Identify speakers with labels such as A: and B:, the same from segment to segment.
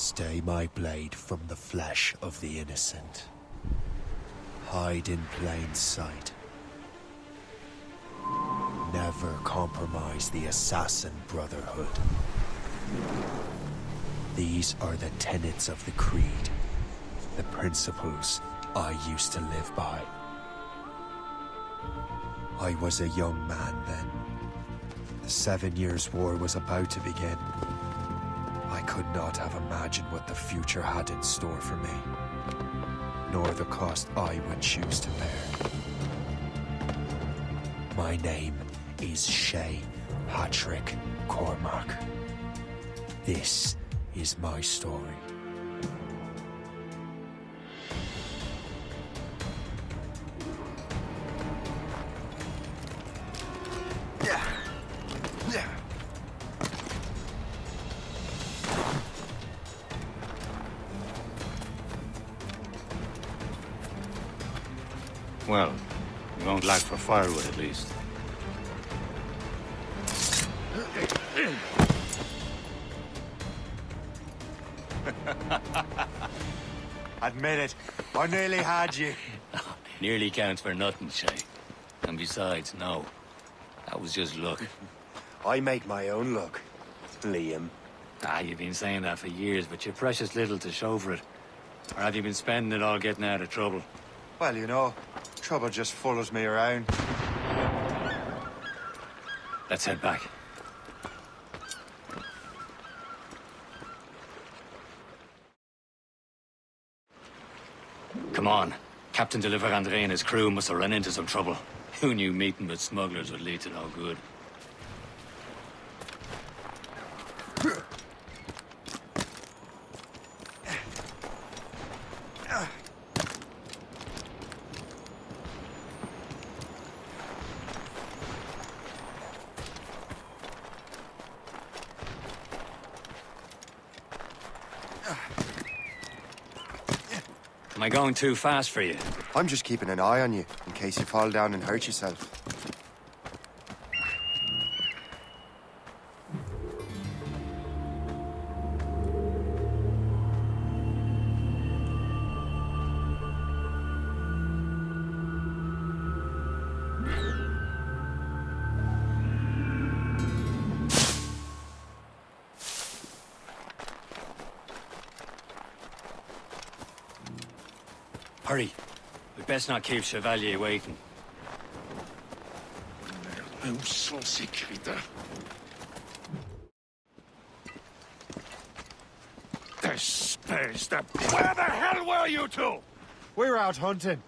A: Stay my blade from the flesh of the innocent. Hide in plain sight. Never compromise the assassin brotherhood. These are the tenets of the creed, the principles I used to live by. I was a young man then. The 7 Years' War was about to begin. I could not have imagined what the future had in store for me, nor the cost I would choose to bear. My name is Shay Patrick Cormac. This is my story.
B: Well, you won't lack for firewood, at least.
C: Admit it, I nearly had you.
B: Nearly counts for nothing, Shay. And besides, no. That was just luck.
C: I make my own luck, Liam.
B: You've been saying that for years, but you're precious little to show for it. Or have you been spending it all getting out of trouble?
C: Well, you know, trouble just follows me around.
B: Let's head back. Come on. Captain de Andre and his crew must have run into some trouble. Who knew meeting with smugglers would lead to no good? Am I going too fast for you?
C: I'm just keeping an eye on you, in case you fall down and hurt yourself.
B: Hurry. We best not keep Chevalier waiting.
D: Où sont ces crétins? Where the hell were you two?
C: We're out hunting.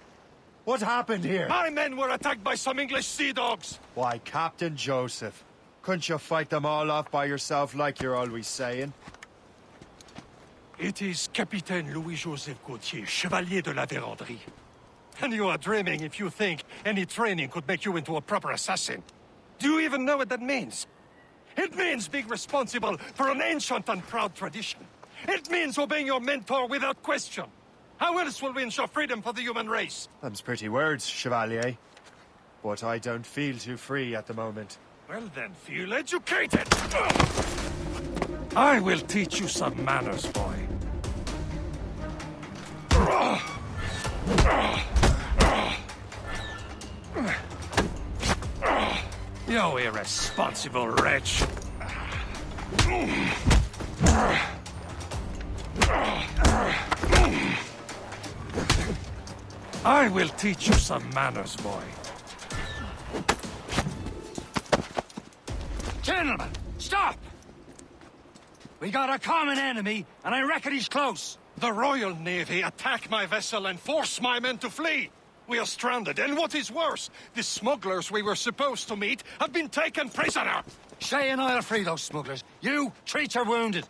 C: What happened here?
D: My men were attacked by some English sea dogs.
C: Why, Captain Joseph. Couldn't you fight them all off by yourself like you're always saying?
D: It is Capitaine Louis-Joseph Gauthier, Chevalier de la Vérendrye. And you are dreaming if you think any training could make you into a proper assassin. Do you even know what that means? It means being responsible for an ancient and proud tradition. It means obeying your mentor without question. How else will we ensure freedom for the human race?
C: Them's pretty words, Chevalier. But I don't feel too free at the moment.
D: Well then, feel educated! I will teach you some manners, boy. You irresponsible wretch! I will teach you some manners, boy.
B: Gentlemen, stop! We got a common enemy, and I reckon he's close.
D: The Royal Navy attack my vessel and force my men to flee. We are stranded, and what is worse, the smugglers we were supposed to meet have been taken prisoner.
B: Shay and I'll free those smugglers. You, treat your wounded.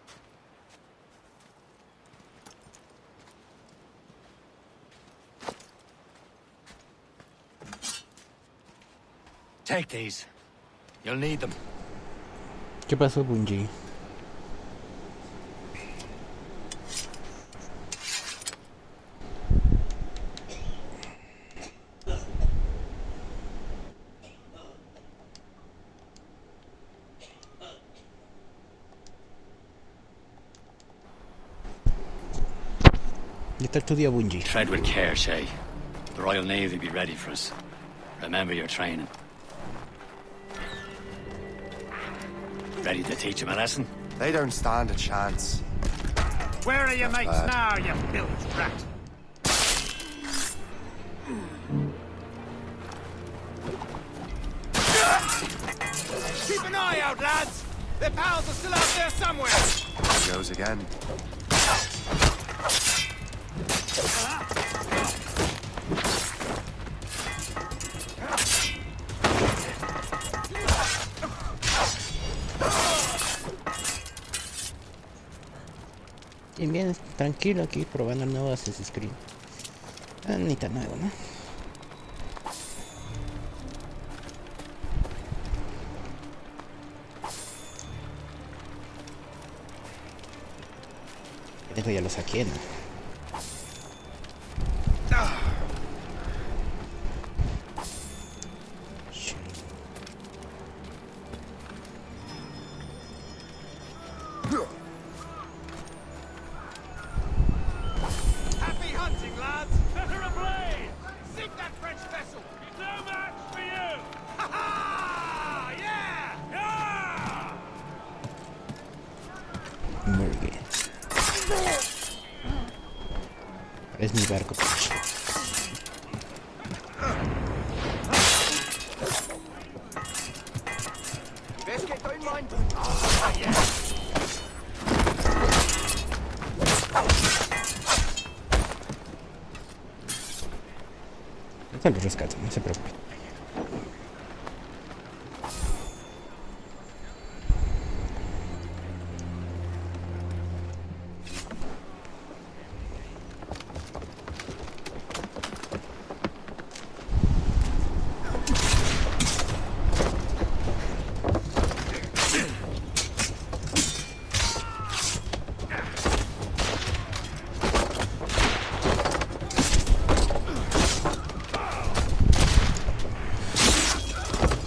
B: Take these. You'll need them.
E: ¿Qué pasó, Bungie? ¿Qué tal tu día, Bungie?
B: Tread with care, Shay. The Royal Navy be ready for us. Remember your training. Ready to teach them a lesson?
C: They don't stand a chance.
F: Where are your mates now, you village rat? Keep an eye out, lads! Their pals are still out there somewhere!
C: There goes again.
E: Bien, bien, tranquilo aquí probando el nuevo Assassin's Creed. Ni tan nuevo, ¿no? Eso ya lo saqué, ¿no?
F: Happy hunting, lads! Better ablaze! Sink that French vessel! It's no match for you! Ha ha! Yeah! Yeah!
E: Muy bien. Es mi barco.
F: Wer geht da in mein... Ah, yeah!
E: Eso lo rescato, no se preocupe.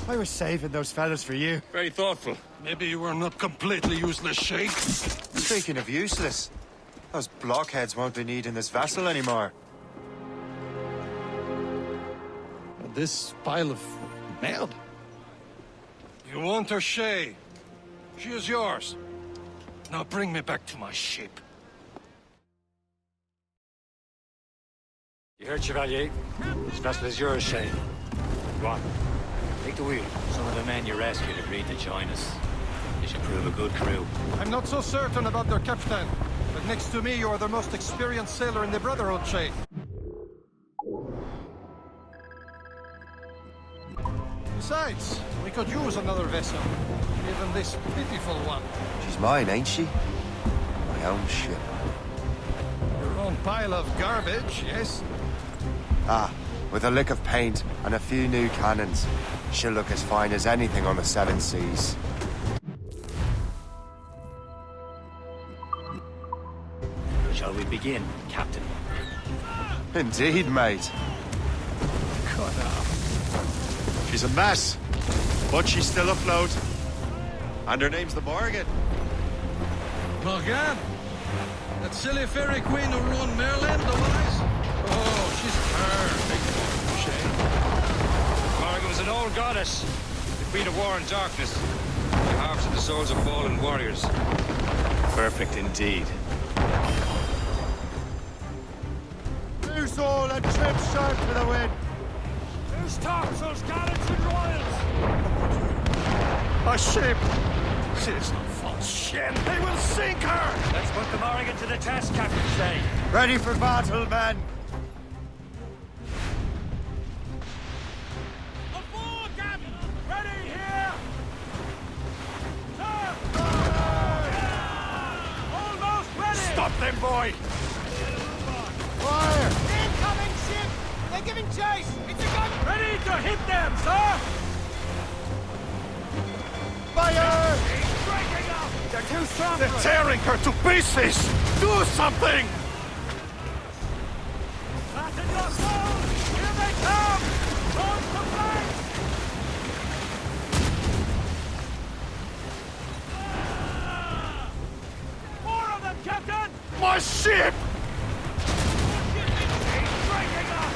C: I was saving those fellas for you.
D: Very thoughtful. Maybe you were not completely useless, Shay.
C: Speaking of useless, those blockheads won't be needing this vessel anymore.
D: This pile of mail? You want her, Shay? She is yours. Now bring me back to my ship.
B: You heard, Chevalier? This vessel is yours, Shay. Go on. Take the wheel. Some of the men you rescued agreed to join us. They should prove a good crew.
D: I'm not so certain about their captain, but next to me, you are the most experienced sailor in the Brotherhood, Shay. Besides, we could use another vessel, even this pitiful one.
C: She's mine, ain't she? My own ship.
D: Your own pile of garbage, yes?
C: Ah, with a lick of paint and a few new cannons, she'll look as fine as anything on the seven seas.
B: Shall we begin, Captain?
C: Indeed, mate. She's a mess, but she's still afloat. And her name's the Morgan.
D: Morgan? That silly fairy queen who ruined Maryland, the wise? Oh, she's perfect for you, Shay.
G: Morgan was an old goddess, the queen of war and darkness. She harvested the souls of fallen warriors.
B: Perfect indeed.
C: Loose all and trim sharp to the wind.
F: Who's topsails, gallants, and royals?
D: A ship! She is no false ship. They will sink her!
B: Let's put the Morrigan to the test, Captain Shay.
C: Ready for battle, men.
F: Aboard, Captain! Ready here! Sir! Almost ready!
D: Stop them, boy!
C: Fire!
F: Incoming ship! They're giving chase! It's a gun! Ready to hit them, sir!
C: Fire!
F: He's breaking up!
D: They're too strong! They're tearing her to pieces! Do something!
F: Fasten your souls! Here they come! Towards the flank! More of them, Captain!
D: My ship!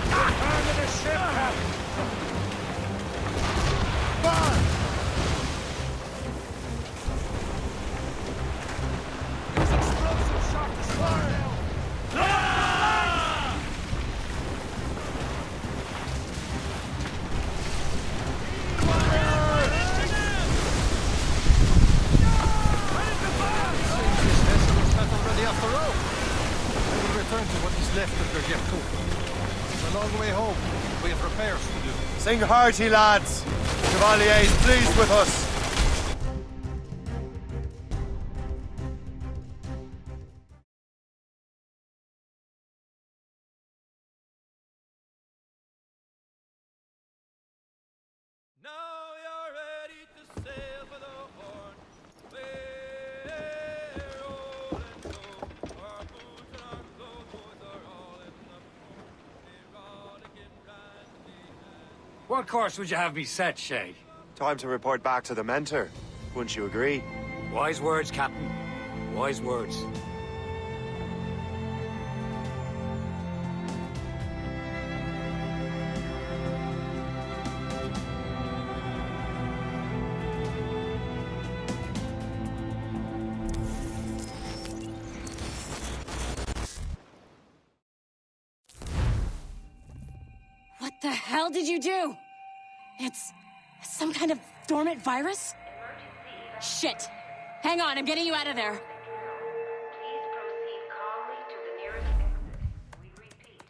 F: Return to the ship, Captain! There's explosive shock to start!
D: After all, they will return to what is left of their Jepto. It's a long way home. We have repairs to do.
C: Sing hearty, lads. Chevalier is pleased with us.
F: Now you're ready to sail for the Horn. Our boots and our clothes are all in the port. We're rollicking brandy and...
B: What course would you have me set, Shay?
C: Time to report back to the mentor. Wouldn't you agree?
B: Wise words, Captain. Wise words.
H: What the hell did you do? It's some kind of dormant virus? Shit. Hang on, I'm getting you out of there.
I: Please proceed calmly to the nearest exit. We repeat,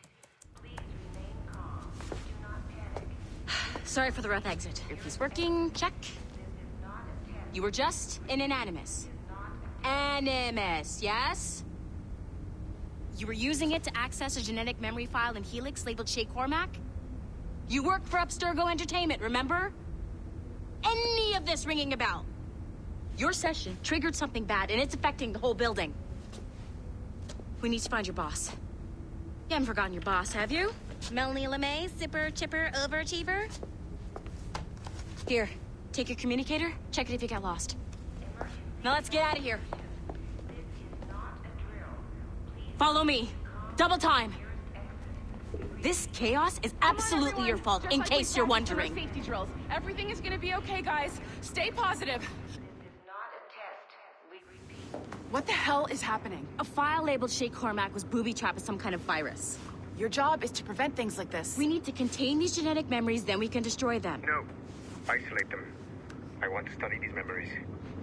I: please remain calm. Do not panic.
H: Sorry for the rough exit. Earpiece working, check.
I: This is not a test.
H: You were just an animus. Animus, yes? You were using it to access a genetic memory file in Helix labeled Shay Cormac? You worked for Abstergo Entertainment, remember? Any of this ringing a bell? Your session triggered something bad, and it's affecting the whole building. We need to find your boss. You haven't forgotten your boss, have you? Melanie LeMay, zipper, chipper, overachiever? Here, take your communicator, check it if you got lost. Now let's get out of here.
I: This is not a drill. Please
H: Follow me. Double time. This chaos is absolutely your fault, in case you're wondering.
J: Safety drills. Everything is gonna be okay, guys. Stay positive.
I: This is not a test. We repeat.
J: What the hell is happening?
H: A file labeled Shay Cormac was booby-trapped with some kind of virus.
J: Your job is to prevent things like this.
H: We need to contain these genetic memories, then we can destroy them.
K: No. Isolate them. I want to study these memories.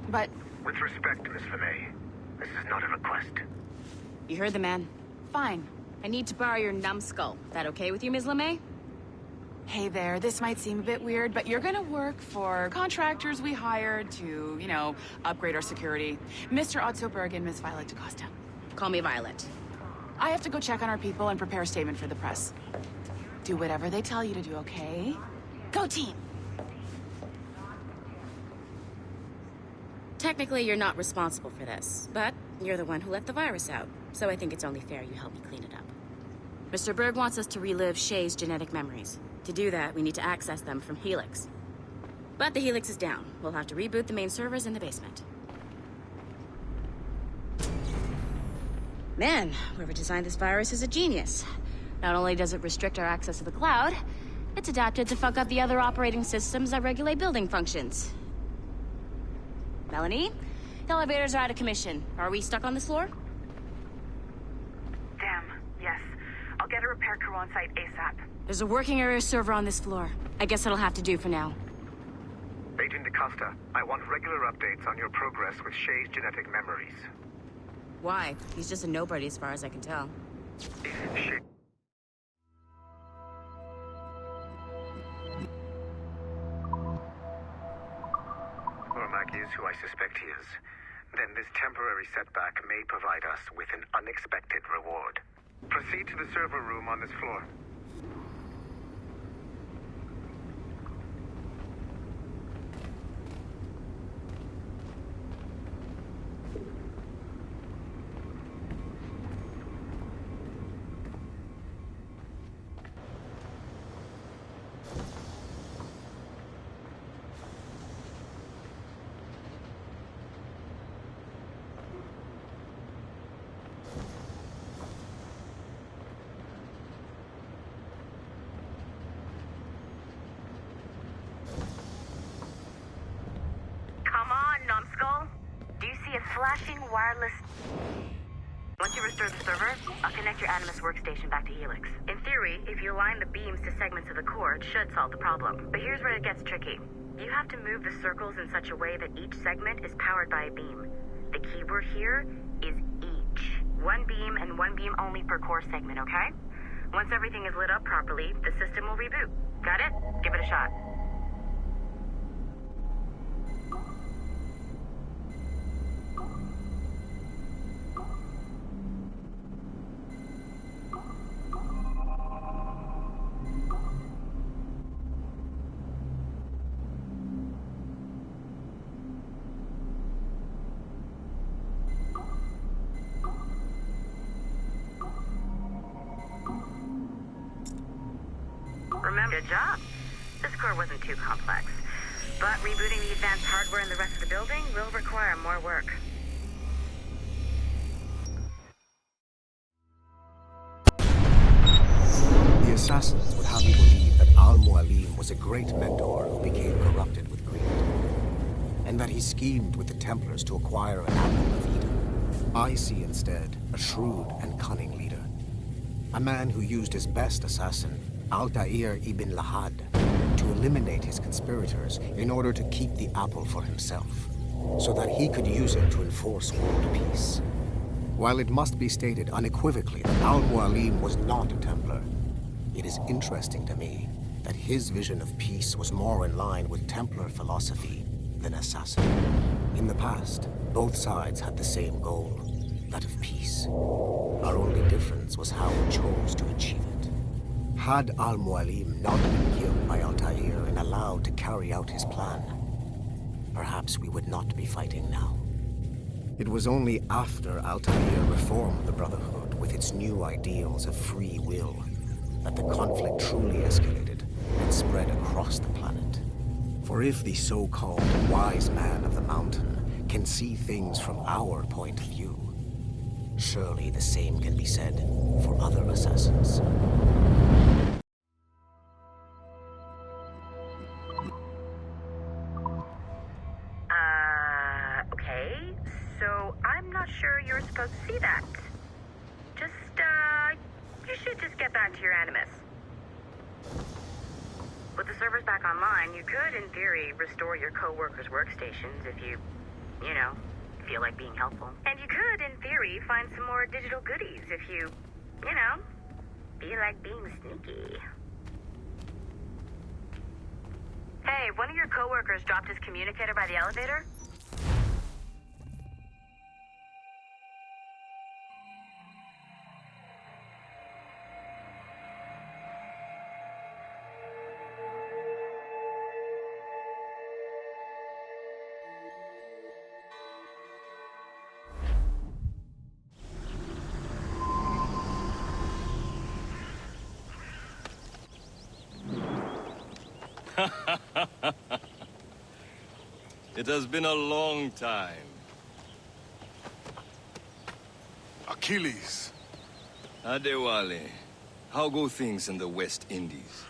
J: But
K: With respect, Miss LeMay, this is not a request.
H: You heard the man.
J: fine.
H: I need to borrow your numbskull. That okay with you, Ms. LeMay?
J: Hey there, this might seem a bit weird, but you're gonna work for contractors we hired to, you know, upgrade our security. Mr. Ottoberg and Miss Violet DaCosta.
H: Call me Violet.
J: I have to go check on our people and prepare a statement for the press. Do whatever they tell you to do, okay? Go team!
H: Technically, you're not responsible for this, but you're the one who let the virus out, so I think it's only fair you help me clean it up. Mr. Berg wants us to relive Shay's genetic memories. To do that, we need to access them from Helix. But the Helix is down. We'll have to reboot the main servers in the basement. Man, whoever designed this virus is a genius. Not only does it restrict our access to the cloud, it's adapted to fuck up the other operating systems that regulate building functions. Melanie? The elevators are out of commission. Are we stuck on this floor?
L: Damn, yes. I'll get a repair crew on site ASAP.
H: There's a working area server on this floor. I guess that'll have to do for now.
K: Agent DaCosta, I want regular updates on your progress with Shay's genetic memories.
H: Why? He's just a nobody as far as I can tell.
K: If Shay... Cormac is who I suspect he is, then this temporary setback may provide us with an unexpected reward. Proceed to the server room on this floor.
L: wireless... Once you restore the server, I'll connect your Animus workstation back to Helix. In theory, if you align the beams to segments of the core, it should solve the problem. But here's where it gets tricky. You have to move the circles in such a way that each segment is powered by a beam. The keyword here is each. One beam and one beam only per core segment, okay? Once everything is lit up properly, the system will reboot. Got it? Give it a shot. Remember, good job. This core wasn't too complex. But rebooting the advanced hardware in the rest of the building will require more work.
M: The assassins would have you believe that Al-Mualim was a great mentor who became corrupted with greed, and that he schemed with the Templars to acquire an apple of Eden. I see instead a shrewd and cunning leader, a man who used his best assassin, Altair ibn Lahad, to eliminate his conspirators in order to keep the apple for himself, so that he could use it to enforce world peace. While it must be stated unequivocally that Al-Mualim was not a Templar, it is interesting to me that his vision of peace was more in line with Templar philosophy than assassin. In the past, both sides had the same goal, that of peace. Our only difference was how we chose to achieve it. Had Al-Mualim not been killed by Altair and allowed to carry out his plan, perhaps we would not be fighting now. It was only after Altair reformed the Brotherhood with its new ideals of free will that the conflict truly escalated and spread across the planet. For if the so-called wise man of the mountain can see things from our point of view, surely the same can be said for other assassins.
L: Okay. So I'm not sure you're supposed to see that. You should just get back to your Animus. With the servers back online, you could, in theory, restore your co-workers' workstations if you feel like being helpful. And you could, in theory, find some more digital goodies if you feel like being sneaky. Hey, one of your co-workers dropped his communicator by the elevator?
N: It has been a long time.
O: Achilles.
N: Adewale, how go things in the West Indies?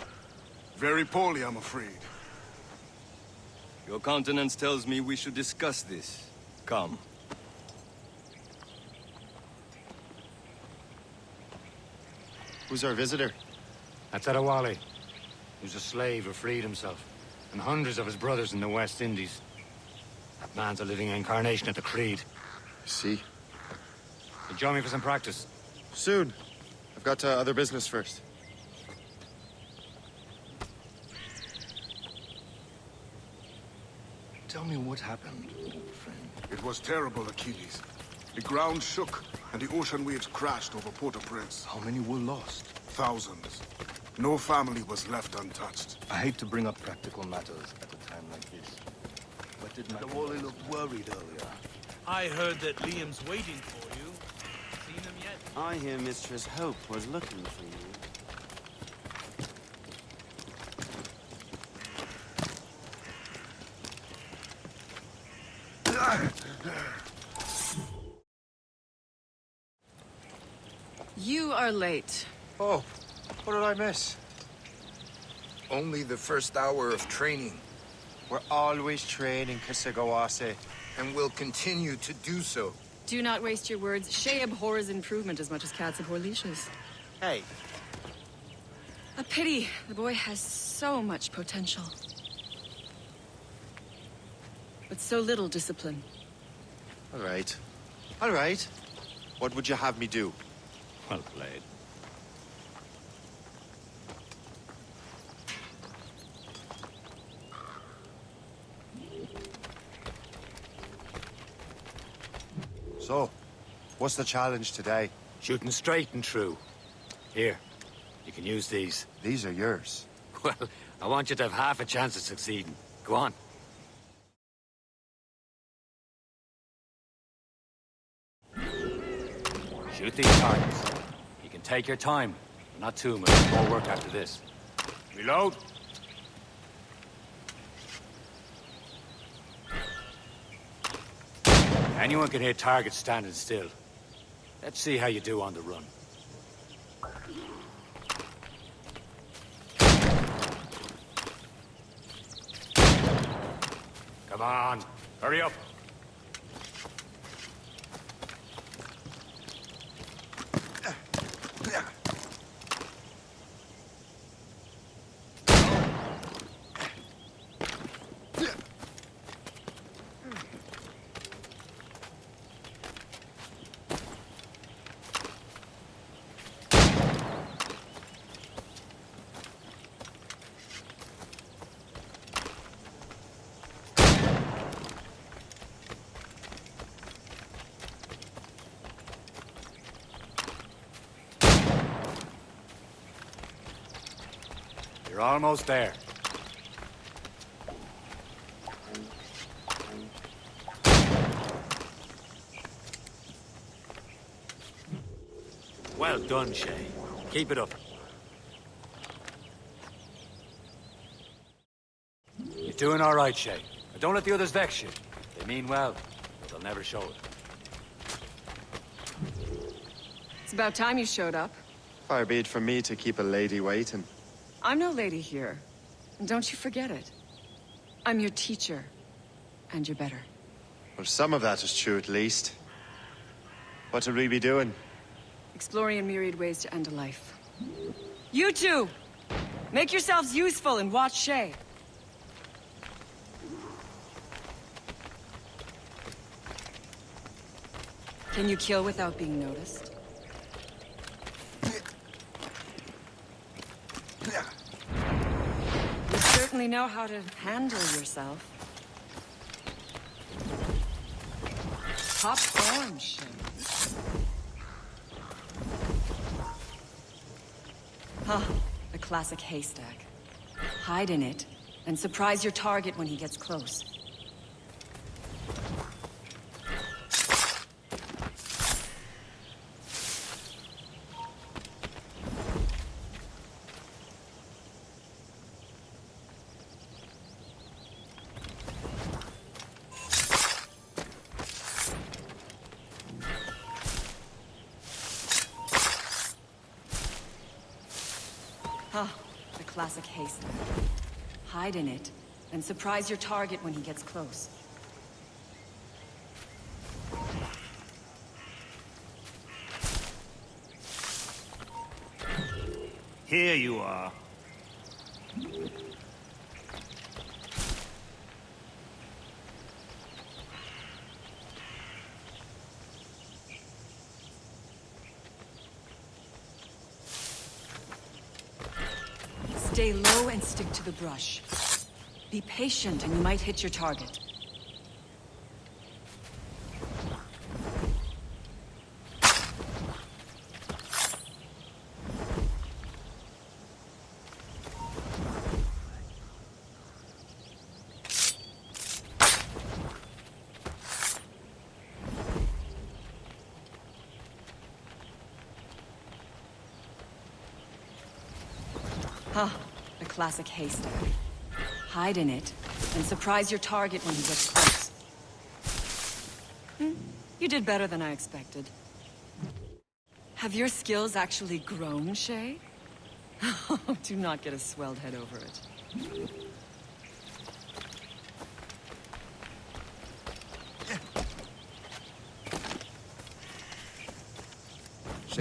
O: Very poorly, I'm afraid.
N: Your countenance tells me we should discuss this. Come.
C: Who's our visitor?
B: That's Adewale. Who's a slave who freed himself, and hundreds of his brothers in the West Indies. That man's a living incarnation of the Creed.
C: See?
B: You join me for some practice?
C: Soon. I've got other business first.
O: Tell me what happened, old friend. It was terrible, Achilles. The ground shook, and the ocean waves crashed over Port-au-Prince.
N: How many were lost?
O: Thousands. No family was left untouched.
N: I hate to bring up practical matters at a time like this. But did
P: The Wally looked worried earlier.
F: I heard that Liam's waiting for you. Seen him yet?
P: I hear Mistress Hope was looking for you.
J: You are late.
A: Oh, what did I miss?
P: Only the first hour of training.
A: We're always training, Kisagawase.
P: And will continue to do so.
Q: Do not waste your words. Shay abhors improvement as much as cats abhor leashes.
C: Hey.
Q: A pity. The boy has so much potential. But so little discipline.
A: All right. All right. What would you have me do?
B: Well played.
C: So, what's the challenge today?
B: Shooting straight and true. Here, you can use these.
C: These are yours.
B: Well, I want you to have half a chance of succeeding. Go on. Shoot these targets. You can take your time. Not too much. More work after this. Reload. Anyone can hit targets standing still. Let's see how you do on the run. Come on, hurry up. You're almost there. Well done, Shay. Keep it up. You're doing all right, Shay. But don't let the others vex you. They mean well, but they'll never show it.
Q: It's about time you showed up.
C: Far be it from me to keep a lady waiting.
Q: I'm no lady here. And don't you forget it. I'm your teacher. And you're better.
C: Well, some of that is true at least. What will we be doing?
Q: Exploring a myriad ways to end a life. You two! Make yourselves useful and watch Shay. Can you kill without being noticed? You certainly know how to handle yourself. Top form, Shay. Huh, the classic haystack. Hide in it, and surprise your target when he gets close. Huh, the classic haystack. Hide in it, and surprise your target when he gets close.
F: Here you are.
Q: Stay low and stick to the brush. Be patient and you might hit your target. Huh, the classic haystack. Hide in it, and surprise your target when he gets close. You did better than I expected. Have your skills actually grown, Shay? Do not get a swelled head over it.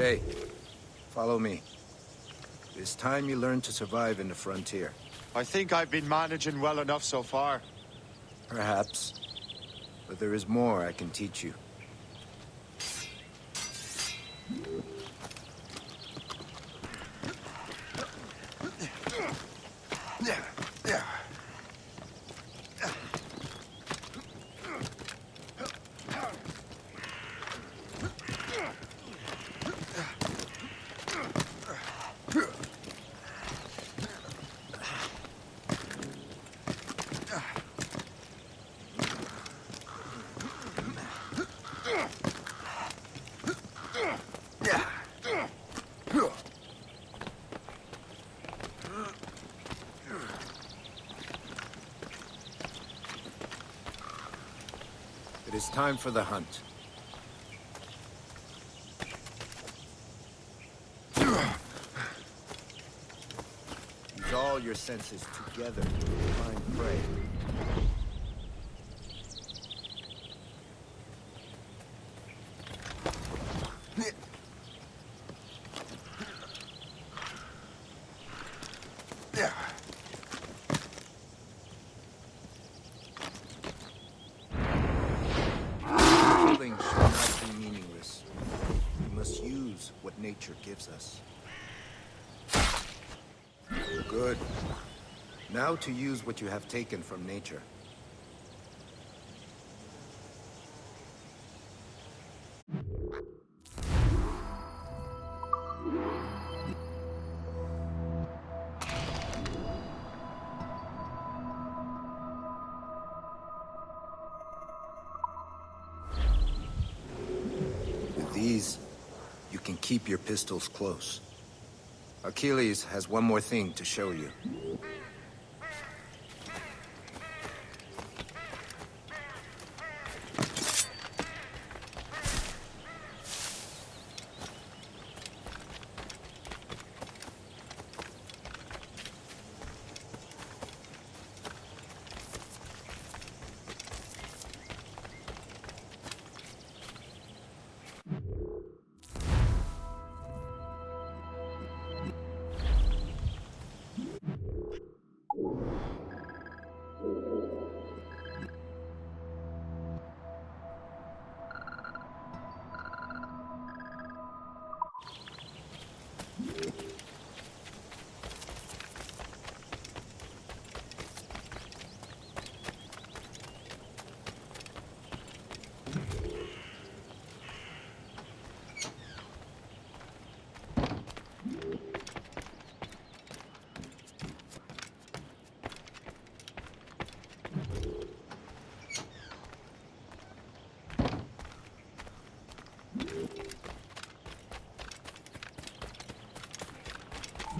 P: Shay, follow me. It's time you learn to survive in the frontier.
C: I think I've been managing well enough so far.
P: Perhaps. But there is more I can teach you. It is time for the hunt. Use all your senses together to find prey. Killing should not be meaningless. We must use what nature gives us. Good. Now to use what you have taken from nature. With these, you can keep your pistols close. Achilles has one more thing to show you.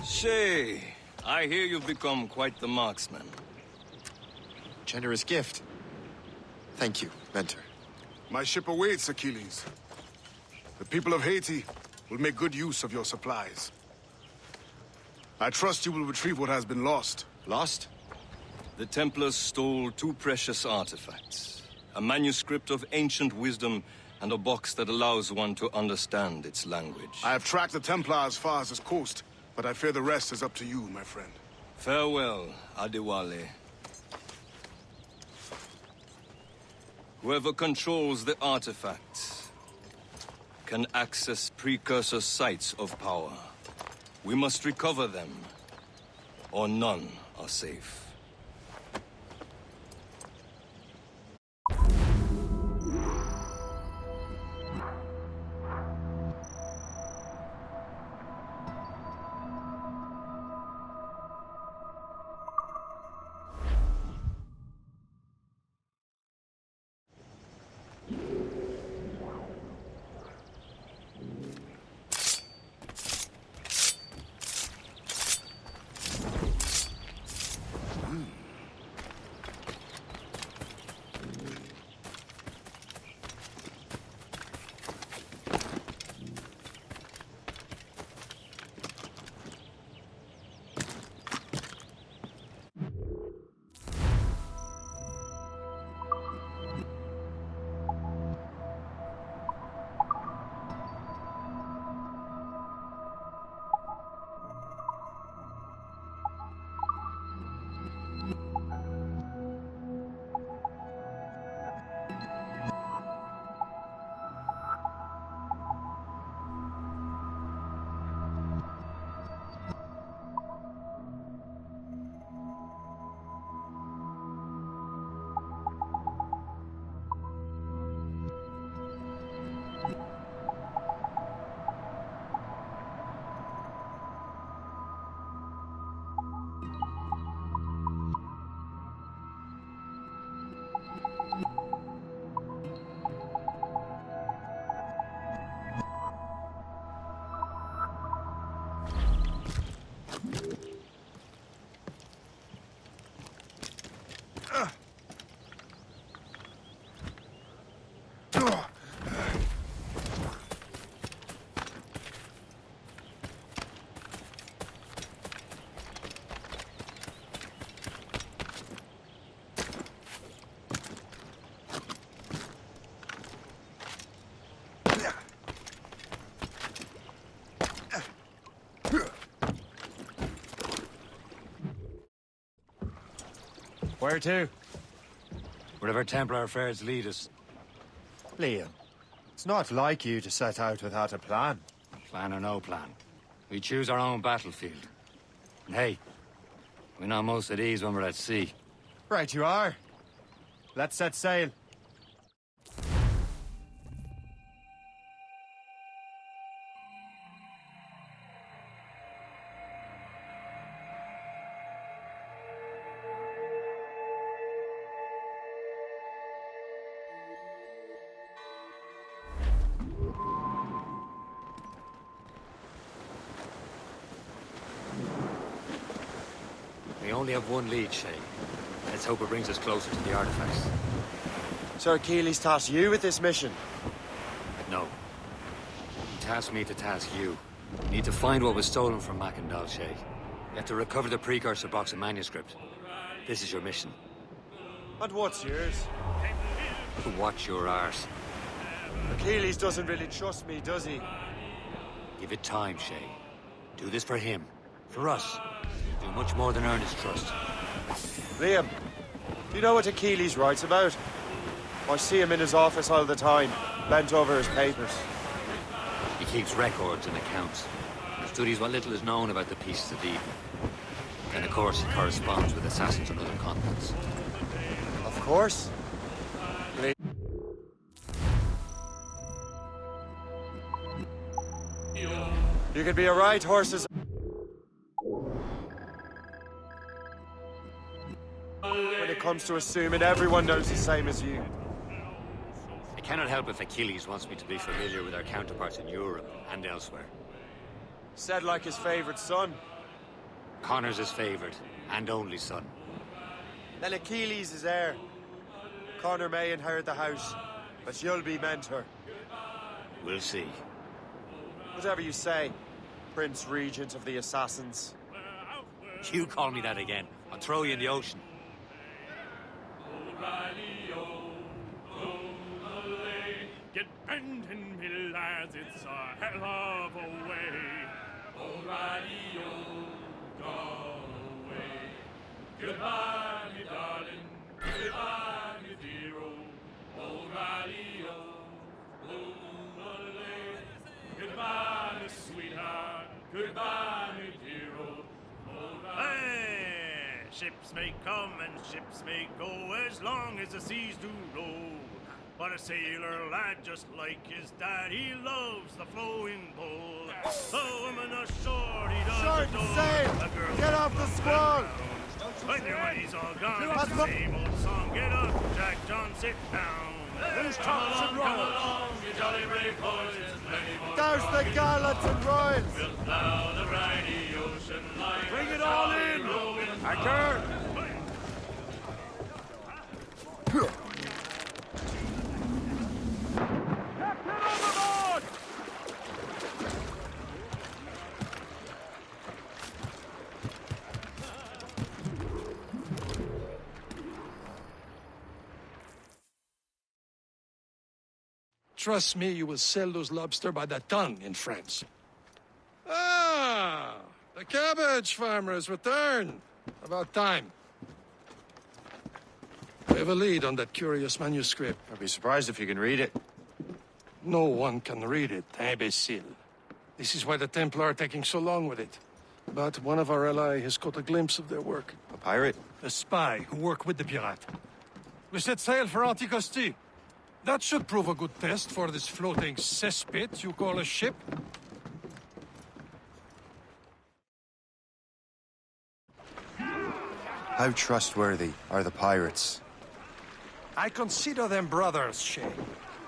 N: Shay, I hear you've become quite the marksman.
A: Generous gift. Thank you, mentor.
O: My ship awaits, Achilles. The people of Haiti will make good use of your supplies. I trust you will retrieve what has been lost.
A: Lost?
N: The Templars stole two precious artifacts. A manuscript of ancient wisdom and a box that allows one to understand its language.
O: I have tracked the Templar as far as this coast, but I fear the rest is up to you, my friend.
N: Farewell, Adewale. Whoever controls the artifacts can access precursor sites of power. We must recover them, or none are safe.
C: Where to?
B: Wherever Templar affairs lead us.
C: Liam, it's not like you to set out without a plan.
B: Plan or no plan. We choose our own battlefield. And hey, we know most at ease when we're at sea.
C: Right you are. Let's set sail.
B: We only have one lead, Shay. Let's hope it brings us closer to the artifacts.
C: Sir Achilles tasked you with this mission.
B: No. He tasked me to task you. We need to find what was stolen from Mackendal, Shay. You have to recover the precursor box and manuscript. This is your mission.
C: And what's yours?
B: Watch your arse.
C: Achilles doesn't really trust me, does he?
B: Give it time, Shay. Do this for him. For us. Do much more than earn his trust.
C: Liam, do you know what Achilles writes about? I see him in his office all the time, bent over his papers.
B: He keeps records and accounts. Studies what little is known about the pieces of Eden. And of course, he corresponds with assassins on other continents.
C: Of course. You can be a right horse's... when it comes to assuming everyone knows the same as you.
B: I cannot help if Achilles wants me to be familiar with our counterparts in Europe and elsewhere.
C: Said like his favorite son.
B: Connor's his favorite and only son.
C: Then Achilles is heir. Connor may inherit the house, but you'll be mentor.
B: We'll see.
C: Whatever you say, Prince Regent of the Assassins.
B: You call me that again, I'll throw you in the ocean.
F: Get bending, me lads, it's a hell of a way. O'Reilly, Galway. Goodbye, me darling. Goodbye, me dear old O'Reilly, goodbye, me sweetheart. Goodbye, me dear old O'Reilly. Hey! Ships may come and ships may go as long as the seas do roll. But a sailor lad just like his dad, he loves the flowing bowl. The woman ashore, he does
C: Short
F: adore.
C: and sail!
F: The girl
C: Get off the squall!
F: When your money's all gone, it's the same old song. Get up, Jack John, sit down. Who's tops and royals? Come along, you jolly brave boys, there's plenty more.
C: Douse the gallants and royals!
F: We'll plow the briny ocean line.
C: Bring it all in!
F: Anchor!
D: Trust me, you will sell those lobster by the ton in France. Ah, the cabbage farmers return. About time. We have a lead on that curious manuscript.
C: I'd be surprised if you can read it.
D: No one can read it, imbecile. This is why the Templar are taking so long with it. But one of our allies has caught a glimpse of their work.
C: A pirate?
D: A spy who worked with the pirate. We set sail for Anticosti. That should prove a good test for this floating cesspit you call a ship.
C: How trustworthy are the pirates?
D: I consider them brothers, Shay.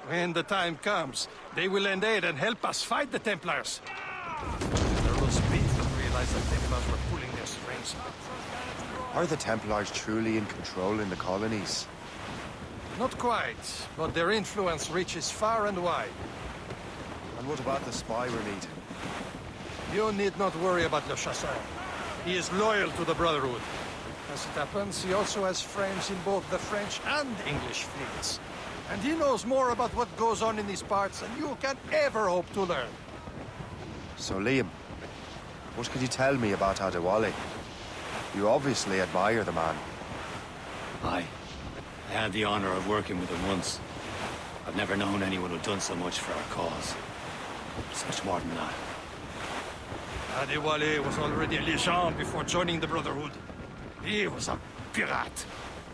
D: When the time comes, they will lend aid and help us fight the Templars. There will be to realize the Templars were pulling their strings.
C: Are the Templars truly in control in the colonies?
D: Not quite, but their influence reaches far and wide.
C: And what about the spy we're meeting?
D: You need not worry about Le Chasseur. He is loyal to the Brotherhood. As it happens, he also has friends in both the French and English fleets. And he knows more about what goes on in these parts than you can ever hope to learn.
C: So, Liam, what can you tell me about Adewale? You obviously admire the man.
B: Aye. I had the honor of working with him once. I've never known anyone who'd done so much for our cause. It's much more than that.
D: Adewale was already a legend before joining the Brotherhood. He was a pirate.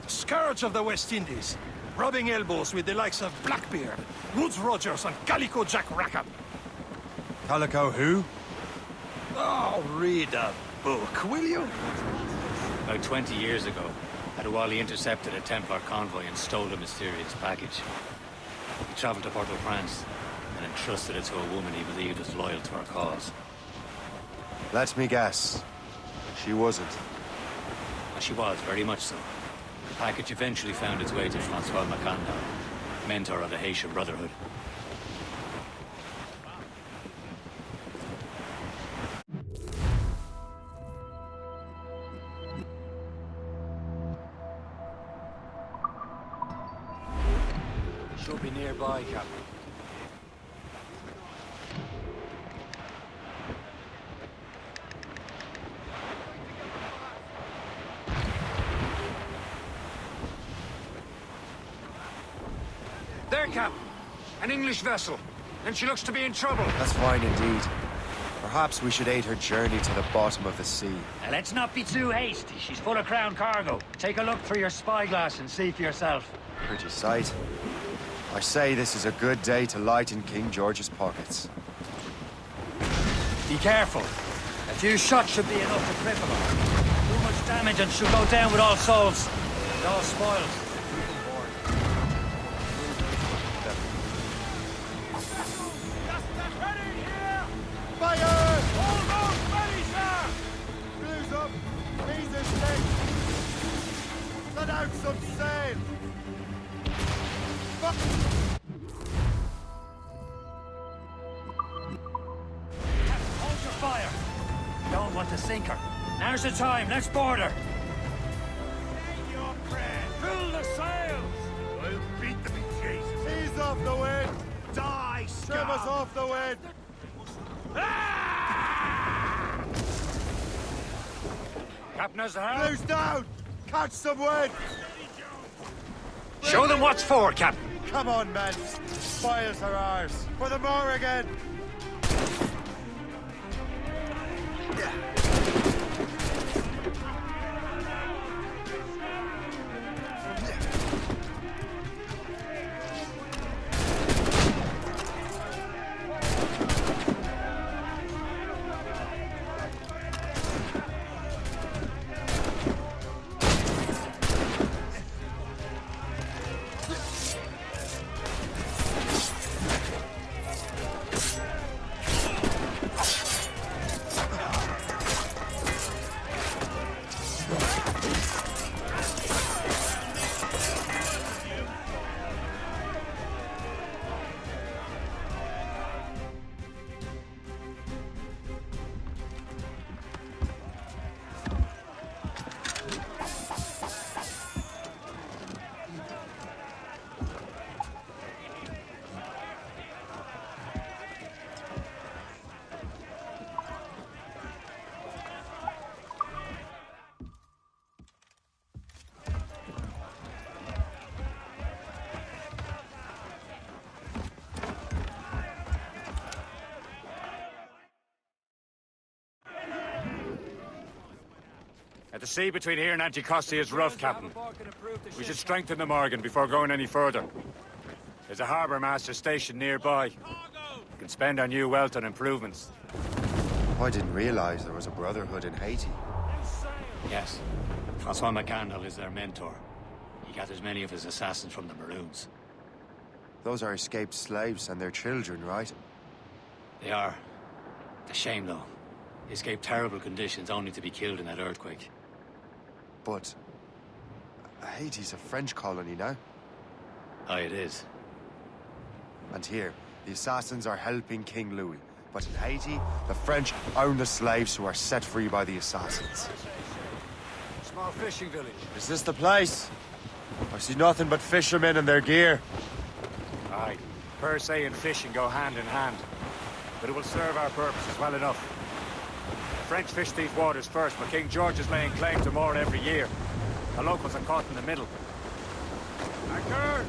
D: The scourge of the West Indies. Rubbing elbows with the likes of Blackbeard, Woodes Rogers, and Calico Jack Rackham.
C: Calico who?
D: Oh, read a book, will you?
B: About 20 years ago, Adewale intercepted a Templar convoy and stole a mysterious package. He traveled to Port-au-Prince and entrusted it to a woman he believed was loyal to our cause.
C: Let me guess. She wasn't.
B: And she was, very much so. The package eventually found its way to Francois Macandal, mentor of the Haitian Brotherhood. Should be nearby, Captain.
G: There, Cap. An English vessel. And she looks to be in trouble.
C: That's fine indeed. Perhaps we should aid her journey to the bottom of the sea.
B: Now, let's not be too hasty. She's full of crown cargo. Take a look through your spyglass and see for yourself.
C: Pretty sight. I say this is a good day to lighten King George's pockets.
B: Be careful. A few shots should be enough to cripple her. Too much damage and she'll go down with all souls. And all spoils.
C: Fire! Almost ready, sir! Blues up! Ease stick! Let out some sail! Fuck!
B: Hold your fire! Don't want to sink her. Now's the time. Let's board her.
F: Say your prayer. Fill the sails. I'll beat them in Jesus.
C: Ease off the wind!
F: Die, scum.
C: Trim us off the wind!
B: Captain has the helm.
C: Blues down! Catch some wind!
B: Show them what's for, Captain.
C: Come on, men! Spoils are ours! For the Morrigan!
B: The sea between here and Anticosti is rough, Captain. We should strengthen the Morgan before going any further. There's a harbour master stationed nearby. We can spend our new wealth on improvements.
C: I didn't realize there was a brotherhood in Haiti.
B: Yes. Francois Macandal is their mentor. He gathers many of his assassins from the Maroons.
C: Those are escaped slaves and their children, right?
B: They are. It's a shame, though. They escaped terrible conditions only to be killed in that earthquake.
C: But Haiti's a French colony now.
B: Aye, it is.
C: And here, the assassins are helping King Louis. But in Haiti, the French own the slaves who are set free by the assassins.
B: Small fishing village.
C: Is this the place? I see nothing but fishermen and their gear.
B: Aye. Per se and fishing go hand in hand. But it will serve our purposes well enough. The French fish these waters first, but King George is laying claim to more every year. The locals are caught in the middle. Anchor!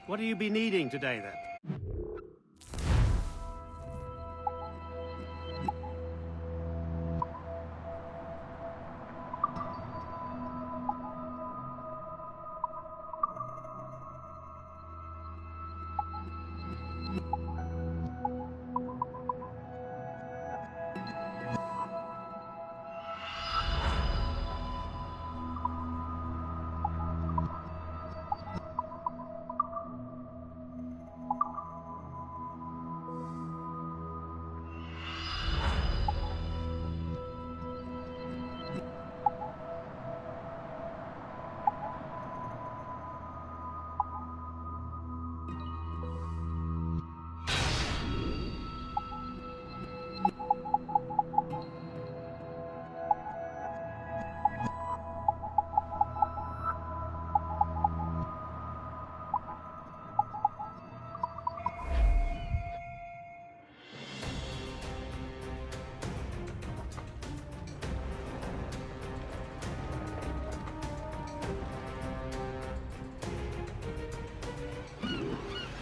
F: What do you be needing today, then?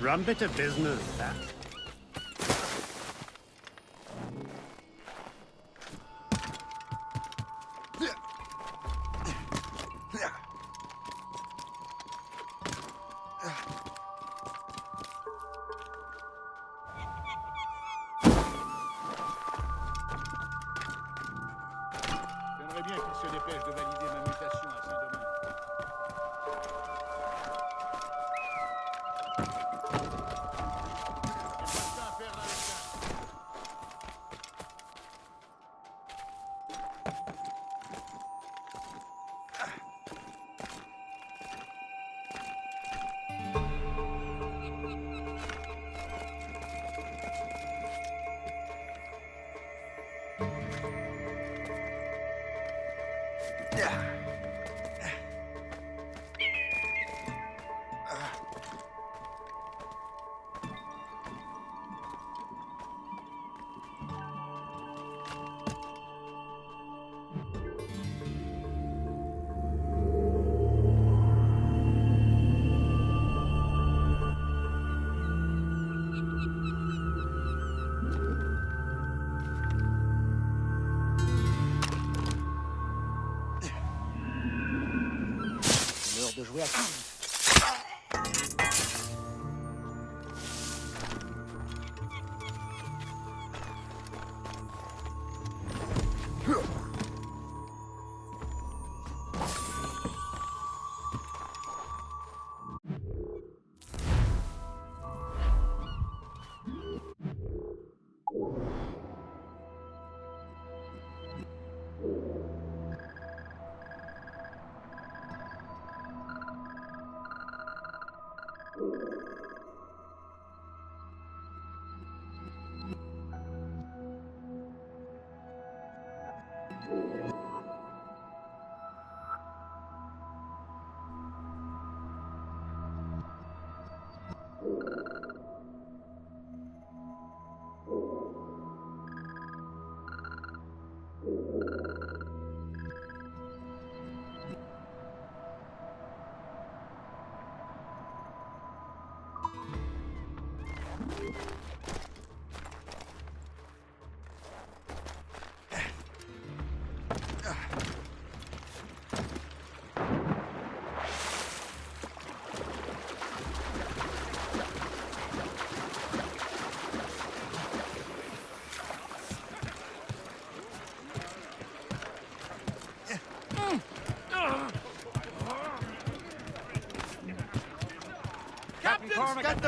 F: Rum bit of business, that.
R: J'aimerais bien qu'il se dépêche de valider ma mutation à Saint-Domingue.
M: De jouer à...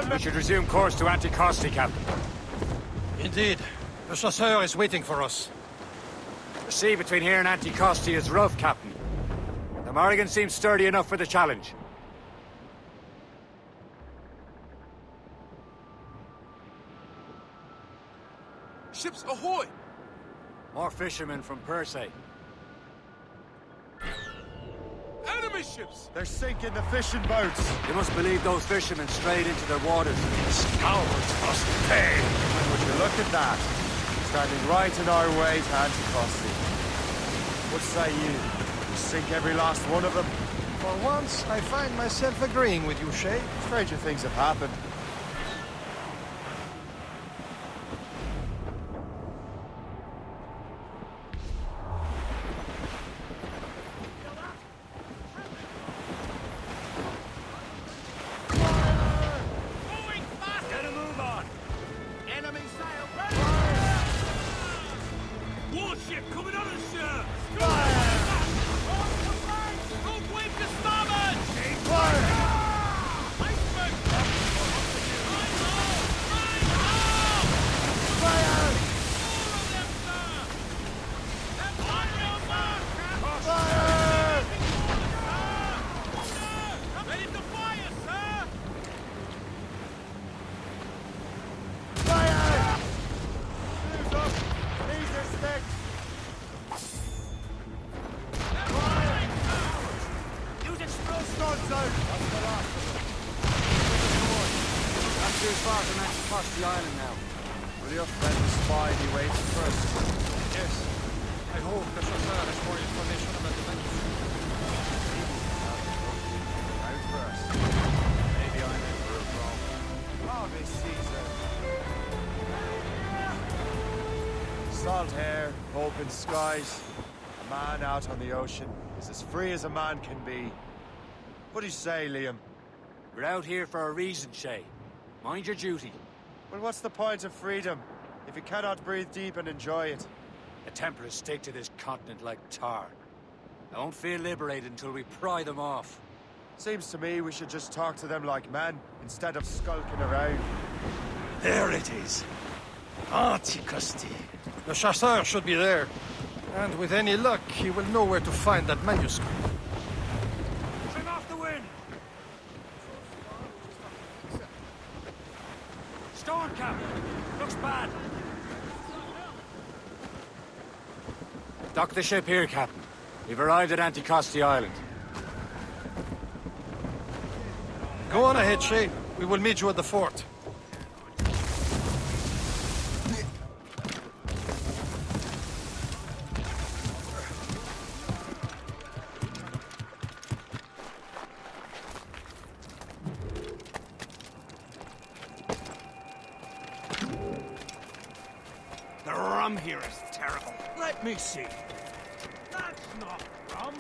B: We should resume course to Anticosti, Captain.
D: Indeed. The chasseur is waiting for us.
B: The sea between here and Anticosti is rough, Captain. The Morrigan seems sturdy enough for the challenge.
O: Ships ahoy!
B: More fishermen from Persay.
O: Enemy ships!
C: They're sinking the fishing boats.
B: You must believe those fishermen strayed into their waters.
D: Cowards must pay.
C: And would you look at that? Standing right in our way to Anticosti. What say you? We sink every last one of them?
D: For once, I find myself agreeing with you, Shay.
C: Stranger things have happened.
F: Get a move on! Enemy sail! Warship coming on us, sir! Don't wait to starboard! Iceberg! Fire! Ready to fire, sir!
C: Shoot up! These are sticks!
F: Use explosive!
C: Guns out! That's the last of them.
B: Not too far from Anticosti Island now.
C: Will your friend spy be waiting for us?
D: Yes. I hope the chauffeur has more information about the manuscript.
C: Out first. Maybe I'm in for a problem. Oh, Miss Caesar. Salt hair, open skies. A man out on the ocean is as free as a man can be. What do you say, Liam?
B: We're out here for a reason, Shay. Mind your duty.
C: Well, what's the point of freedom if you cannot breathe deep and enjoy it?
B: The Templars stick to this continent like tar. I won't feel liberated until we pry them off.
C: Seems to me we should just talk to them like men instead of skulking around.
D: There it is. Anticosti. The chasseur should be there. And with any luck, he will know where to find that manuscript.
F: Trim off the wind! Storm cap! Looks bad.
B: Dock the ship here, Captain. We've arrived at Anticosti Island.
D: Go on ahead, Shay. We will meet you at the fort.
F: The rum here is terrible. Let me see. That's not rum.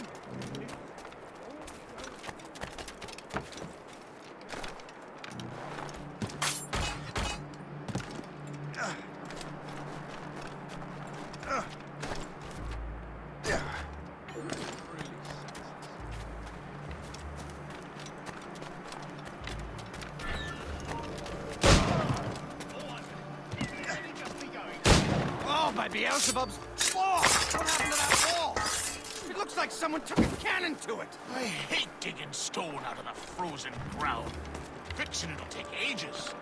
D: Oh, by Beelzebub's! Whoa! What happened to that wall? It looks like someone took a cannon to it.
F: I hate digging stone out of the frozen ground. Fixing it'll take ages.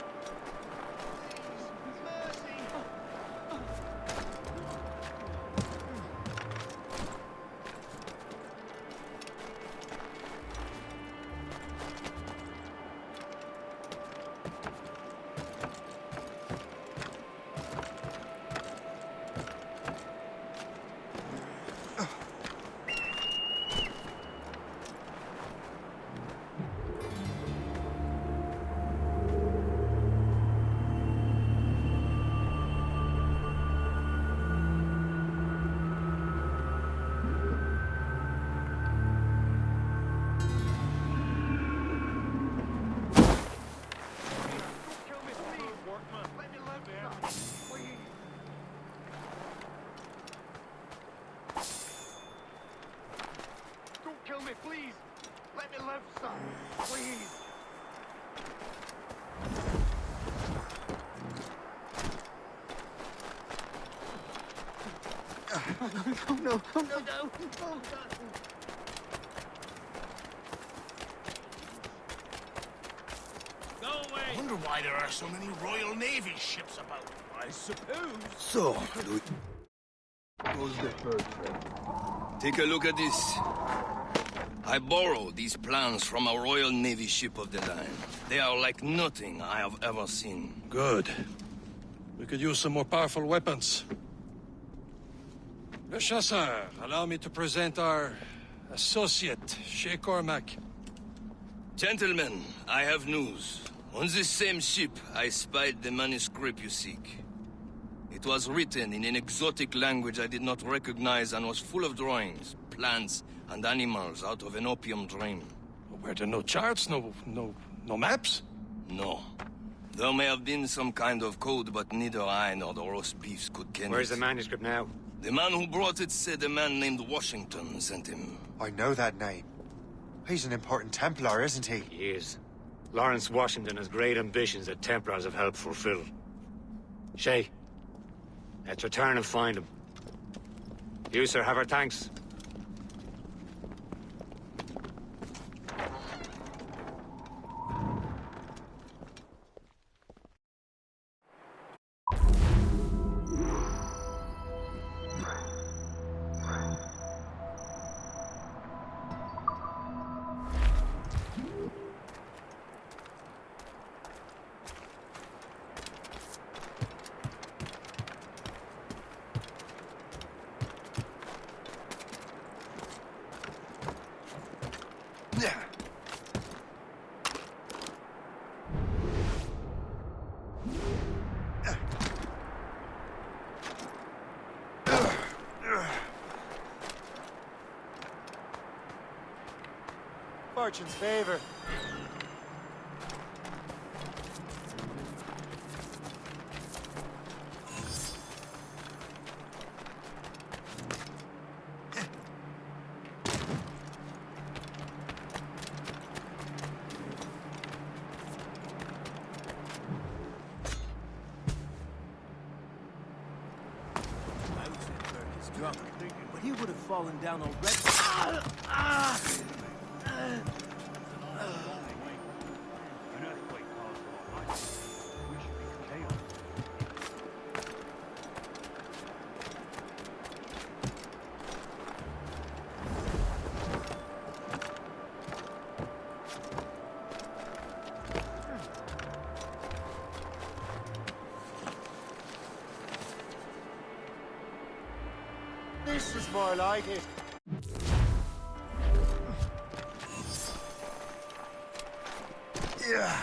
R: Kill me, please! Let me live, sir! Please! Oh no! Oh no! No! Oh,
F: Go away! I wonder why there are so many Royal Navy ships about. I suppose.
P: So,
N: Goes the third friend. Take a look at this. I borrowed these plans from a Royal Navy ship of the line. They are like nothing I have ever seen.
D: Good. We could use some more powerful weapons. Le Chasseur, allow me to present our associate, Shay Cormac.
N: Gentlemen, I have news. On this same ship, I spied the manuscript you seek. It was written in an exotic language I did not recognize and was full of drawings, plants, and animals out of an opium dream.
D: Were there no charts, no maps?
N: No. There may have been some kind of code, but neither I nor the roast beefs could ken
B: Where's
N: it.
B: the manuscript now?
N: The man who brought it said a man named Washington sent him.
C: I know that name. He's an important Templar, isn't he?
B: He is. Lawrence Washington has great ambitions that Templars have helped fulfill. Shay, let's return and find him. You, sir, have our thanks.
C: Fortune's favor.
R: Drunk, but he would have fallen down already.
C: This is more like it. Yeah.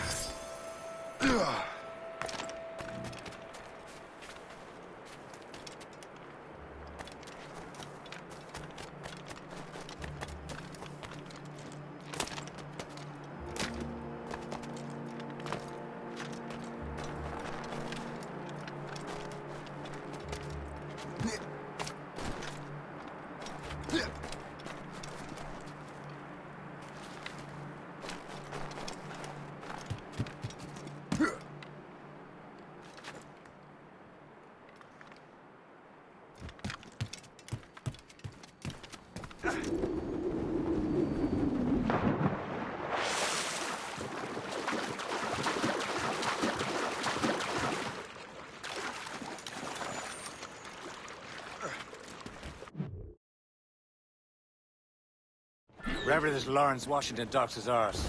B: Wherever this Lawrence Washington docks his arse.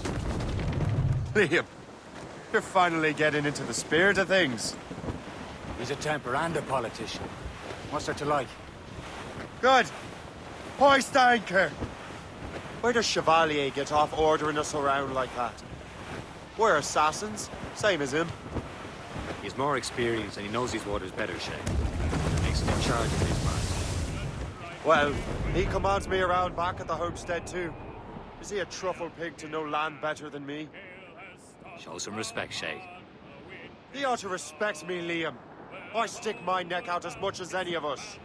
C: Liam, you're finally getting into the spirit of things.
B: He's a Templar and a politician. What's there to like?
C: Good. Hoist anchor. Where does Chevalier get off ordering us around like that? We're assassins, same as him.
B: He's more experienced and he knows these waters better, Shay. Makes him in charge of his part.
C: Well, he commands me around back at the homestead too. Is he a truffle pig to know land better than me?
B: Show some respect, Shay.
C: He ought to respect me, Liam. I stick my neck out as much as any of us.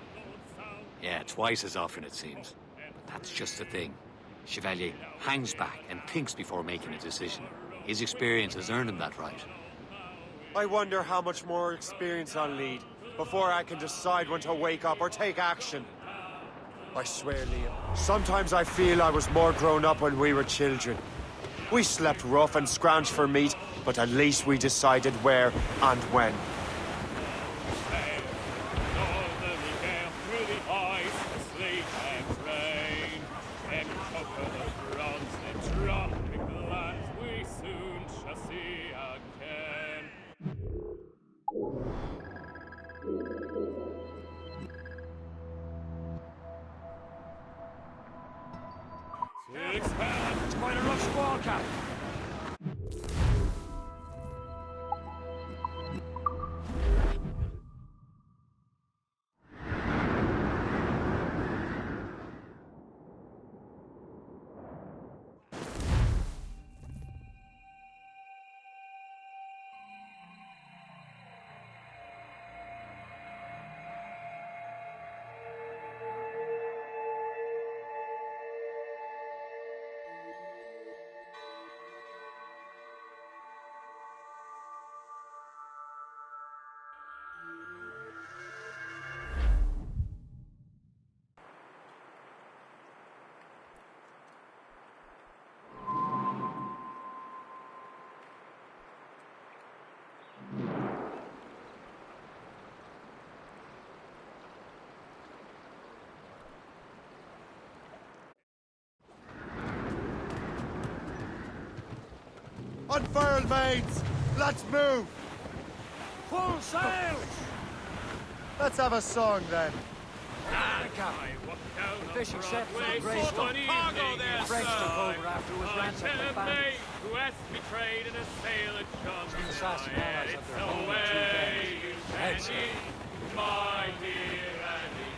B: Yeah, twice as often it seems. But that's just the thing. Chevalier hangs back and thinks before making a decision. His experience has earned him that right.
C: I wonder how much more experience I'll need before I can decide when to wake up or take action. I swear, Liam, sometimes I feel I was more grown up when we were children. We slept rough and scrounged for meat, but at least we decided where and when.
F: mates! It's quite a rough squall, Cap.
C: Unfurl, mates! Let's move!
F: Full sails!
C: Let's have a song, then.
F: The fishing set from Greystone. The French took over after it was ransacked by bandits. Who has betrayed in a sail at John's
B: assassinators of their home
F: Heads. My dear Annie.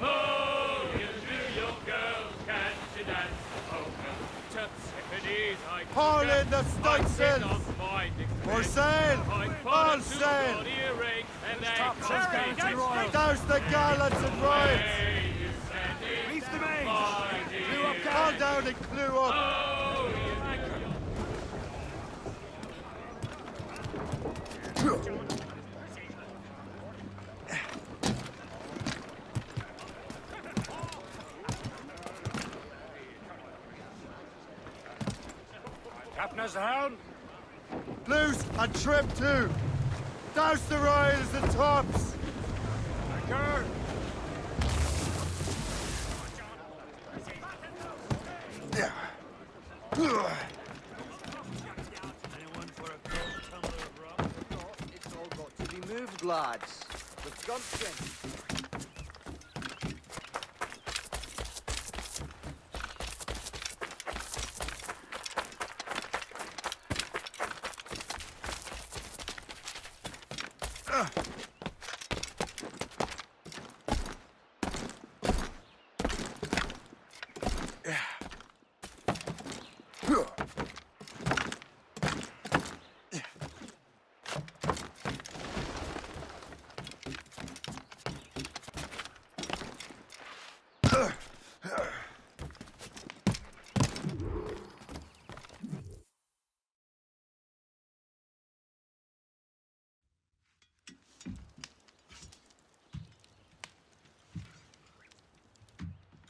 F: Oh, you New York girls, can't you dance the polka?
C: Haul in the stunsails! For sail! All sail! Douse the gallants and royals!
F: Reef the mains!
C: Haul down and clew up!
F: Captain has the helm.
C: Loose and trim too! Douse the royals and tops!
F: Anchor! Anyone for a cold tumbler of rum?
S: It's all got to be moved, lads. With gumption.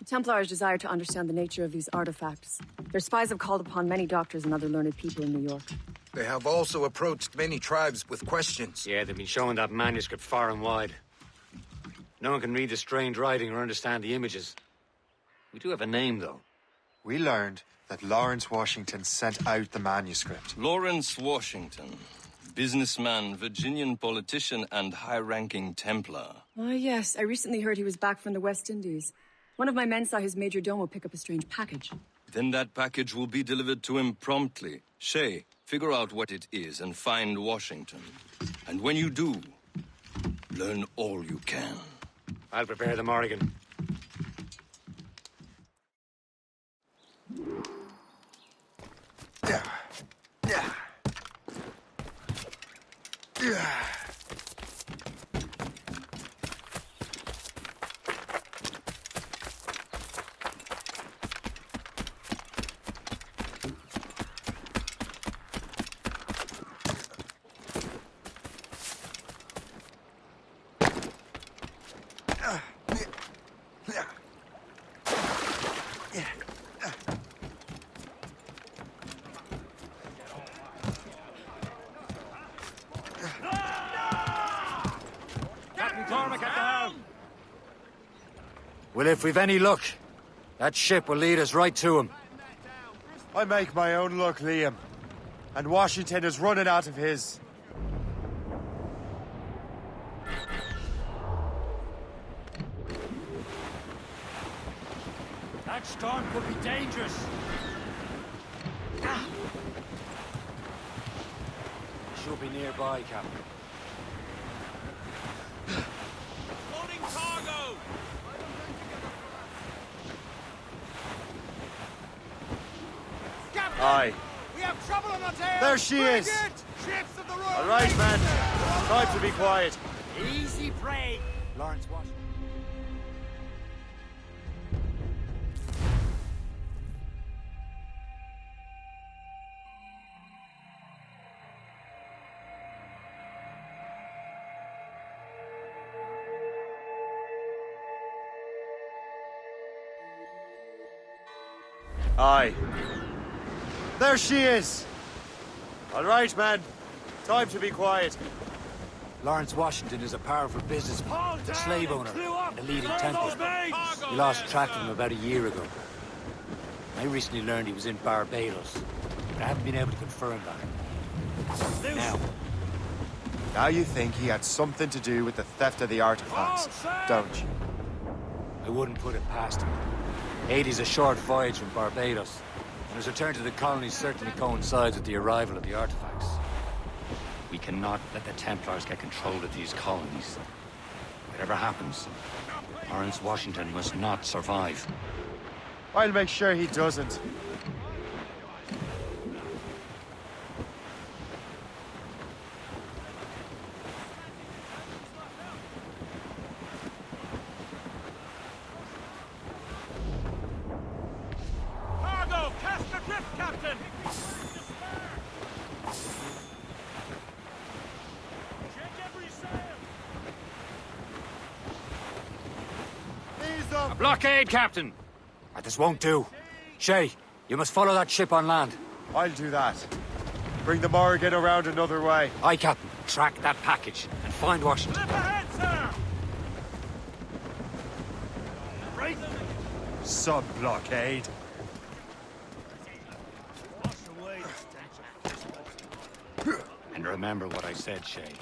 Q: Templars desire to understand the nature of these artifacts. Their spies have called upon many doctors and other learned people in New York.
P: They have also approached many tribes with questions.
B: Yeah, they've been showing that manuscript far and wide. No one can read the strange writing or understand the images. We do have a name, though.
C: We learned that Lawrence Washington sent out the manuscript.
N: Lawrence Washington. Businessman, Virginian politician, and high-ranking Templar.
Q: Ah, yes. I recently heard he was back from the West Indies. One of my men saw his major domo pick up a strange package.
N: Then that package will be delivered to him promptly. Shay, figure out what it is and find Washington. And when you do, learn all you can.
B: I'll prepare the Morrigan. Well, if we've any luck, that ship will lead us right to him.
C: I make my own luck, Liam. And Washington is running out of his.
F: That storm could be dangerous.
B: should be nearby, Captain.
F: Loading cargo!
C: Aye.
S: We have trouble on our tail!
C: There she
S: Bring
C: is!
S: it! Ships of the Royal
C: All right,
S: Navy,
C: man.
S: sir!
C: Time to be quiet.
S: Easy prey! Lawrence Washington.
C: Aye. There she is! All right, man. Time to be quiet.
B: Lawrence Washington is a powerful businessman, a slave owner, and a leading Templar. We lost track of him about a year ago. I recently learned he was in Barbados, but I haven't been able to confirm that.
C: Now you think he had something to do with the theft of the artifacts, don't you?
B: I wouldn't put it past him. Haiti's a short voyage from Barbados, and his return to the colonies certainly coincides with the arrival of the artifacts. We cannot let the Templars get control of these colonies. Whatever happens, Lawrence Washington must not survive.
C: I'll make sure he doesn't.
F: Cargo! Cast adrift, Captain! Check every sail!
B: A blockade, Captain! This won't do. Shay, you must follow that ship on land.
C: I'll do that. Bring the Morrigan around another way.
B: Aye, Captain. Track that package and find Washington.
F: Slip ahead, sir!
C: Right. Sub-blockade.
B: And remember what I said, Shay.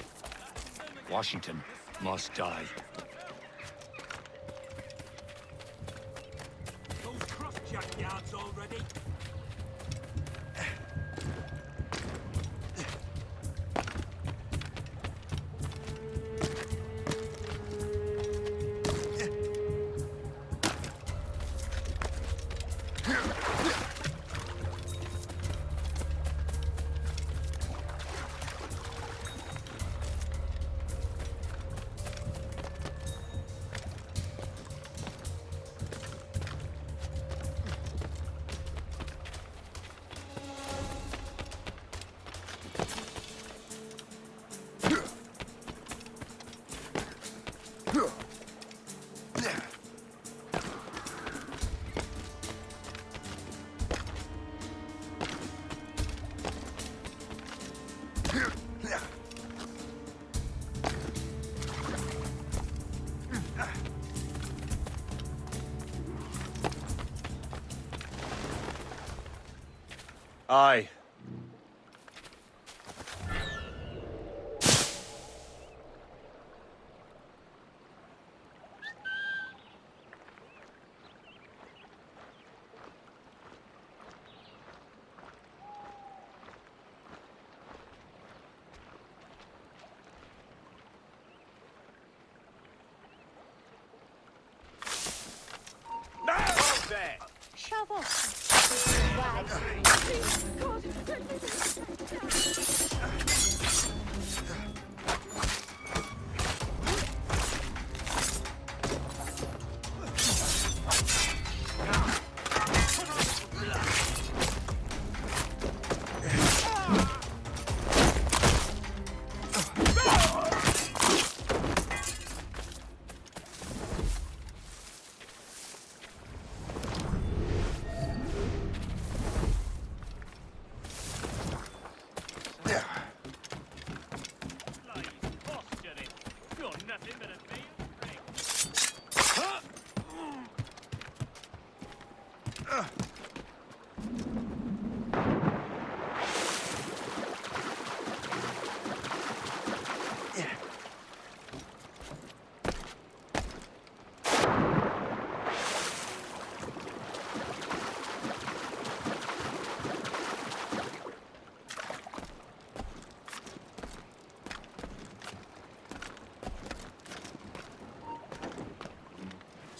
B: Washington must die.
F: Yards already?
C: Aye.
I: Shovel.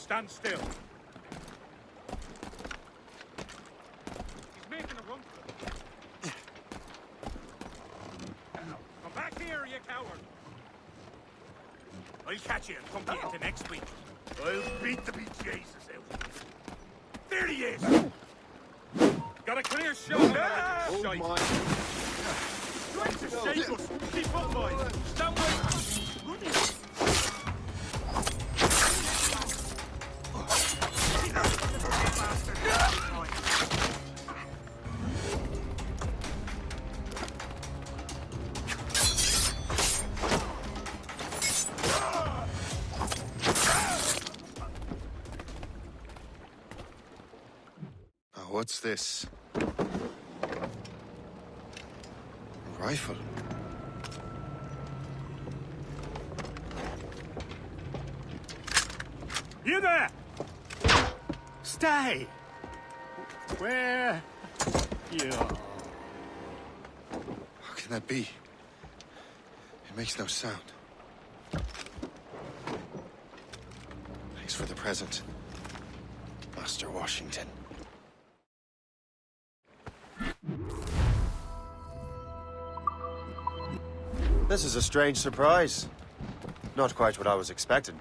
F: Stand still. He's making a run for it. Come back here, you coward! I'll catch you and pump you into next week. I'll beat the bejesus out of you. There he is! Got a clear shot on that shite. Trying to shake us. Keep up, boys. Stand by.
C: What's this? A rifle.
F: You there! Stay! Where? You.
C: How can that be? It makes no sound. Thanks for the present, Master Washington. This is a strange surprise. Not quite what I was expecting.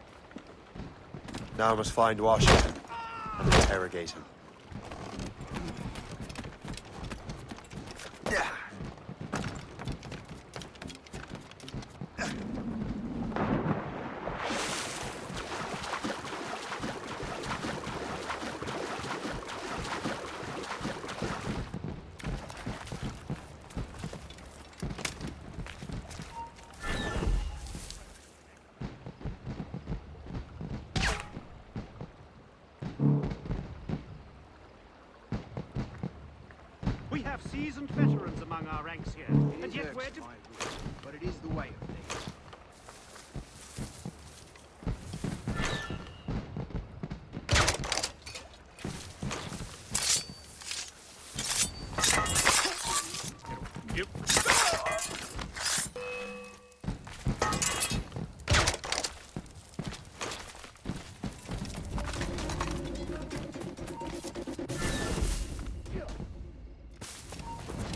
C: Now I must find Washington and interrogate him.
F: We have seasoned veterans among our ranks here, and yet we're
S: but it is the way of things.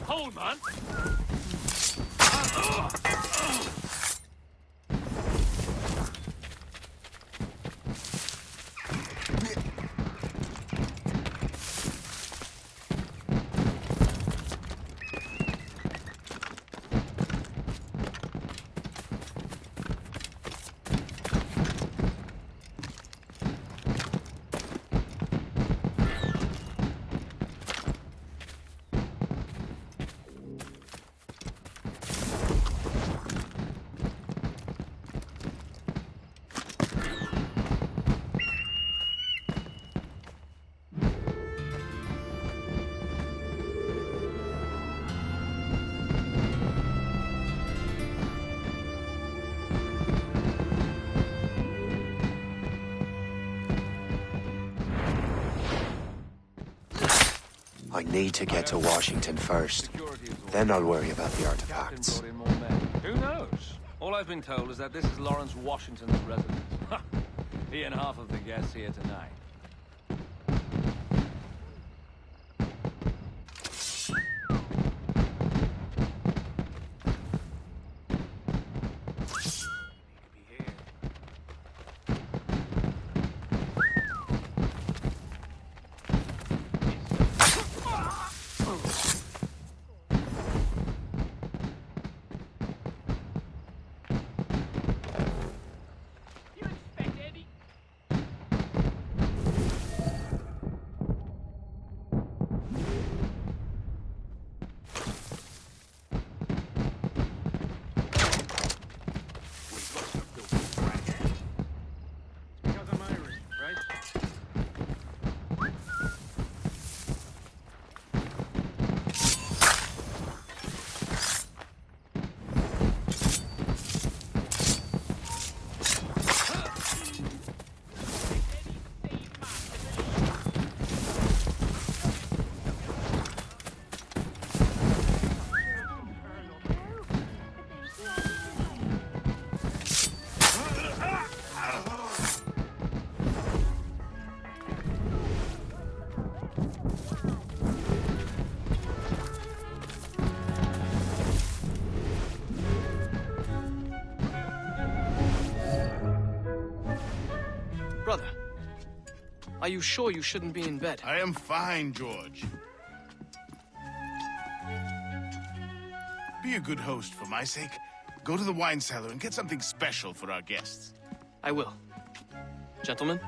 F: Hold, man!
A: I need to get to Washington first. Then I'll worry about the artifacts.
T: Who knows? All I've been told is that this is Lawrence Washington's residence. He and half of the guests here tonight.
U: Brother, are you sure you shouldn't be in bed?
R: I am fine, George. Be a good host for my sake. Go to the wine cellar and get something special for our guests.
U: I will. Gentlemen?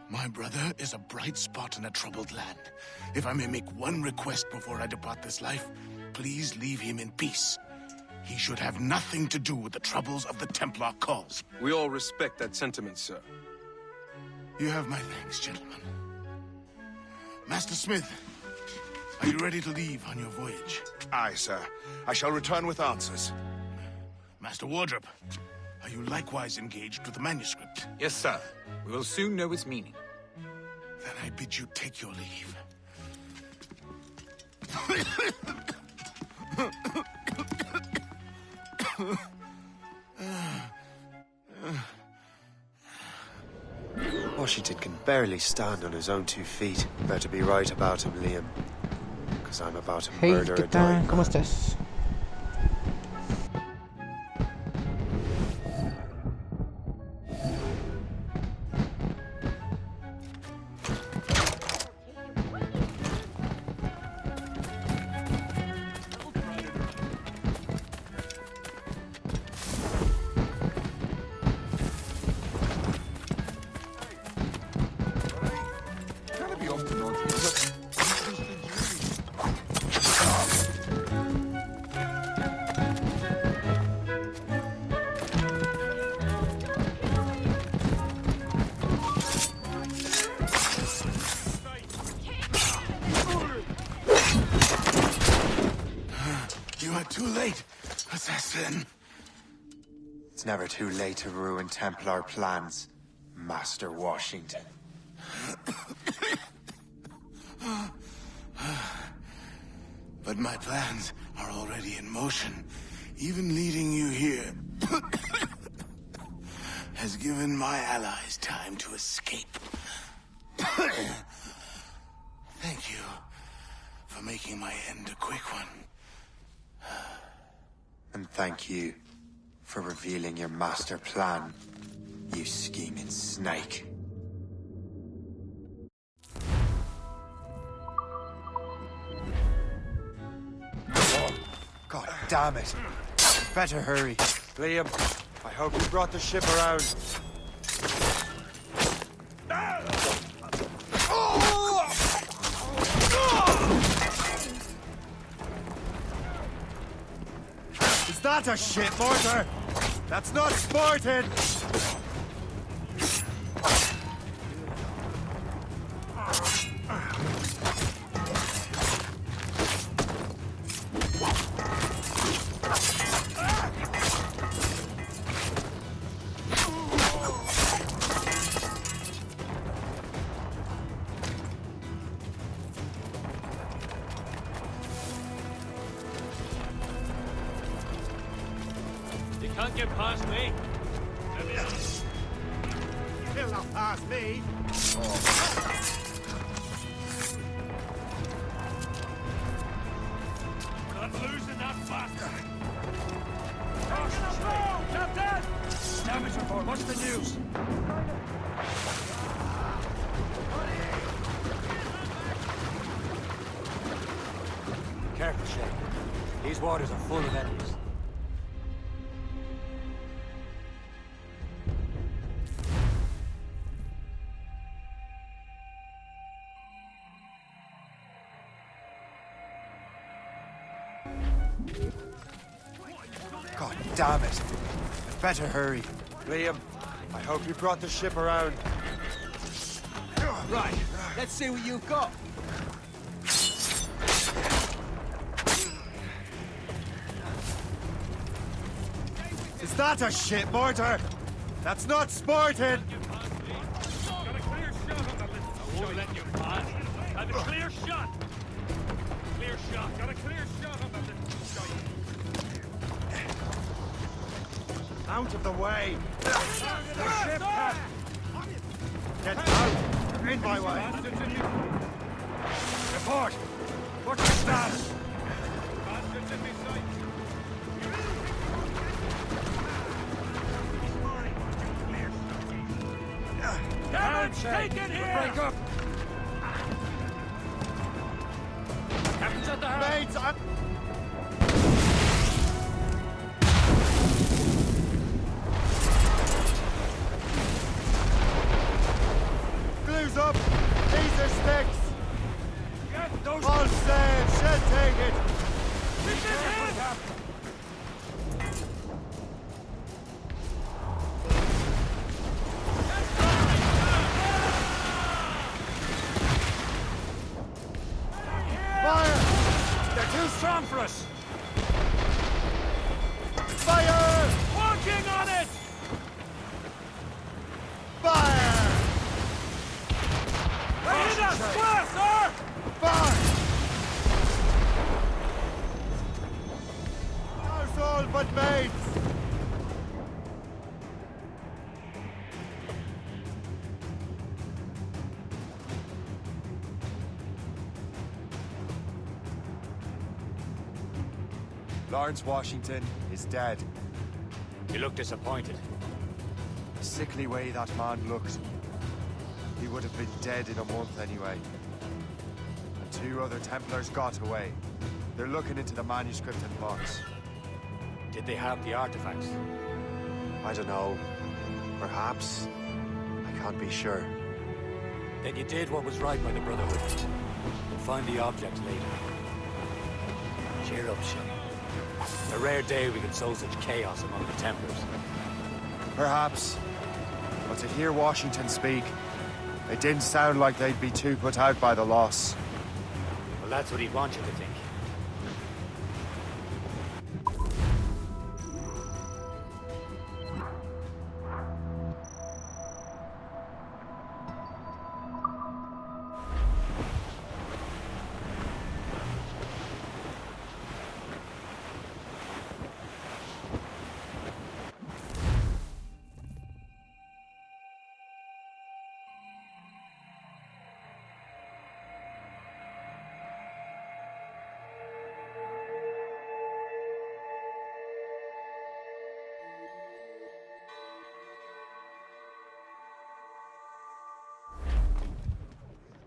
R: My brother is a bright spot in a troubled land. If I may make one request before I depart this life, please leave him in peace. He should have nothing to do with the troubles of the Templar cause.
V: We all respect that sentiment, sir.
R: You have my thanks, gentlemen. Master Smith, are you ready to leave on your voyage?
O: Aye, sir. I shall return with answers.
R: Master Wardrop, are you likewise engaged with the manuscript?
P: Yes, sir. We will soon know its meaning.
R: Then I bid you take your leave.
A: Washington can barely stand on his own 2 feet. Better be right about him, Liam. Because I'm about to
E: Hey,
A: murder
E: ¿qué
A: a
E: tal?
A: dying
E: ¿Cómo
A: man.
E: estás?
R: You are too late, assassin.
A: It's never too late to ruin Templar plans, Master Washington.
R: But my plans are already in motion. Even leading you here has given my allies time to escape. Thank you for making my end a quick one.
A: And thank you for revealing your master plan, you scheming snake. God damn it. Better hurry.
C: Liam, I hope you brought the ship around. Is that a ship mortar? That's not sporting!
F: You can't get past me.
C: He'll not pass me.
F: Not losing that bastard. Captain! Damage report. What's the news?
B: Careful, Shay. These waters are full of enemies.
A: God damn it. Better hurry.
C: Liam, I hope you brought the ship around.
S: Right, let's see what you've got.
C: Is that a ship mortar? That's not sporting!
F: Got a clear shot on that little... I won't let you pass. Had a clear shot. Clear shot. Got a clear shot on that little shot.
C: Out of the way! The ship can... Get out! You're in my way!
F: Report! What's your status? Take it here! Break up! Captain's at the helm!
C: Mates, I'm... Glue's up! These are sticks!
F: Get those...
C: All sail! She'll take it!
F: This is it! Too strong for us!
C: Fire!
F: Working on it!
C: Fire!
F: Hit us! Square, sir!
C: Fire! How's all but mates? Lawrence Washington is dead.
B: You look disappointed.
C: The sickly way that man looked. He would have been dead in a month anyway. And 2 other Templars got away. They're looking into the manuscript and box.
B: Did they have the artifacts?
C: I don't know. Perhaps. I can't be sure.
B: Then you did what was right by the Brotherhood. We'll find the object later. Cheer up, Shay. It's a rare day we can sow such chaos among the Templars.
C: Perhaps. But to hear Washington speak, it didn't sound like they'd be too put out by the loss.
B: Well, that's what he'd want you to think.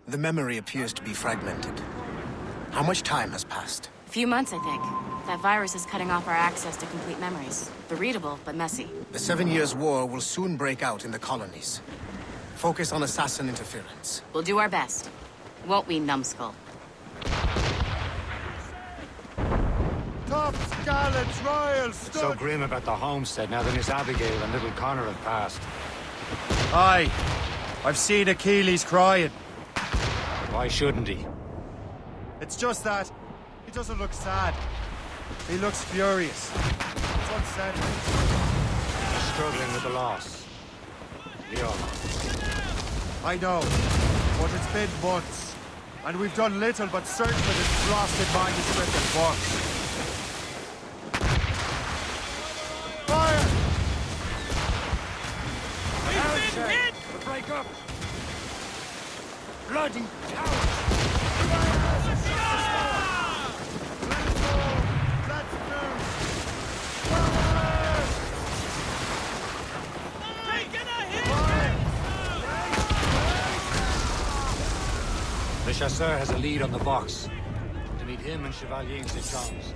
M: The memory appears to be fragmented. How much time has passed?
L: A few months, I think. That virus is cutting off our access to complete memories. They're readable, but messy.
M: The 7 Years' War will soon break out in the colonies. Focus on assassin interference.
L: We'll do our best. Won't we, numbskull?
C: Tops, gallants, royals,
B: It's so grim about the homestead now that Miss Abigail and little Connor have passed.
C: Aye. I've seen Achilles crying.
B: Why shouldn't he?
C: It's just that he doesn't look sad. He looks furious. It's unsettling.
B: He's struggling with the loss. Leon.
C: I know, but it's been months, and we've done little but search for this blasted manuscript and book. Fire!
F: We've been hit!
B: Break up! Bloody cowards!
C: Let's move!
F: Taking a hit!
B: The chasseur has a lead on the box. To meet him and Chevalier in Sitcons.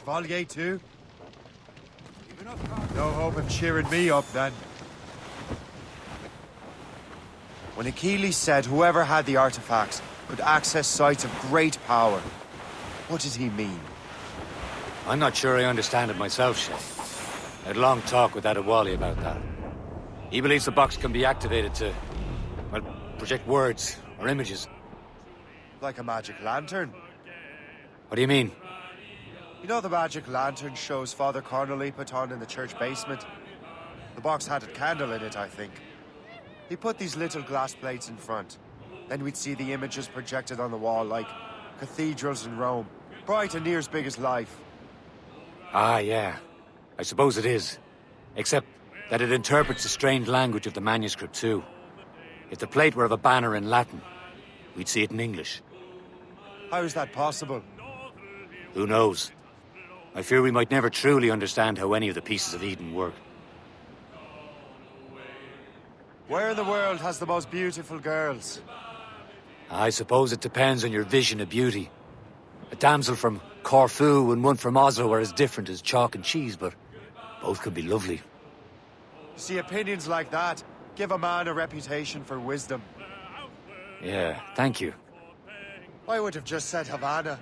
C: Chevalier too? No hope of cheering me up then. When Achilles said whoever had the artifacts could access sites of great power, what did he mean?
B: I'm not sure I understand it myself, Shay. I had a long talk with Adewale about that. He believes the box can be activated to, well, project words or images.
C: Like a magic lantern?
B: What do you mean?
C: You know the magic lantern shows Father Connolly put on in the church basement? The box had a candle in it, I think. He put these little glass plates in front. Then we'd see the images projected on the wall like cathedrals in Rome. Bright and near as big as life.
B: Ah, yeah. I suppose it is. Except that it interprets the strange language of the manuscript too. If the plate were of a banner in Latin, we'd see it in English.
C: How is that possible?
B: Who knows? I fear we might never truly understand how any of the pieces of Eden work.
C: Where in the world has the most beautiful girls?
B: I suppose it depends on your vision of beauty. A damsel from Corfu and one from Oslo are as different as chalk and cheese, but both can be lovely.
C: You see, opinions like that give a man a reputation for wisdom.
B: Yeah, thank you.
C: I would have just said Havana.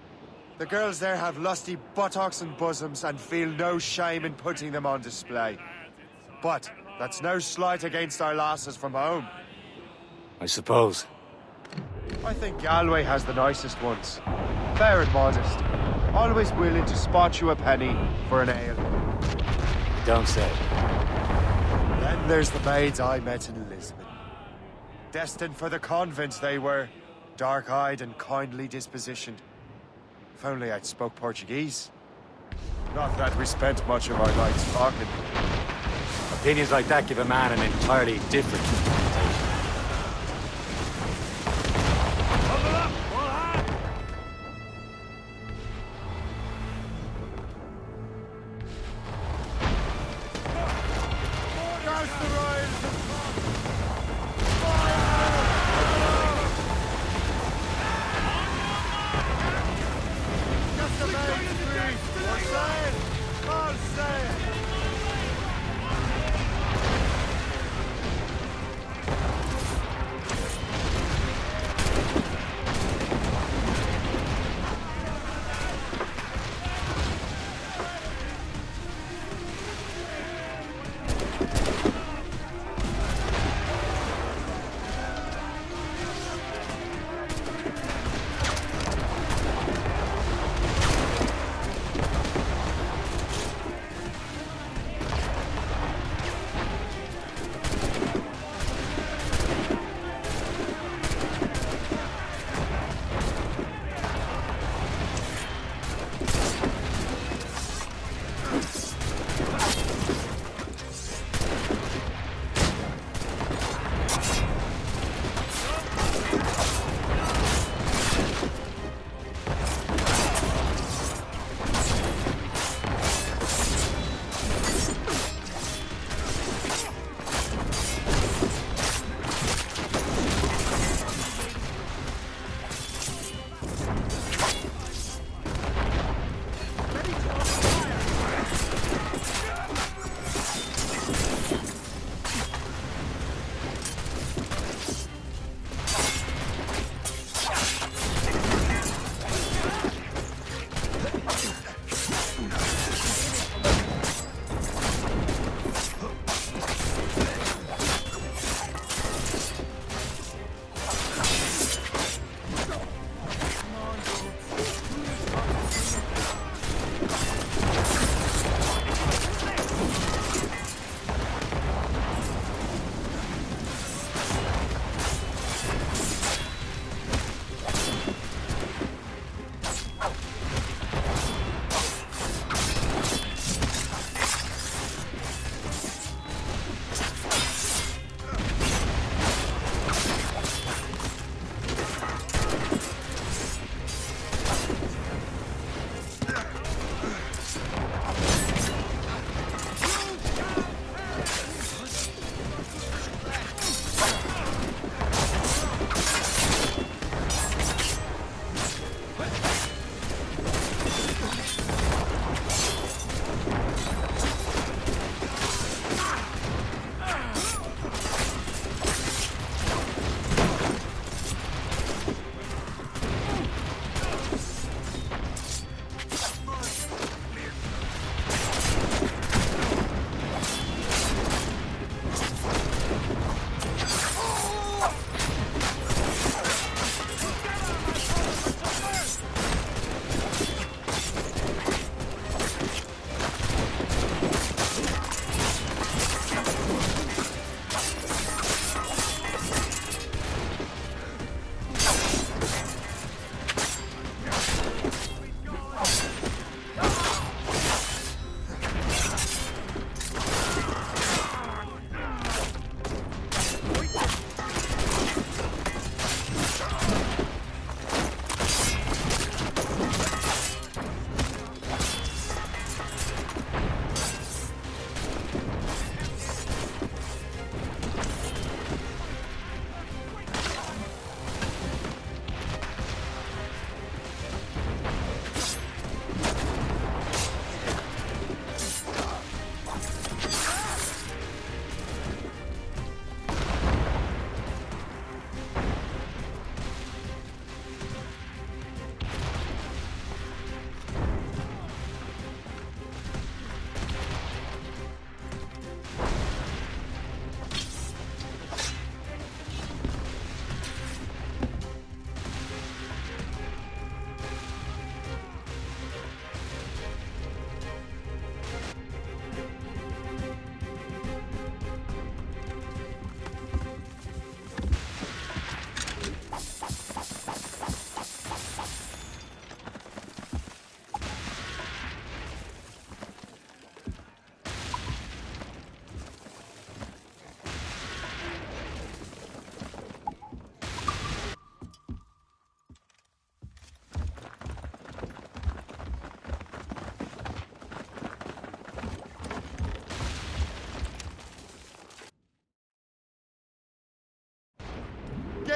C: The girls there have lusty buttocks and bosoms and feel no shame in putting them on display. But that's no slight against our lasses from home.
B: I suppose.
C: I think Galway has the nicest ones. Fair and modest. Always willing to spot you a penny for an ale.
B: Don't say.
C: Then there's the maids I met in Lisbon. Destined for the convent they were. Dark-eyed and kindly dispositioned. If only I'd spoke Portuguese. Not that we spent much of our nights talking.
B: Opinions like that give a man an entirely different interpretation.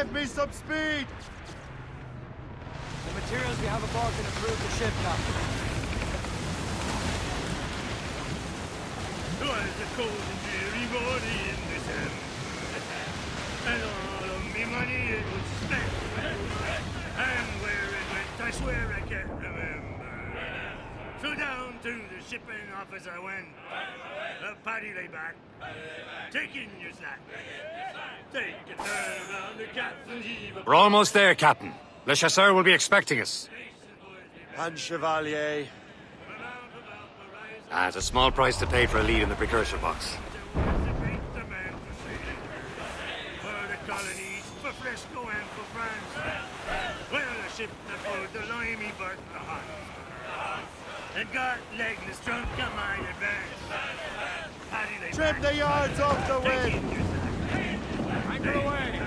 C: give me some speed!
S: The materials we have aboard can improve the ship, Captain.
F: Twas a cold and dreary morning in December, and all of me money it was spent. And where it went, I swear I can't remember. So down to the shipping office I went. The paddy lay back, taking your slack. Take a turn around the captain's heave.
B: We're almost there, Captain. Le Chasseur will be expecting us.
C: And Chevalier.
B: It's a small price to pay for a lead in the precursor box.
F: For the colonies, for Fresco and for France. Well, a ship that pulled the limey but the hot. And got legless drunk on my advance.
C: Trim the yards off the wind!
F: Anchor away!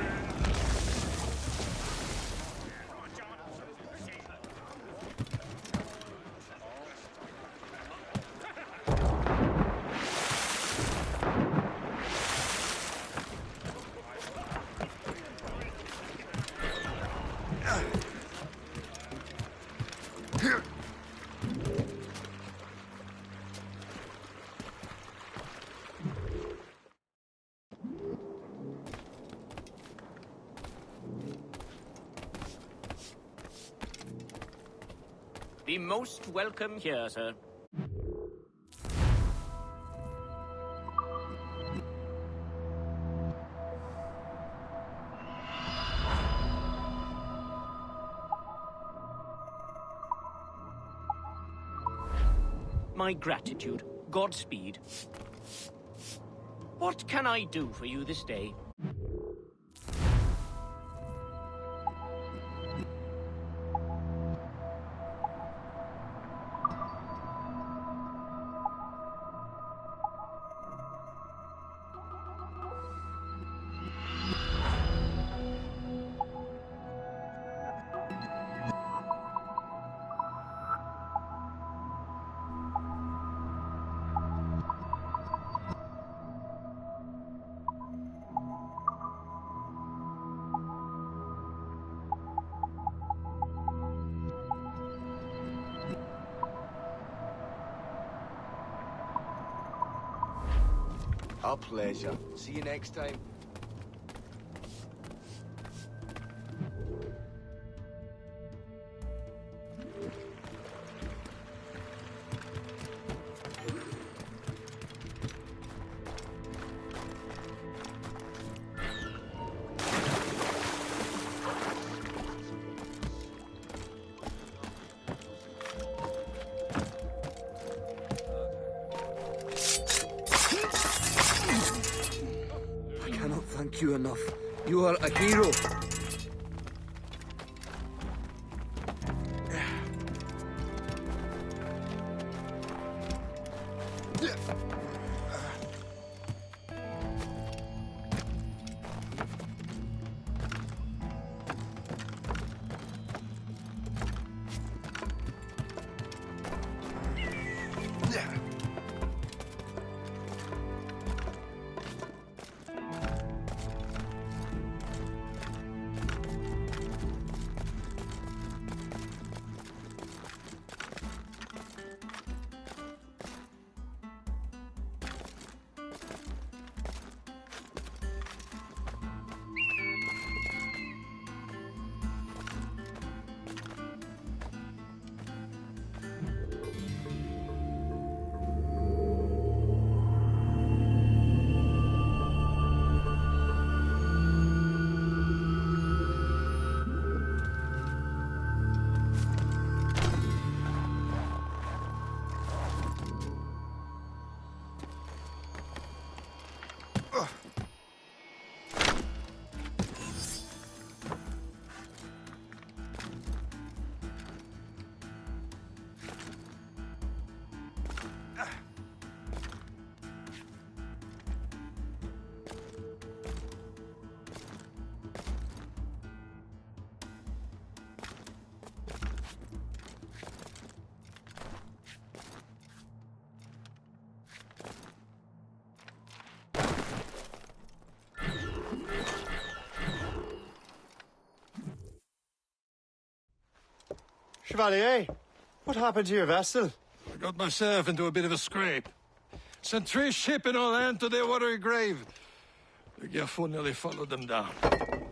H: Be most welcome here, sir. My gratitude. Godspeed. What can I do for you this day?
S: A pleasure. See you next time.
P: Thank you enough. You are a hero.
C: Chevalier, what happened to your vessel?
D: I got myself into a bit of a scrape. Sent 3 ships in all hand to their watery grave. The Gerfaut nearly followed them down.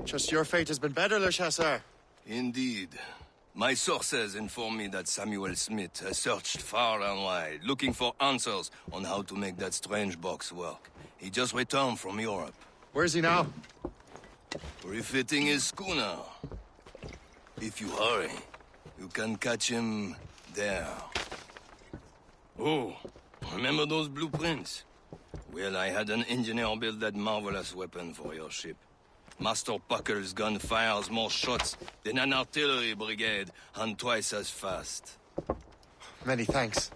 C: Just your fate has been better, Le Chasseur.
N: Indeed. My sources inform me that Samuel Smith has searched far and wide, looking for answers on how to make that strange box work. He just returned from Europe.
C: Where's he now?
N: Refitting his schooner. If you hurry, you can catch him there. Oh, remember those blueprints? Well, I had an engineer build that marvelous weapon for your ship. Master Puckle's gun fires more shots than an artillery brigade, and twice as fast.
C: Many thanks.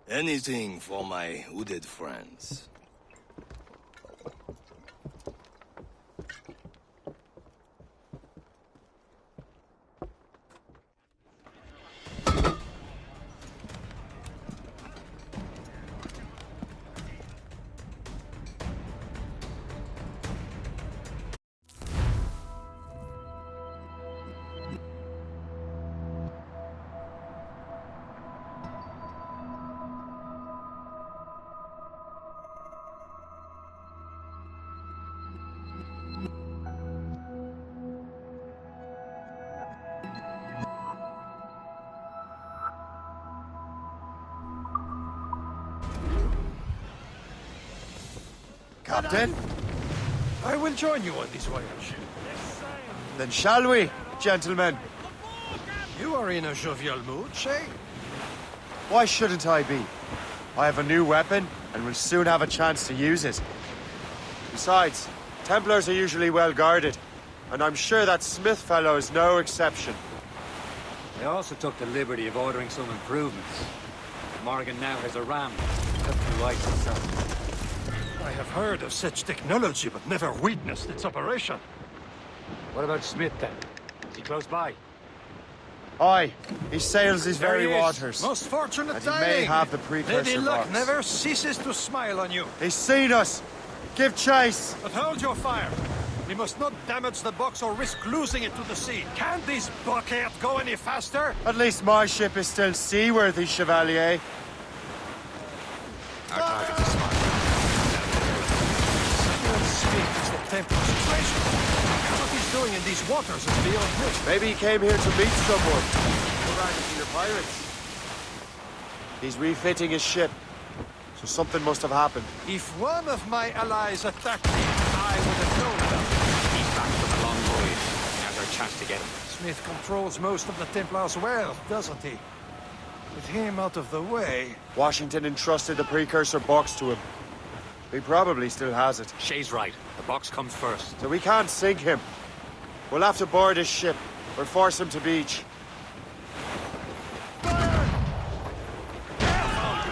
N: Anything for my hooded friends.
C: Captain?
D: I will join you on this voyage.
C: Then shall we, gentlemen?
D: You are in a jovial mood, Shay?
C: Why shouldn't I be? I have a new weapon, and will soon have a chance to use it. Besides, Templars are usually well guarded, and I'm sure that Smith fellow is no exception.
B: I also took the liberty of ordering some improvements. Morgan now has a ram, cut through ice itself.
D: I have heard of such technology, but never witnessed its operation.
B: What about Smith, then? Is he close by?
C: Aye, he sails these
D: There
C: very
D: he is.
C: waters.
D: Most fortunate
C: And he
D: timing.
C: may have the precursor
D: Lady Luck
C: box.
D: never ceases to smile on you.
C: He's seen us! Give chase!
D: But hold your fire. We must not damage the box or risk losing it to the sea. Can't this bucket go any faster?
C: At least my ship is still seaworthy, Chevalier.
B: Our target is smart.
D: Smith is the Templar's treasure. What he's doing in these waters is beyond me.
C: Maybe he came here to meet someone. Or rather, either pirates. He's refitting his ship. So something must have happened.
D: If one of my allies attacked me, I would have known about it.
B: He's back from a long voyage. Now's our chance to get him.
D: Smith controls most of the Templars' wealth, doesn't he? With him out of the way...
C: Washington entrusted the precursor box to him. He probably still has it.
B: Shay's right. The box comes first.
C: So we can't sink him. We'll have to board his ship, or force him to beach.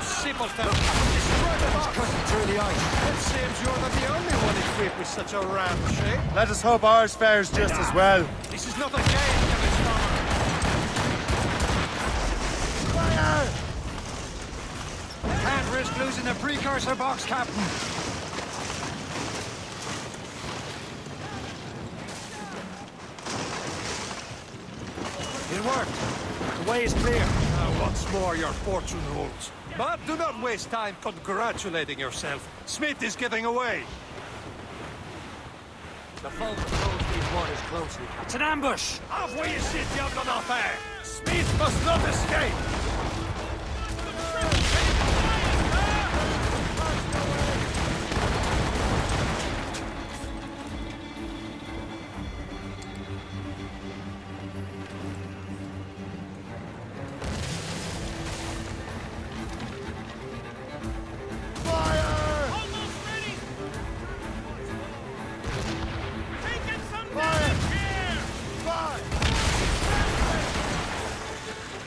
D: Simpleton! Destroy the box! Cutting through the ice. It seems you're not the only one equipped with such a ram, Shay.
C: Let us hope ours fares just as well.
D: This is not a game, Captain Stormer.
C: Fire!
D: Can't risk losing the precursor box, Captain. It worked. The way is clear. Now once more your fortune holds. But do not waste time congratulating yourself. Smith is getting away.
B: The foe patrols these waters closely.
D: It's an ambush! Off where you sit, Diablo d'Enfer! Smith must not escape!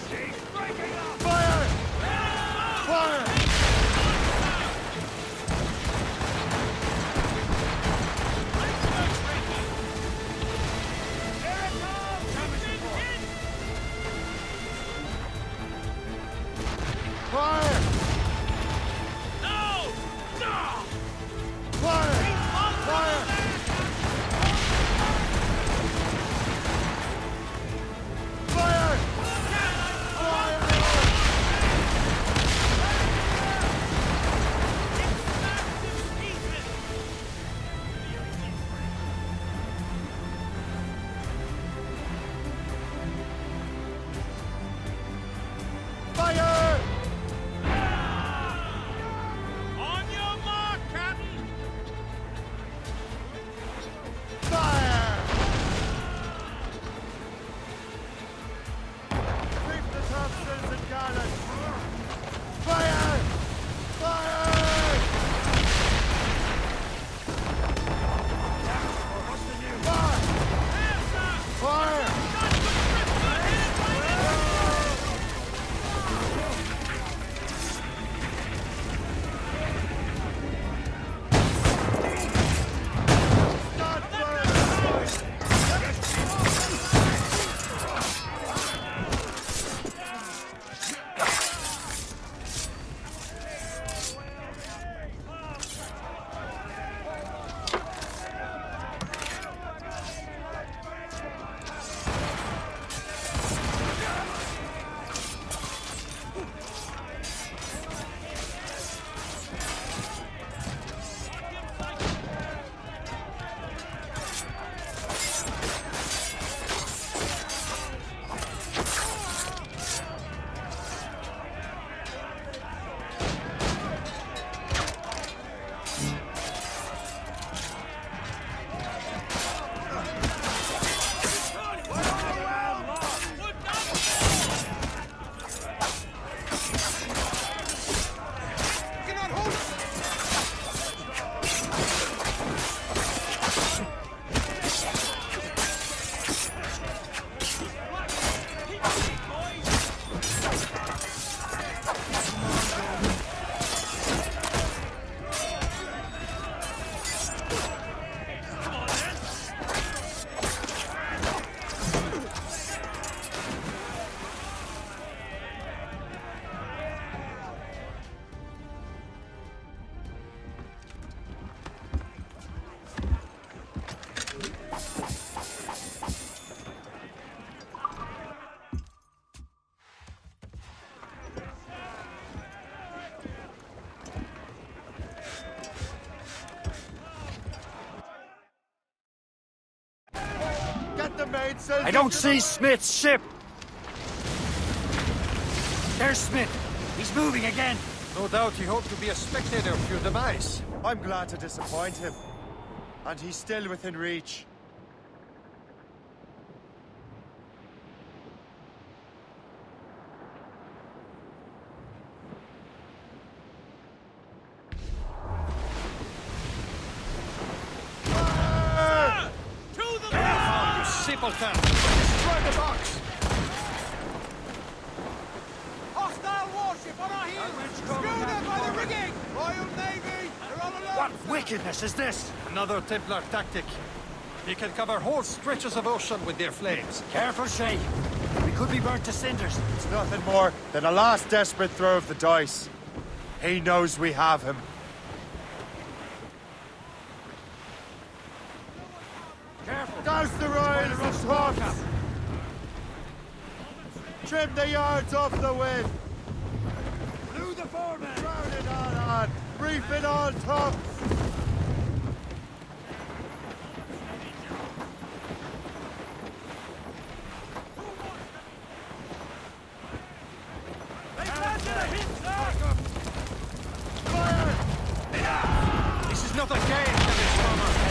F: She's breaking
C: the mainsail.
B: I don't see Smith's ship! There's Smith! He's moving again!
D: No doubt he hoped to be a spectator of your demise.
C: I'm glad to disappoint him. And he's still within reach.
D: Simpleton! Destroy the box!
S: Hostile warship on our heels! Schooner by the rigging! Royal Navy! They're on alert!
B: What wickedness is this?
D: Another Templar tactic. They can cover whole stretches of ocean with their flames.
B: Careful, Shay. We could be burnt to cinders.
C: It's nothing more than a last desperate throw of the dice. He knows we have him.
B: Careful!
C: Douse the royals and tops! Trim the yards off the wind!
B: Blew the foreman!
C: Round it on! Reef it on tops!
D: This is not a game, Caballero.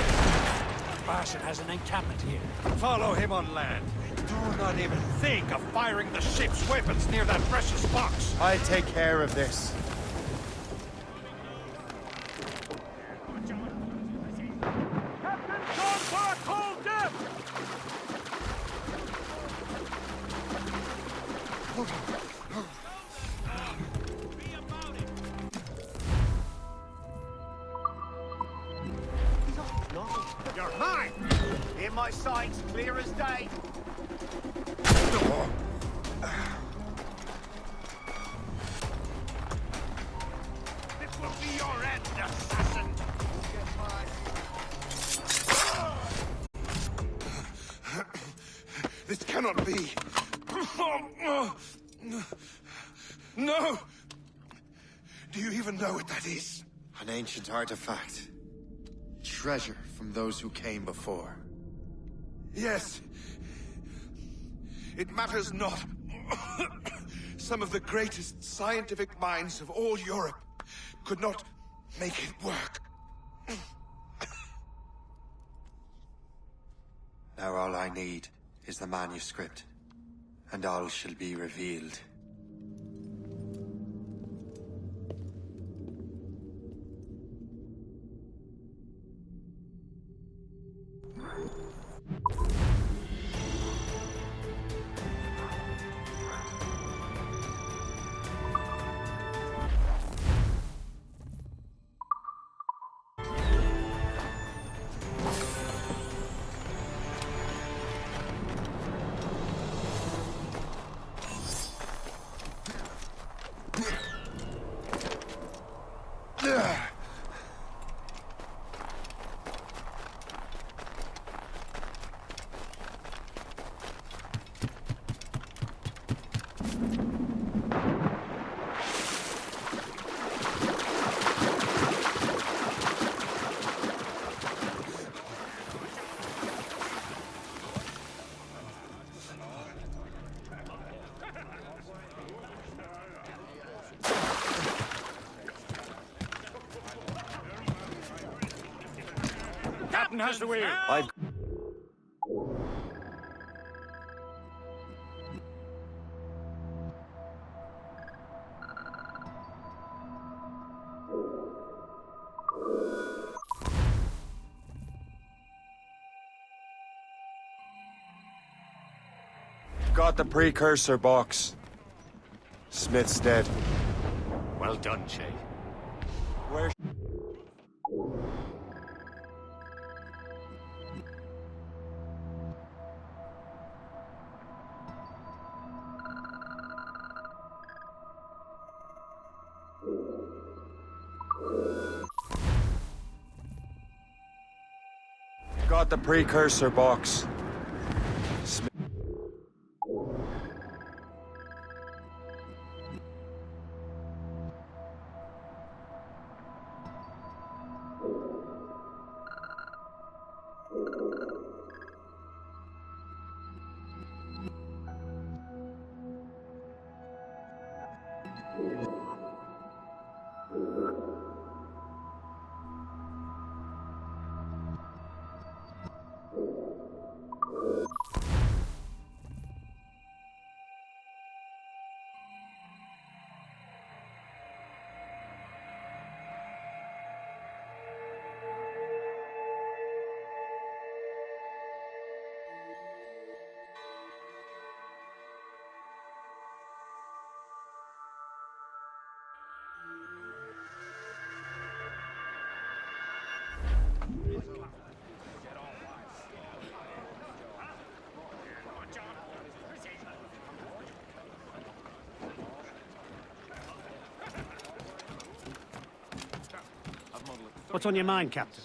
B: Barson has an encampment here.
D: Follow him on land. Do not even think of firing the ship's weapons near that precious box.
C: I'll take care of this.
F: Captain, gone for a cold death!
S: You're mine! In my sights, clear as day. This will be your end, assassin!
O: This cannot be. No! Do you even know what that is?
A: An ancient artifact. Treasure from those who came before.
O: Yes. It matters not. Some of the greatest scientific minds of all Europe could not make it work.
A: Now all I need is the manuscript, and all shall be revealed.
B: Captain has the wheel.
C: I've... Got the precursor box. Smith's dead.
B: Well done, Shay.
C: Where? Got the precursor box. Smith.
J: What's on your mind, Captain?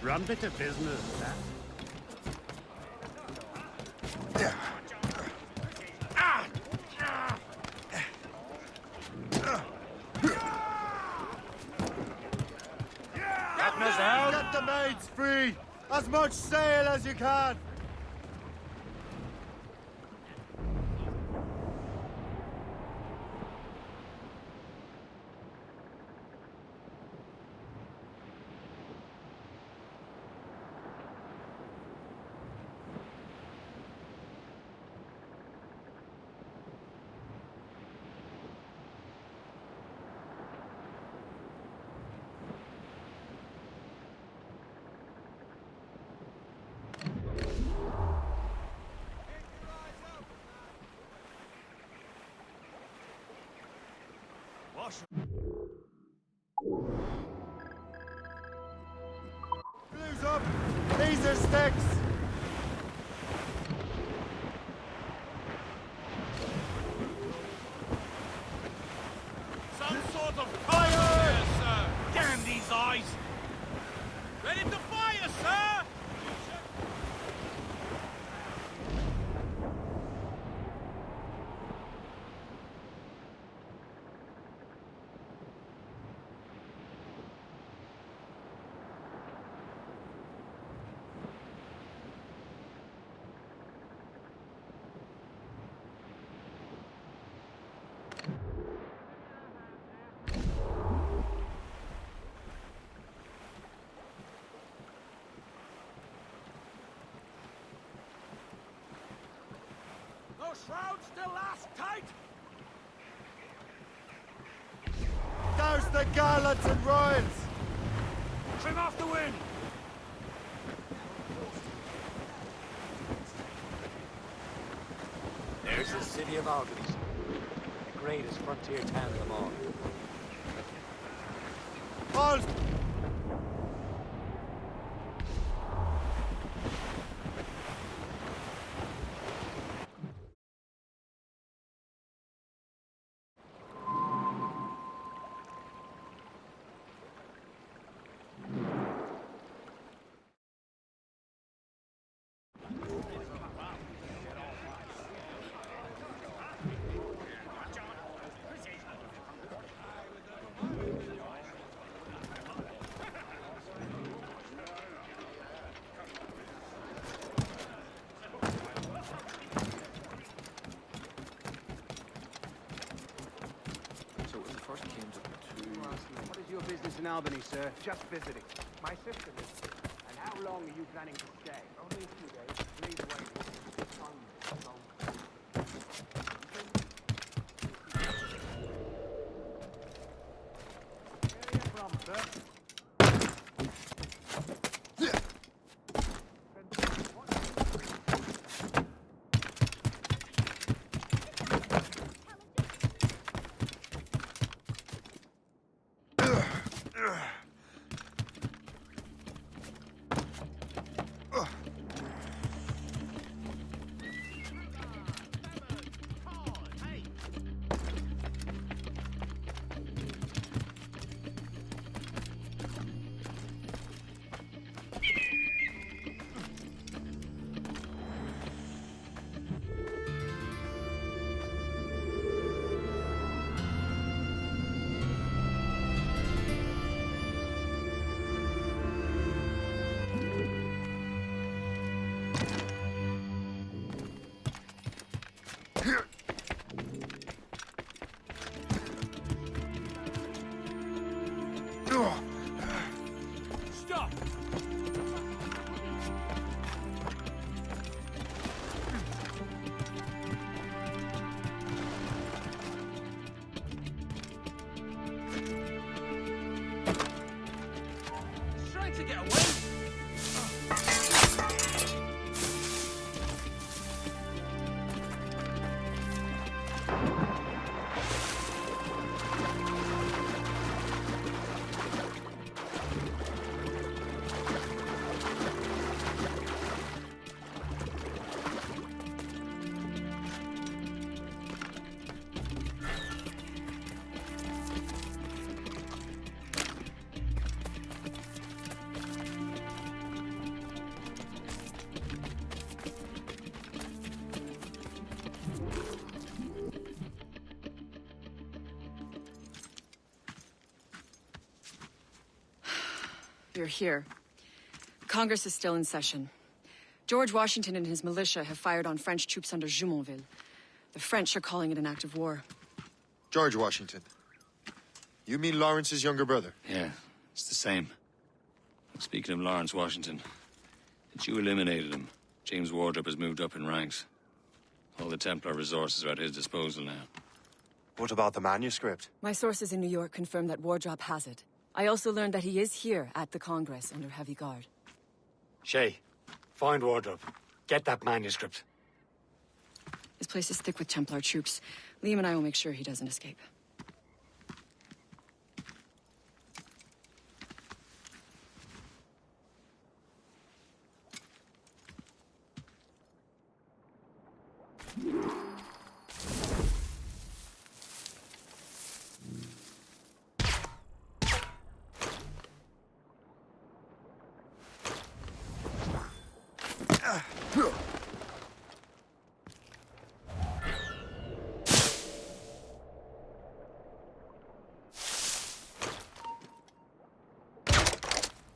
J: Run bit of business, that.
C: Captain, out! Get the maids free! As much sail as you can! Blues up! These are sticks!
F: Some sort of
C: fire,
F: sir! Damn these eyes! Ready to fire, sir!
S: Those shrouds still last tight?
C: Douse the gallants and royals!
F: Trim off the wind!
B: There's the city of Albany, the greatest frontier town of them all.
C: Halt!
J: What is your business in Albany, sir? Just visiting. My sister lives here. And how long are you planning to stay? Only a few days. Please wait. Where are you from, sir?
F: Stop!
U: He's trying to get away.
Q: You're here. Congress is still in session. George Washington and his militia have fired on French troops under Jumonville. The French are calling it an act of war.
C: George Washington. You mean Lawrence's younger brother?
B: Yeah, it's the same. Speaking of Lawrence Washington, since you eliminated him, James Wardrop has moved up in ranks. All the Templar resources are at his disposal now.
C: What about the manuscript?
Q: My sources in New York confirm that Wardrop has it. I also learned that he is here at the Congress under heavy guard.
B: Shay, find Wardrop. Get that manuscript.
Q: This place is thick with Templar troops. Liam and I will make sure he doesn't escape.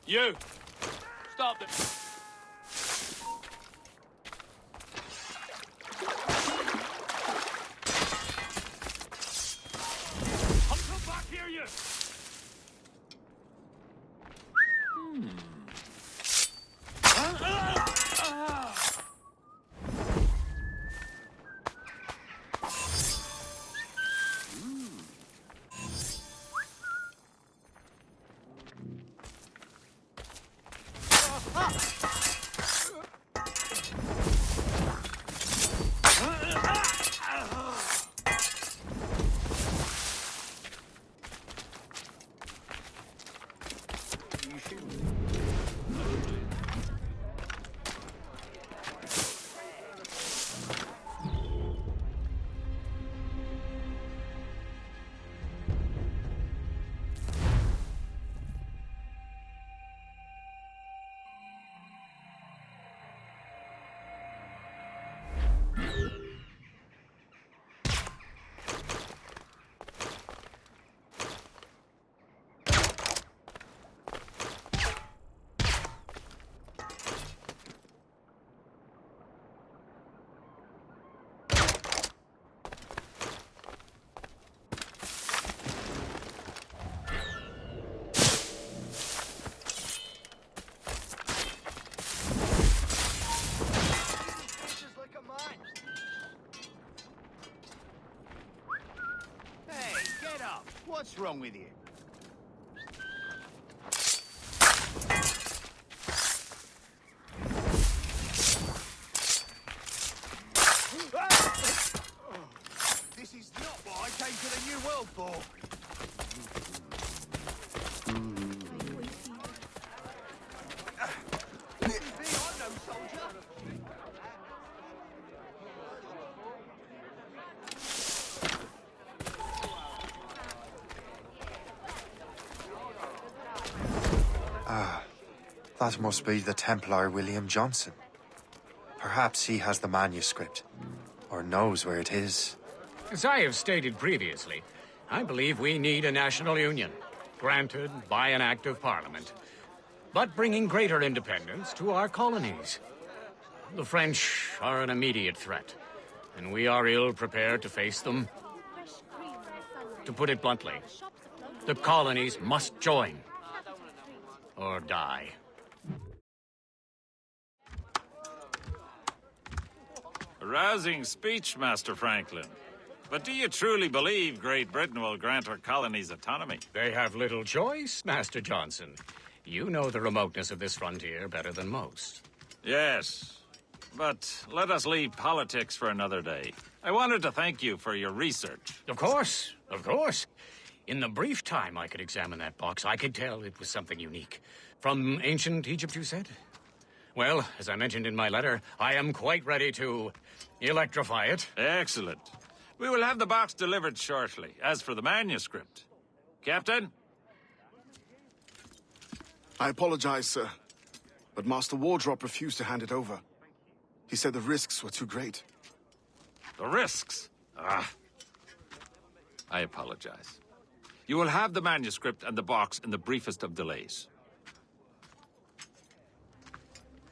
F: You! Stop them! I'll come back here, you!
S: What's wrong with you? This is not what I came to the New World for.
C: That must be the Templar William Johnson. Perhaps he has the manuscript, or knows where it is.
G: As I have stated previously, I believe we need a national union, granted by an act of parliament, but bringing greater independence to our colonies. The French are an immediate threat, and we are ill prepared to face them. To put it bluntly, the colonies must join, or die.
K: A rousing speech, Master Franklin. But do you truly believe Great Britain will grant our colonies autonomy?
G: They have little choice, Master Johnson. You know the remoteness of this frontier better than most.
K: Yes, but let us leave politics for another day. I wanted to thank you for your research.
G: Of course, of course. In the brief time I could examine that box, I could tell it was something unique. From ancient Egypt, you said? Well, as I mentioned in my letter, I am quite ready to electrify it.
K: Excellent. We will have the box delivered shortly. As for the manuscript... Captain?
O: I apologize, sir, but Master Wardrop refused to hand it over. He said the risks were too great.
K: The risks? I apologize. You will have the manuscript and the box in the briefest of delays.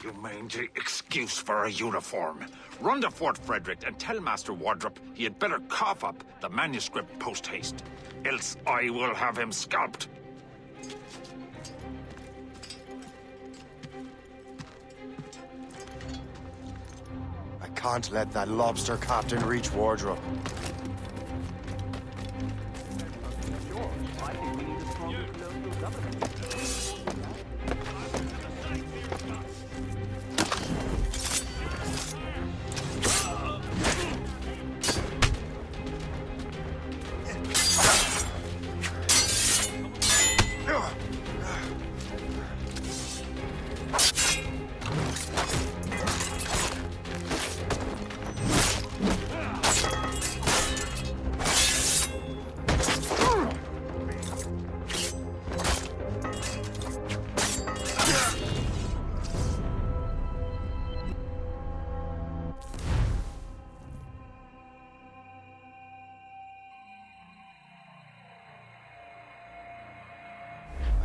W: You mangy excuse for a uniform. Run to Fort Frederick and tell Master Wardrop he had better cough up the manuscript post-haste. Else I will have him scalped.
C: I can't let that lobster captain reach Wardrobe.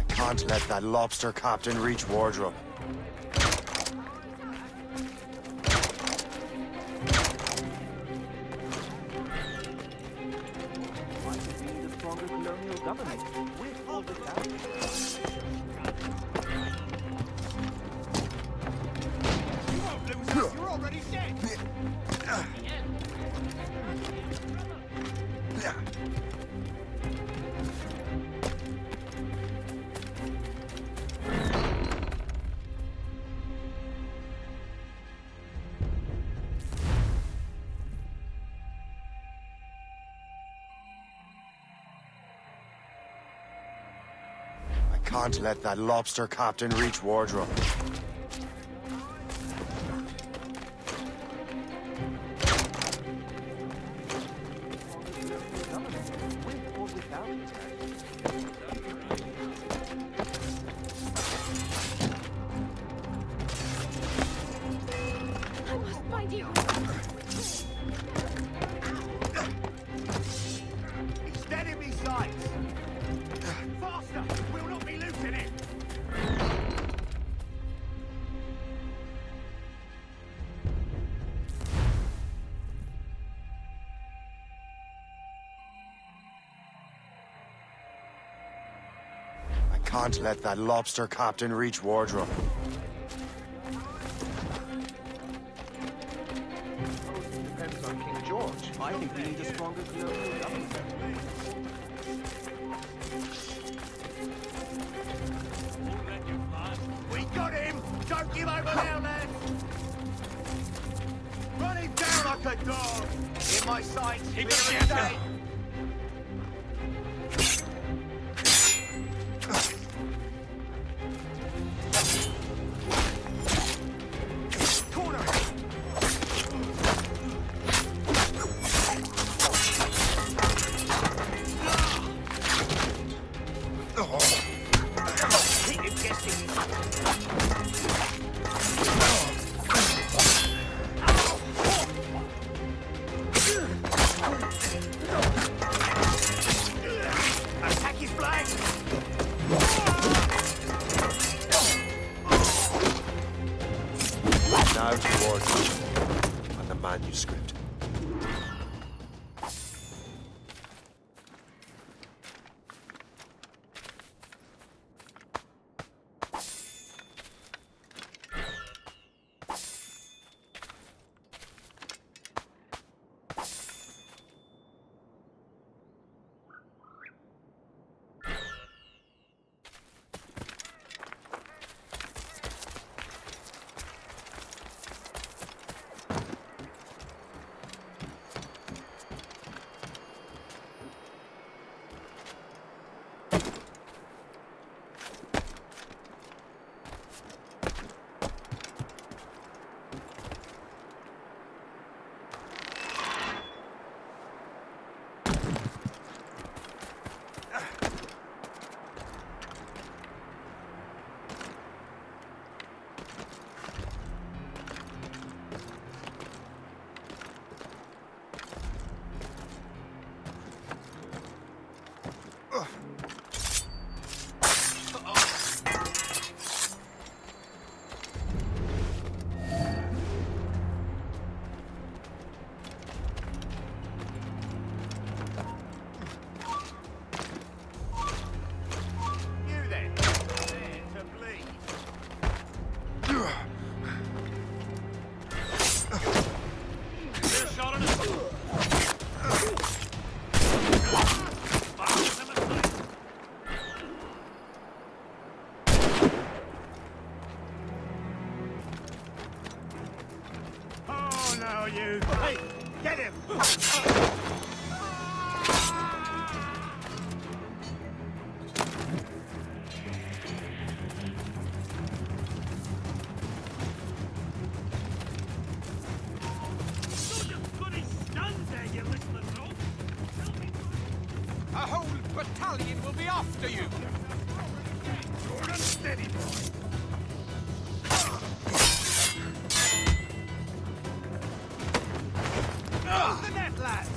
C: Can't let that lobster captain reach Wardrobe.
S: You're already dead!
C: Can't let that lobster captain reach Wardrobe.
I: I must find you.
S: It's dead in me sights. Faster! We'll not be losing it!
C: I can't let that lobster captain reach Wardrobe.
J: Depends on King George. I think we need a stronger colonial government.
S: like a dog. In my sight,
F: Keep
S: clear
F: it
S: as
F: down.
S: day.
A: Now towards you and the manuscript.
S: You. Hey, get him!
J: A whole battalion will be after you.
S: Jordan, steady, boy. The net, lads!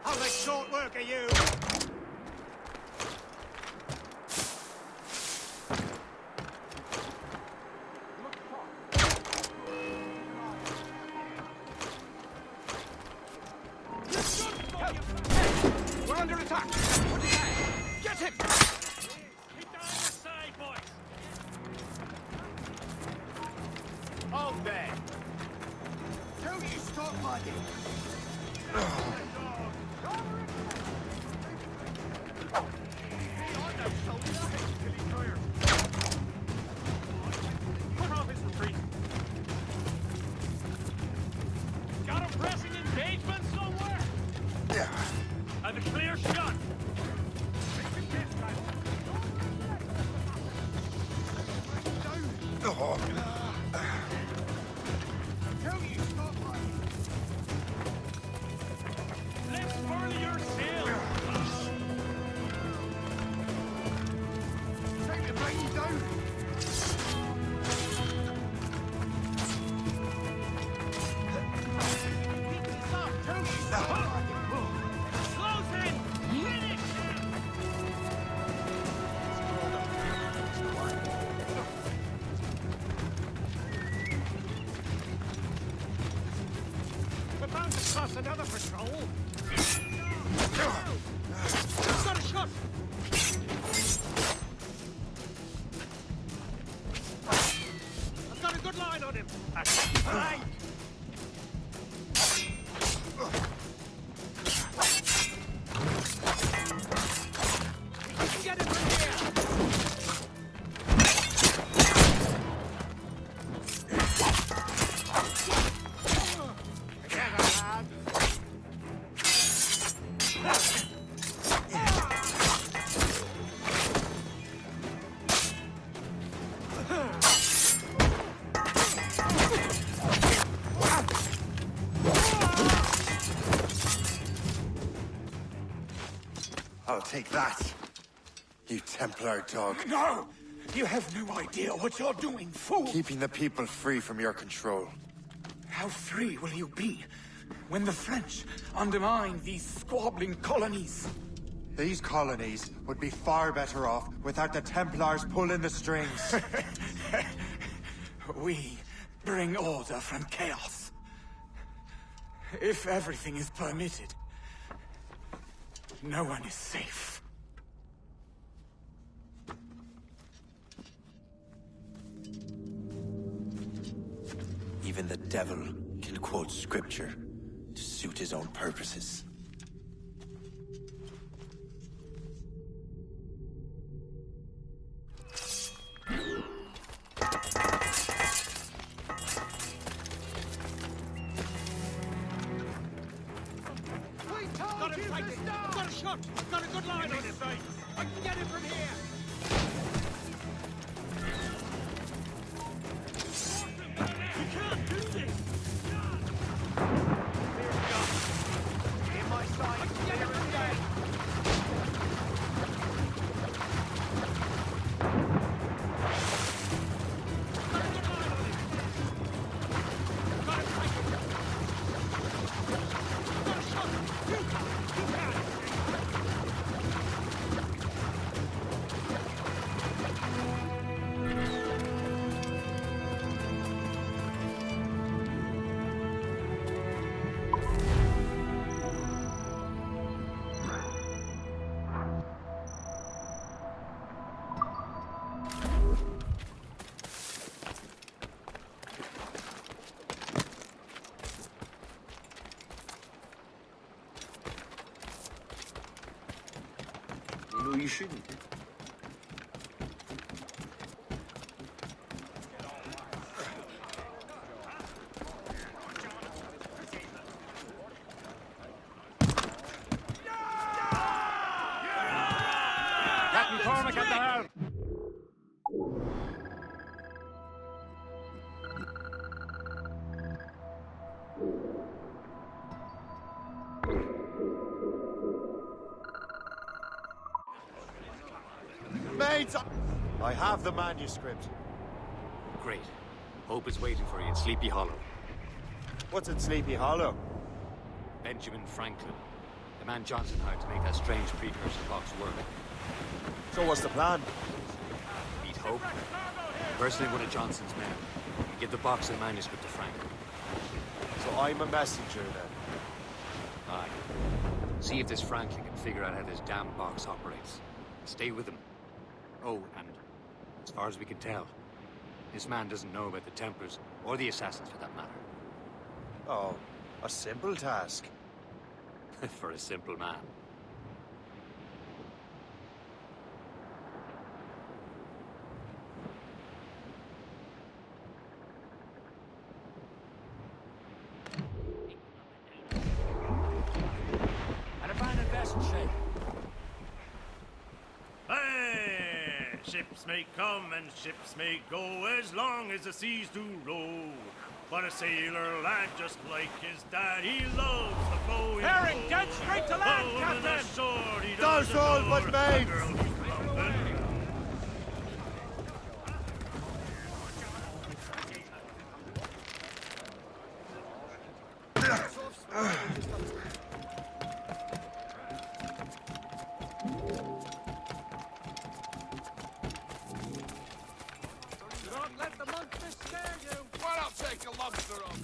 S: I'll make short work of you!
J: We're under attack! What is that? Get him!
F: Keep down the side, boys.
S: Hold there! Don't you stop fighting!
F: Put off his retreat. Got a pressing engagement somewhere? I've a clear shot.
S: Tell you Plus another patrol. He's got a shot. I've got a good line on him. Right. We can get him from here.
C: I'll take that, you Templar dog.
E: No! You have no idea what you're doing, fool!
C: Keeping the people free from your control.
E: How free will you be when the French undermine these squabbling colonies?
C: These colonies would be far better off without the Templars pulling the strings.
E: We bring order from chaos. If everything is permitted, no one is safe.
A: Even the devil can quote scripture to suit his own purposes.
S: Got him sighted. I've got a shot. I've got a good line on him. I can get him from here. We can't do this. In my sight. I can get him from here. Got a good line on him. Got him sighted. Got a shot. You can.
B: No, you shouldn't.
F: Captain Cormac at the helm.
C: Mates, I have the manuscript.
B: Great. Hope is waiting for you in Sleepy Hollow.
C: What's in Sleepy Hollow?
B: Benjamin Franklin, the man Johnson hired to make that strange precursor box work.
C: So what's the plan?
B: Meet Hope, personally one of Johnson's men, and give the box and manuscript to Franklin.
C: So I'm a messenger then?
B: Aye. See if this Franklin can figure out how this damn box operates. Stay with him. Oh, and as far as we can tell, this man doesn't know about the Templars, or the Assassins for that matter.
C: Oh, a simple task.
B: For a simple man.
S: And a fine investment, Shay.
F: Hey, ships may come and ships may go as long as the seas do roll. But a sailor lad just like his dad, he loves the flowing
S: Herring,
F: boat.
S: dead straight to land,
F: Oh, and
S: Captain!
F: the sword he
C: Does
F: does
C: all
F: adore
C: but
F: the
C: mates.
F: girl he's loving.
S: Don't let the monster scare you.
R: Well, I'll take a lobster off.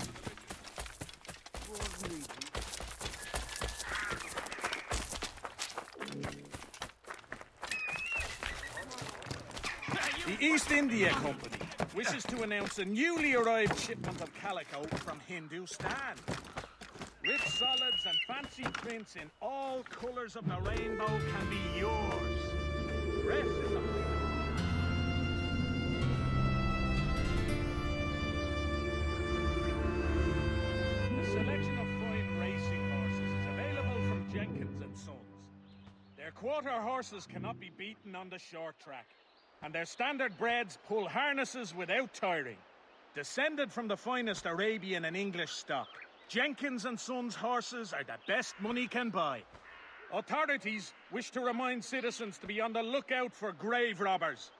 S: Poor Luigi.
F: East India Company wishes to announce a newly arrived shipment of calico from Hindustan. Rich solids and fancy prints in all colors of the rainbow can be yours. Dress in the A selection of fine racing horses is available from Jenkins and Sons. Their quarter horses cannot be beaten on the short track, and their standard breds pull harnesses without tiring. Descended from the finest Arabian and English stock, Jenkins and Sons horses are the best money can buy. Authorities wish to remind citizens to be on the lookout for grave robbers.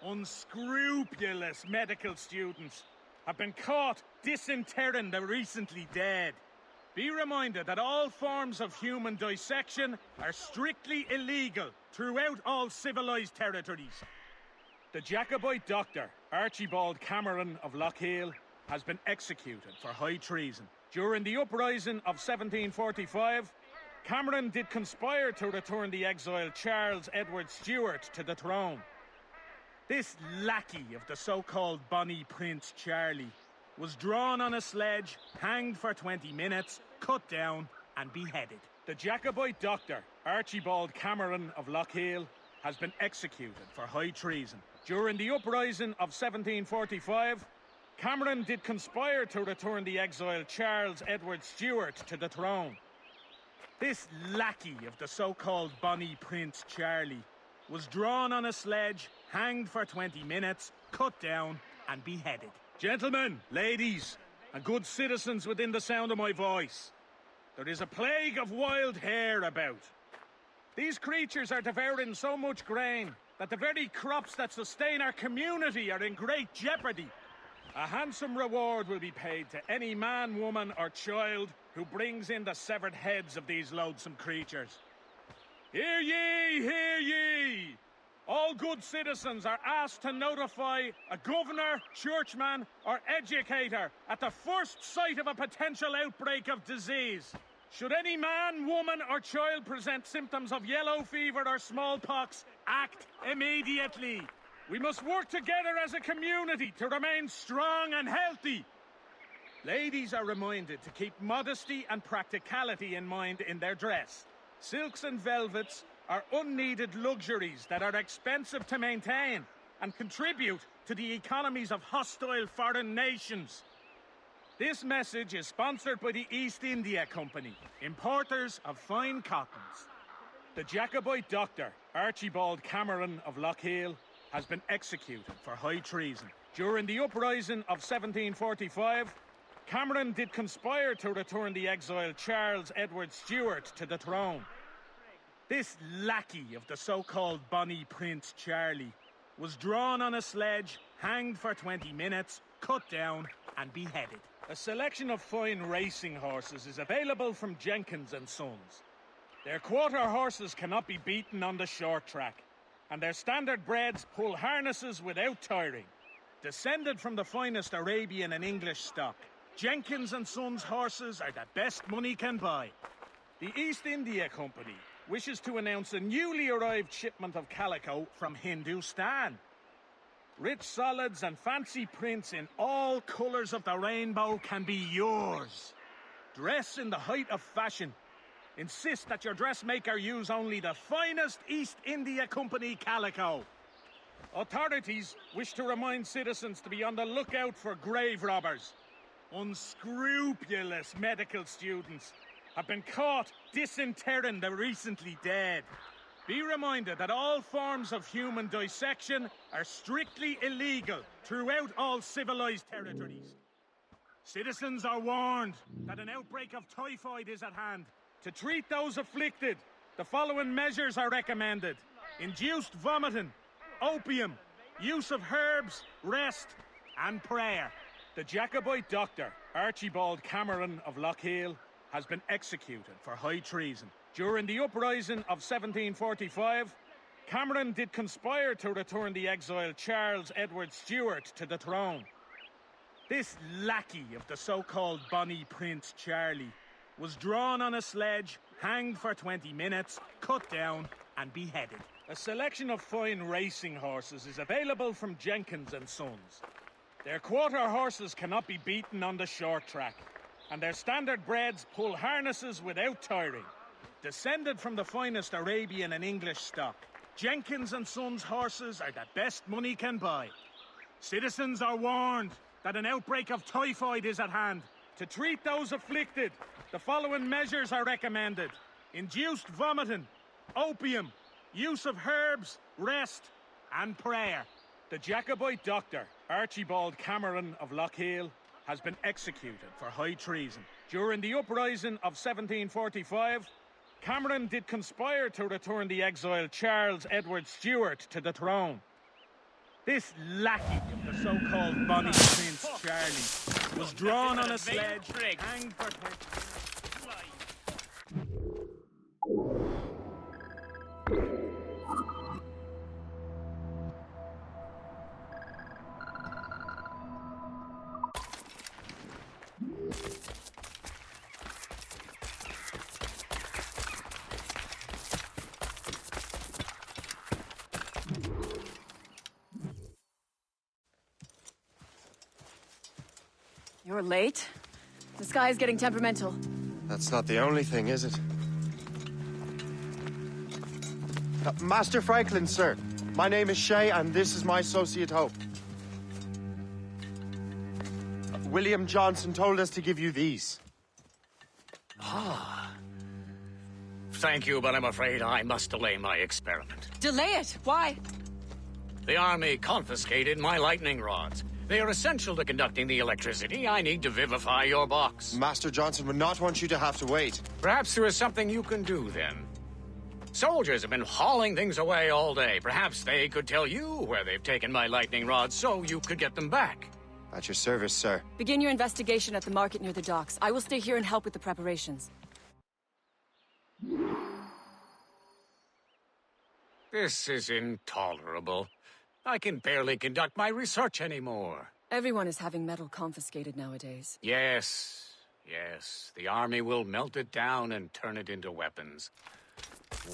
F: Unscrupulous medical students have been caught disinterring the recently dead. Be reminded that all forms of human dissection are strictly illegal throughout all civilized territories. The Jacobite doctor, Archibald Cameron of Lochiel, has been executed for high treason. During the uprising of 1745, Cameron did conspire to return the exiled Charles Edward Stuart to the throne. This lackey of the so-called Bonnie Prince Charlie was drawn on a sledge, hanged for 20 minutes, cut down and beheaded. The Jacobite doctor, Archibald Cameron of Lochiel, has been executed for high treason. During the uprising of 1745, Cameron did conspire to return the exiled Charles Edward Stuart to the throne. This lackey of the so-called Bonnie Prince Charlie was drawn on a sledge, hanged for 20 minutes, cut down and beheaded. Gentlemen, ladies, and good citizens within the sound of my voice, there is a plague of wild hare about. These creatures are devouring so much grain that the very crops that sustain our community are in great jeopardy. A handsome reward will be paid to any man, woman, or child who brings in the severed heads of these loathsome creatures. Hear ye, hear ye! All good citizens are asked to notify a governor, churchman, or educator at the first sight of a potential outbreak of disease. Should any man, woman, or child present symptoms of yellow fever or smallpox, act immediately. We must work together as a community to remain strong and healthy. Ladies are reminded to keep modesty and practicality in mind in their dress. Silks and velvets are unneeded luxuries that are expensive to maintain and contribute to the economies of hostile foreign nations. This message is sponsored by the East India Company, importers of fine cottons. The Jacobite doctor, Archibald Cameron of Lochiel, has been executed for high treason. During the uprising of 1745, Cameron did conspire to return the exiled Charles Edward Stuart to the throne. This lackey of the so-called Bonnie Prince Charlie was drawn on a sledge, hanged for 20 minutes, cut down and beheaded. A selection of fine racing horses is available from Jenkins and Sons. Their quarter horses cannot be beaten on the short track, and their standard breds pull harnesses without tiring. Descended from the finest Arabian and English stock, Jenkins and Sons horses are the best money can buy. The East India Company wishes to announce a newly arrived shipment of calico from Hindustan. Rich solids and fancy prints in all colors of the rainbow can be yours. Dress in the height of fashion. Insist that your dressmaker use only the finest East India Company calico. Authorities wish to remind citizens to be on the lookout for grave robbers. Unscrupulous medical students have been caught disinterring the recently dead. Be reminded that all forms of human dissection are strictly illegal throughout all civilized territories. Citizens are warned that an outbreak of typhoid is at hand. To treat those afflicted, the following measures are recommended: induced vomiting, opium, use of herbs, rest, and prayer. The Jacobite doctor, Archibald Cameron of Lochiel, has been executed for high treason. During the uprising of 1745, Cameron did conspire to return the exiled Charles Edward Stuart to the throne. This lackey of the so-called Bonnie Prince Charlie was drawn on a sledge, hanged for 20 minutes, cut down and beheaded. A selection of fine racing horses is available from Jenkins and Sons. Their quarter horses cannot be beaten on the short track, and their standard breds pull harnesses without tiring. Descended from the finest Arabian and English stock, Jenkins and Sons horses are the best money can buy. Citizens are warned that an outbreak of typhoid is at hand. To treat those afflicted, the following measures are recommended: induced vomiting, opium, use of herbs, rest, and prayer. The Jacobite doctor, Archibald Cameron of Lochiel, has been executed for high treason. During the uprising of 1745, Cameron did conspire to return the exiled Charles Edward Stuart to the throne. This lackey of the so-called Bonnie Prince Charlie was drawn on a sledge, hanged for 20
Q: You're late. The sky is getting temperamental.
C: That's not the only thing, is it? Master Franklin, sir. My name is Shay, and this is my associate Hope. William Johnson told us to give you these.
G: Ah. Thank you, but I'm afraid I must delay my experiment.
Q: Delay it? Why?
G: The army confiscated my lightning rods. They are essential to conducting the electricity I need to vivify your box.
C: Master Johnson would not want you to have to wait.
G: Perhaps there is something you can do, then. Soldiers have been hauling things away all day. Perhaps they could tell you where they've taken my lightning rods so you could get them back.
C: At your service, sir.
Q: Begin your investigation at the market near the docks. I will stay here and help with the preparations.
G: This is intolerable. I can barely conduct my research anymore.
Q: Everyone is having metal confiscated nowadays.
G: Yes, yes. The army will melt it down and turn it into weapons.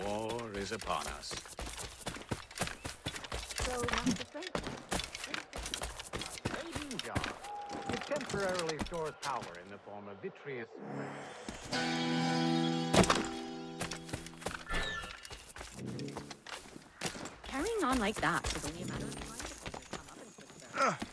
G: War is upon us.
Q: So, Master Franklin?
G: Trading jar. It temporarily stores power in the form of vitreous
M: Carrying on like that is only a matter of time before they come up and put their...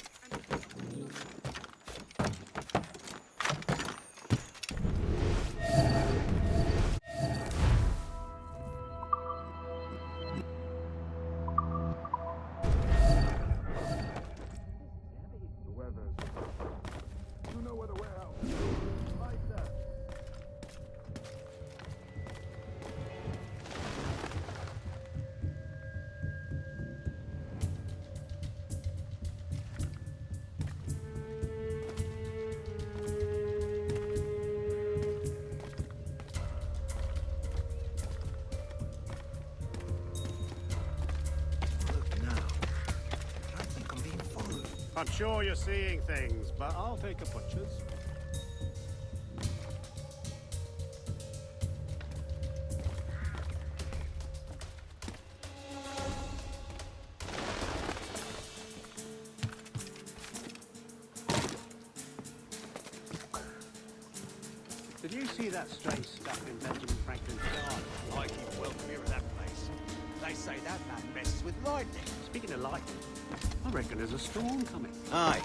T: I'm sure you're seeing things, but I'll take a butcher's. Did you see that strange stuff in Benjamin Franklin's garden? Like you welcome here at that place. They say that man messes with lightning. Speaking of lightning, I reckon there's a storm coming.
V: Aye.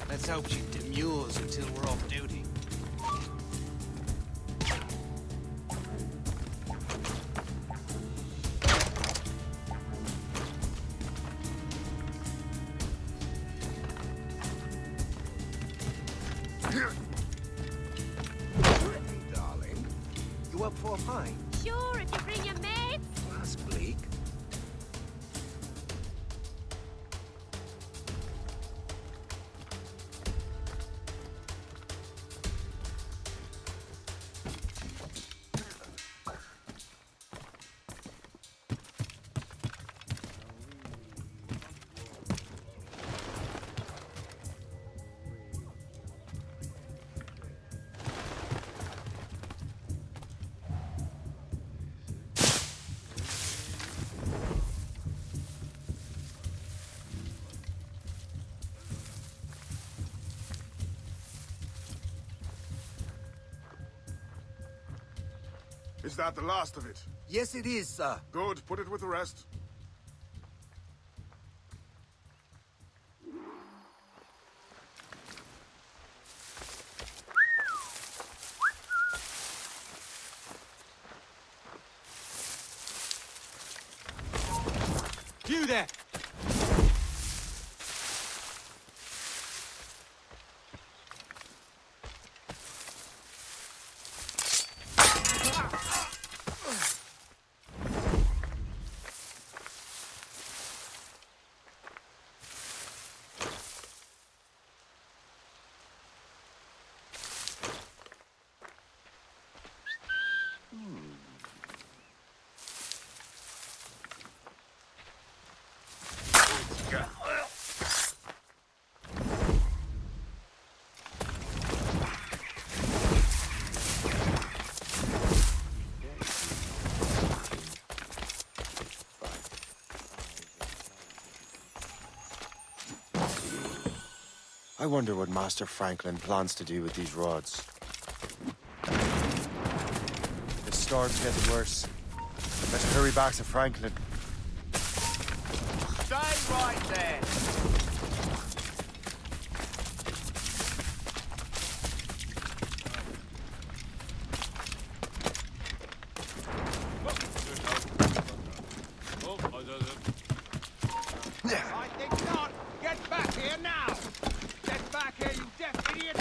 V: Let's hope she demurs until we're off duty. Darling, you up for a pint?
M: Sure, if you bring your mates.
V: Glass bleak.
O: Is that the last of it?
H: Yes, it is, sir.
O: Good. Put it with the rest.
S: You there!
C: I wonder what Master Franklin plans to do with these rods. The storm's getting worse. Let's hurry back to Franklin.
S: Stay right there! I think not! Get back here now! Get back here, you deaf idiot!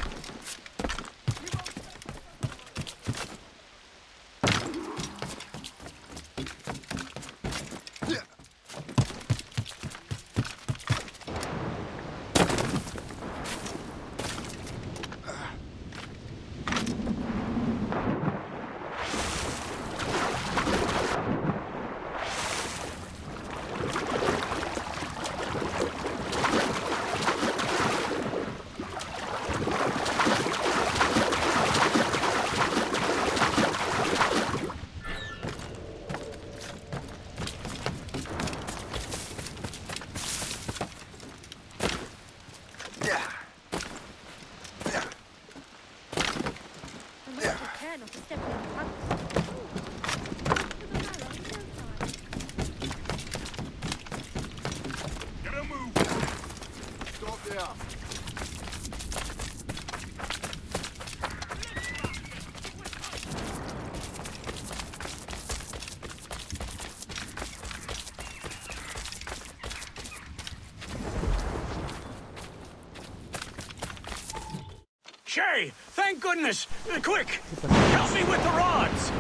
G: Shay, thank goodness! Quick! Help me with the rods!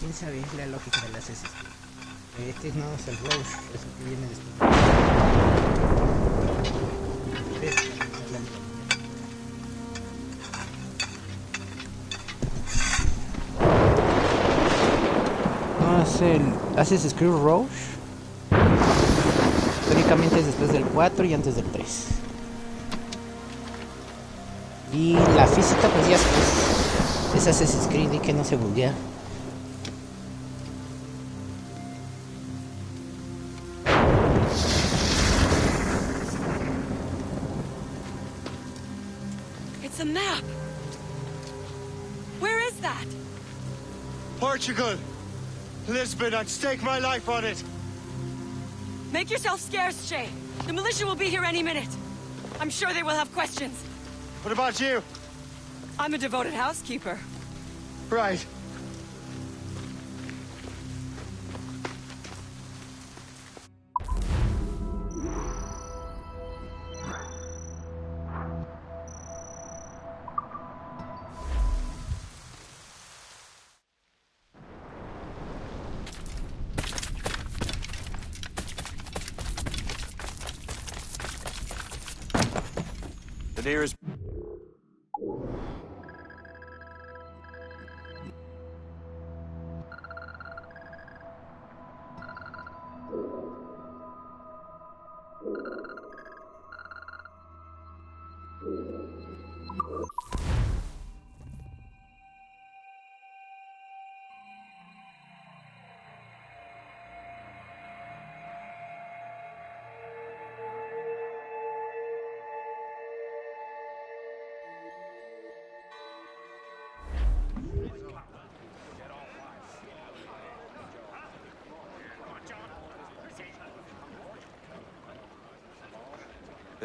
L: ¿Quién sabe? Es la lógica de las Asesino. Este no es el Roche, es el que viene después. No es el Assassin's Creed Roche. Teóricamente es después del 4 y antes del 3. Y la física pues ya es Assassin's Creed y que no se buguea.
Q: It's a map! Where is that?
C: Portugal! Lisbon, I'd stake my life on it!
Q: Make yourself scarce, Shay. The militia will be here any minute. I'm sure they will have questions.
C: What about you?
Q: I'm a devoted housekeeper.
C: Right. The nearest...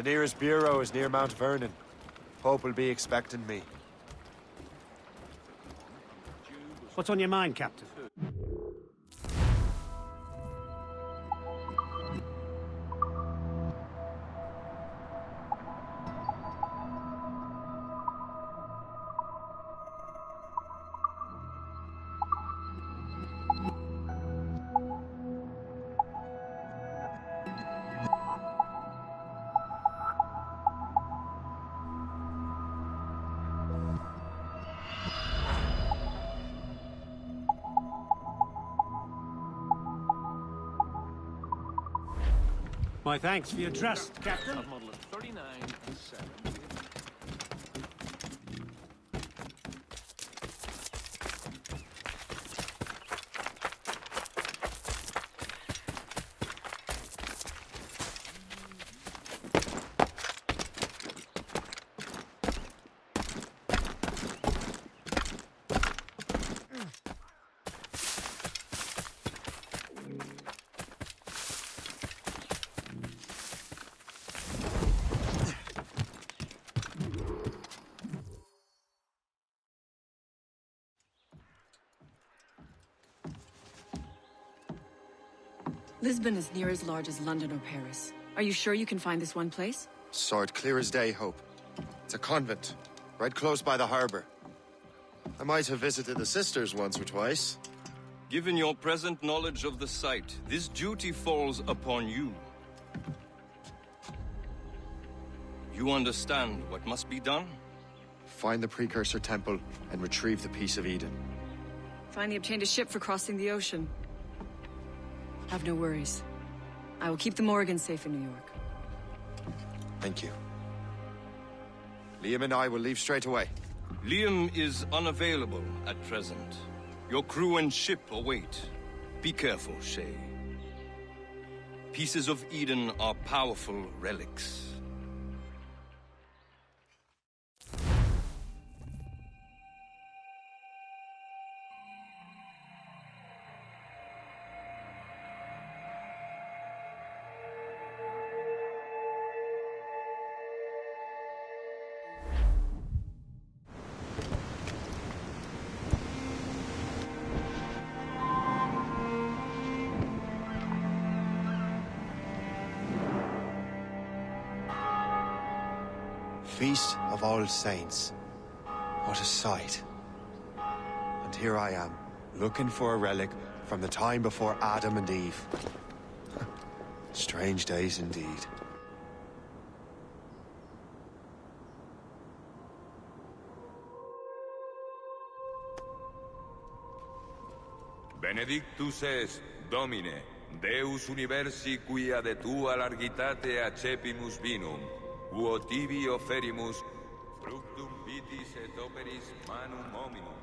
C: The nearest bureau is near Mount Vernon. Pope will be expecting me.
T: What's on your mind, Captain? My thanks for your trust, Captain.
F: Of model 39 and 7.
Q: Lisbon is near as large as London or Paris. Are you sure you can find this one place?
C: Sword clear as day, Hope. It's a convent, right close by the harbor. I might have visited the sisters once or twice.
H: Given your present knowledge of the site, this duty falls upon you. You understand what must be done?
C: Find the precursor temple and retrieve the Piece of Eden.
Q: Finally obtained a ship for crossing the ocean. Have no worries. I will keep the Morgans safe in New York.
C: Thank you. Liam and I will leave straight away.
H: Liam is unavailable at present. Your crew and ship await. Be careful, Shay. Pieces of Eden are powerful relics.
C: Feast of All Saints. What a sight. And here I am, looking for a relic from the time before Adam and Eve. Strange days indeed.
N: Benedictus est, Domine, Deus universi quia de tua largitate accepimus vinum, quo tibi offerimus fructum vitis et operis manum hominum,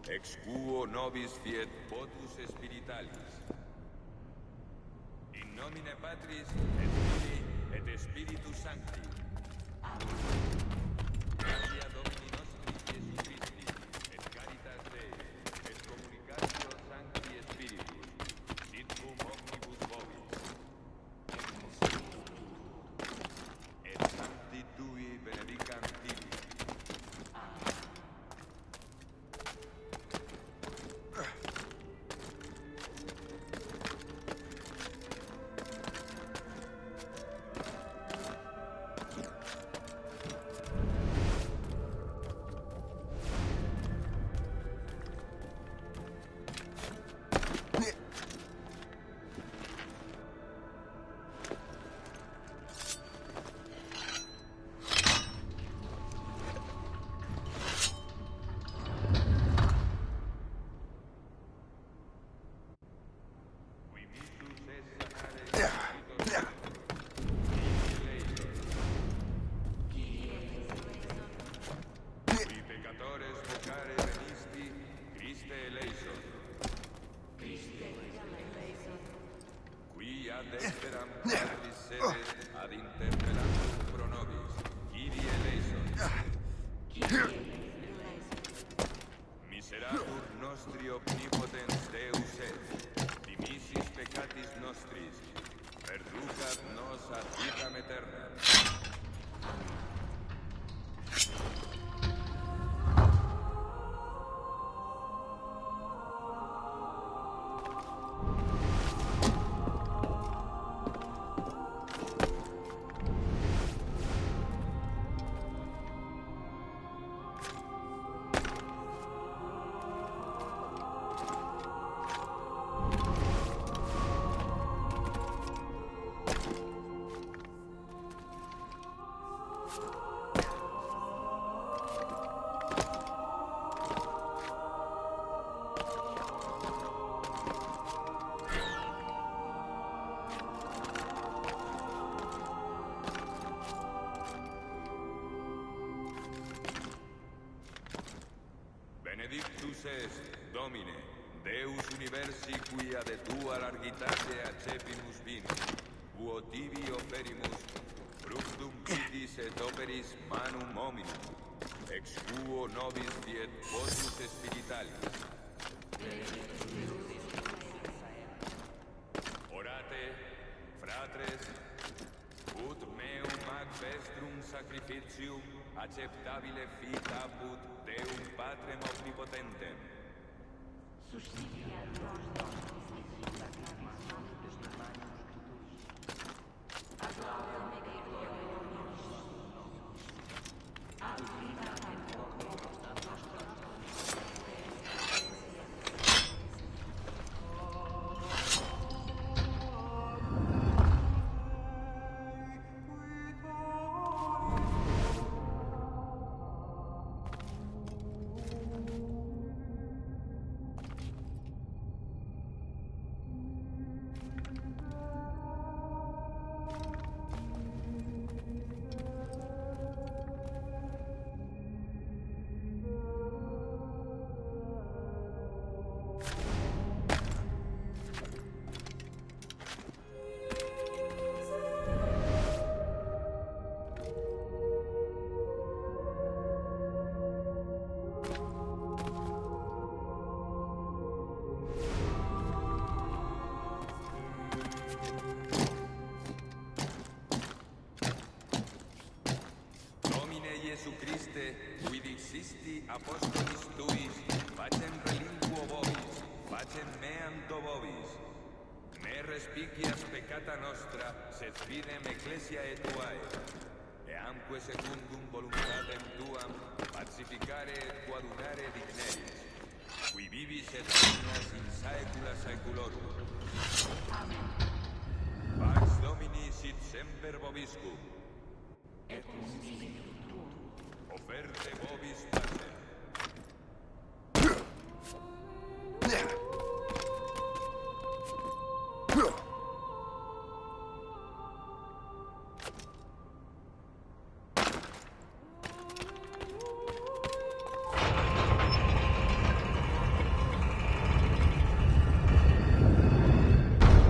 N: ex quo nobis fiet votus spiritualis. In nomine Patris et Filii et Spiritus Sancti. Gratia Domini nostri Iesu Christi, et caritas Dei, et communicatio Sancti Spiritus, sit cum omnibus vobis. Et Sancti Tui benedicam tibi. Benedictus est, Domine, Deus universi quia de tua largitate accepimus vinum, uotivi oferimus, fructum vitis et operis manum hominum, ex quo nobis fiet votus spiritualis. Orate, fratres, ut meum ac vestrum sacrificium acceptabile fit apud Deum Patrem omnipotentem. Qui dixisti apostolis tuis, facem relinquo vobis, facem meanto vobis. Ne respicias peccata nostra, sed fidem ecclesiae tuae. Eamque secundum voluntatem tuam, pacificare et coadunare digneris. Qui vivis et regnas in saecula saeculorum. Amen. Pax Domini sit semper vobiscum. Et cum spiritu tuo. Oferte vobis pacem.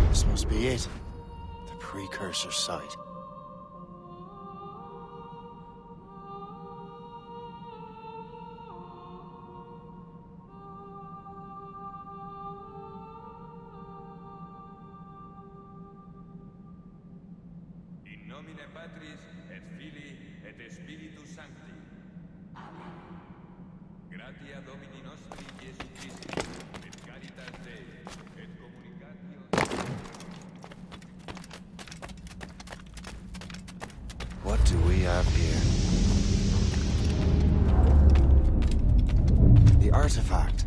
A: This must be it. The precursor site.
N: In nomine Patris et Filii et Spiritus Sancti. Amen. Gratia Domini nostri Iesu Christi, et caritas Dei, et communicatio.
A: What do we have here? The artifact.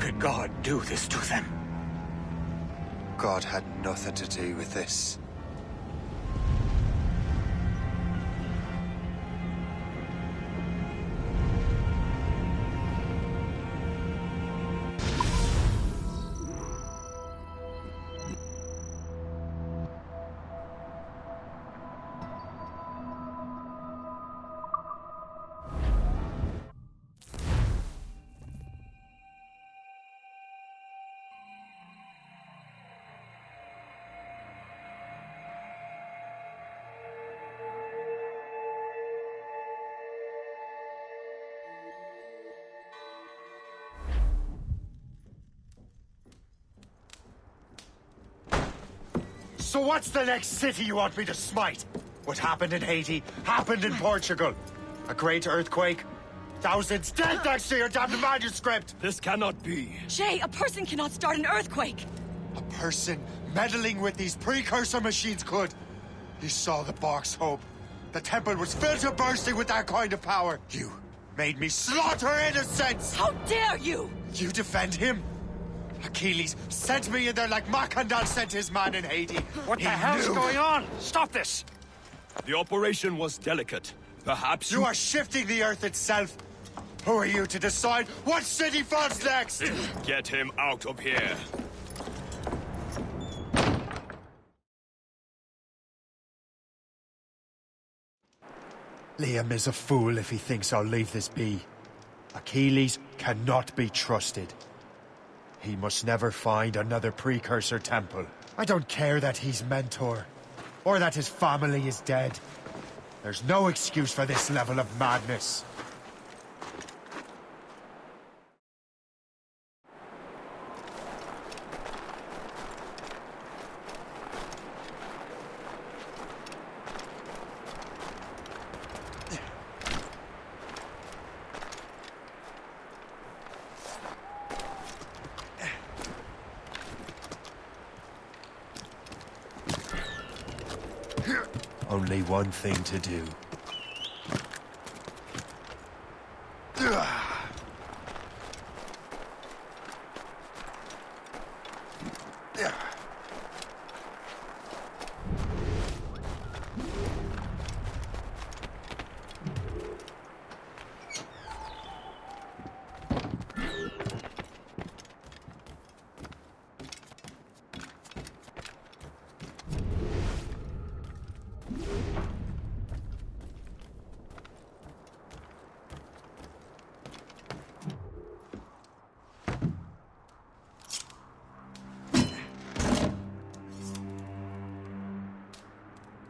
E: could God do this to them?
A: God had nothing to do with this.
C: So what's the next city you want me to smite? What happened in Haiti happened in Portugal. A great earthquake. Thousands dead thanks to your damned manuscript!
H: This cannot be.
Q: Shay, a person cannot start an earthquake!
C: A person meddling with these precursor machines could. You saw the box, Hope. The temple was filled to bursting with that kind of power. You made me slaughter innocents!
Q: How dare you!
C: You defend him? Achilles sent me in there like Macandal sent his man in Haiti.
H: What the hell's going on? Stop this! The operation was delicate. Perhaps
C: you are shifting the earth itself. Who are you to decide what city falls next?
H: Get him out of here.
C: Liam is a fool if he thinks I'll leave this be. Achilles cannot be trusted. He must never find another precursor temple. I don't care that he's mentor, or that his family is dead. There's no excuse for this level of madness. Only one thing to do.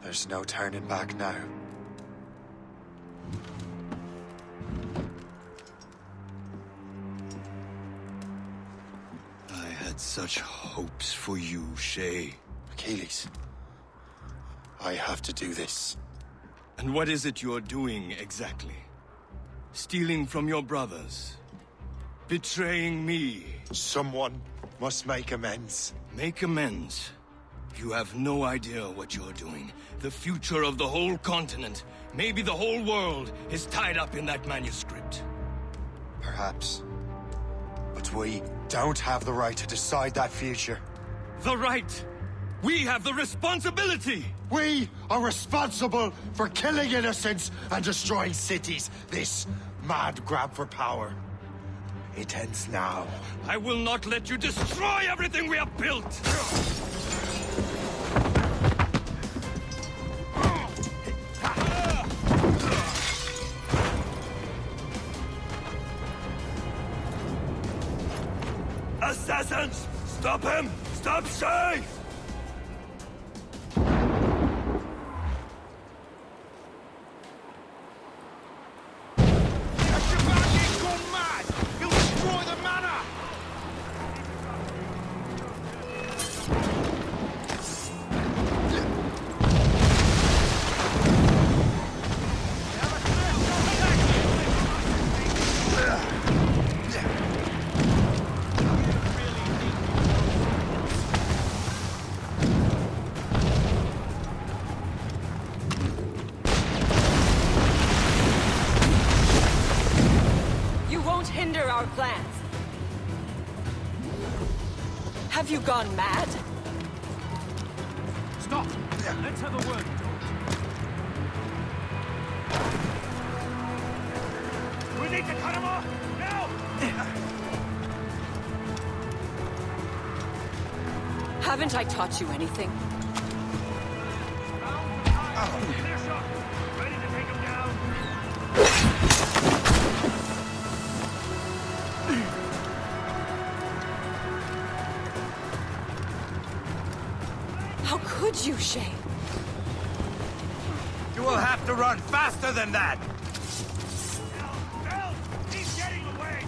C: There's no turning back now.
H: I had such hopes for you, Shay.
A: Achilles, I have to do this.
H: And what is it you're doing exactly? Stealing from your brothers? Betraying me?
C: Someone must make amends.
H: Make amends? You have no idea what you're doing. The future of the whole continent, maybe the whole world, is tied up in that manuscript.
C: Perhaps. But we don't have the right to decide that future.
H: The right! We have the responsibility!
C: We are responsible for killing innocents and destroying cities. This mad grab for power. It ends now.
H: I will not let you destroy everything we have built! Assassins! Stop him! Stop Shay!
Q: Have you gone mad?
F: Stop! Let's have a word, George. We need to cut him off! Now!
Q: Haven't I taught you anything?
F: Clear shot! Ready to take him down!
Q: How could you, Shay?
S: You will have to run faster than that!
F: Help! He's getting away!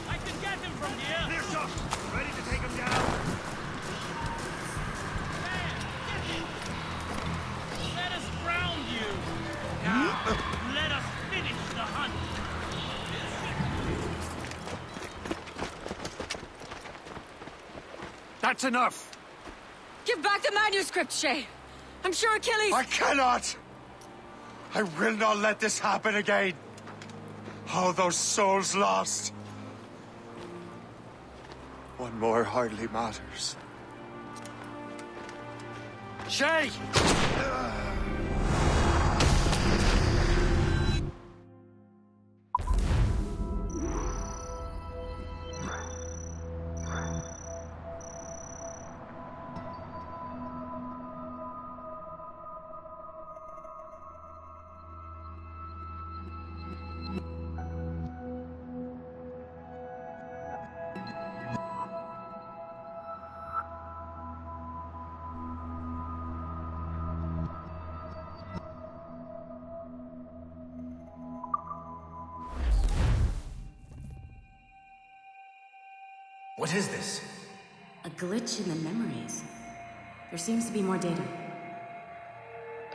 F: I can get him from here! Clear shot! Ready to take him down! Let us ground you! Now, let us finish the hunt!
C: That's enough!
Q: Give back the manuscript, Shay! I'm sure Achilles...
C: I cannot! I will not let this happen again! All those souls lost! One more hardly matters. Shay!
D: What is this?
P: A glitch in the memories. There seems to be more data.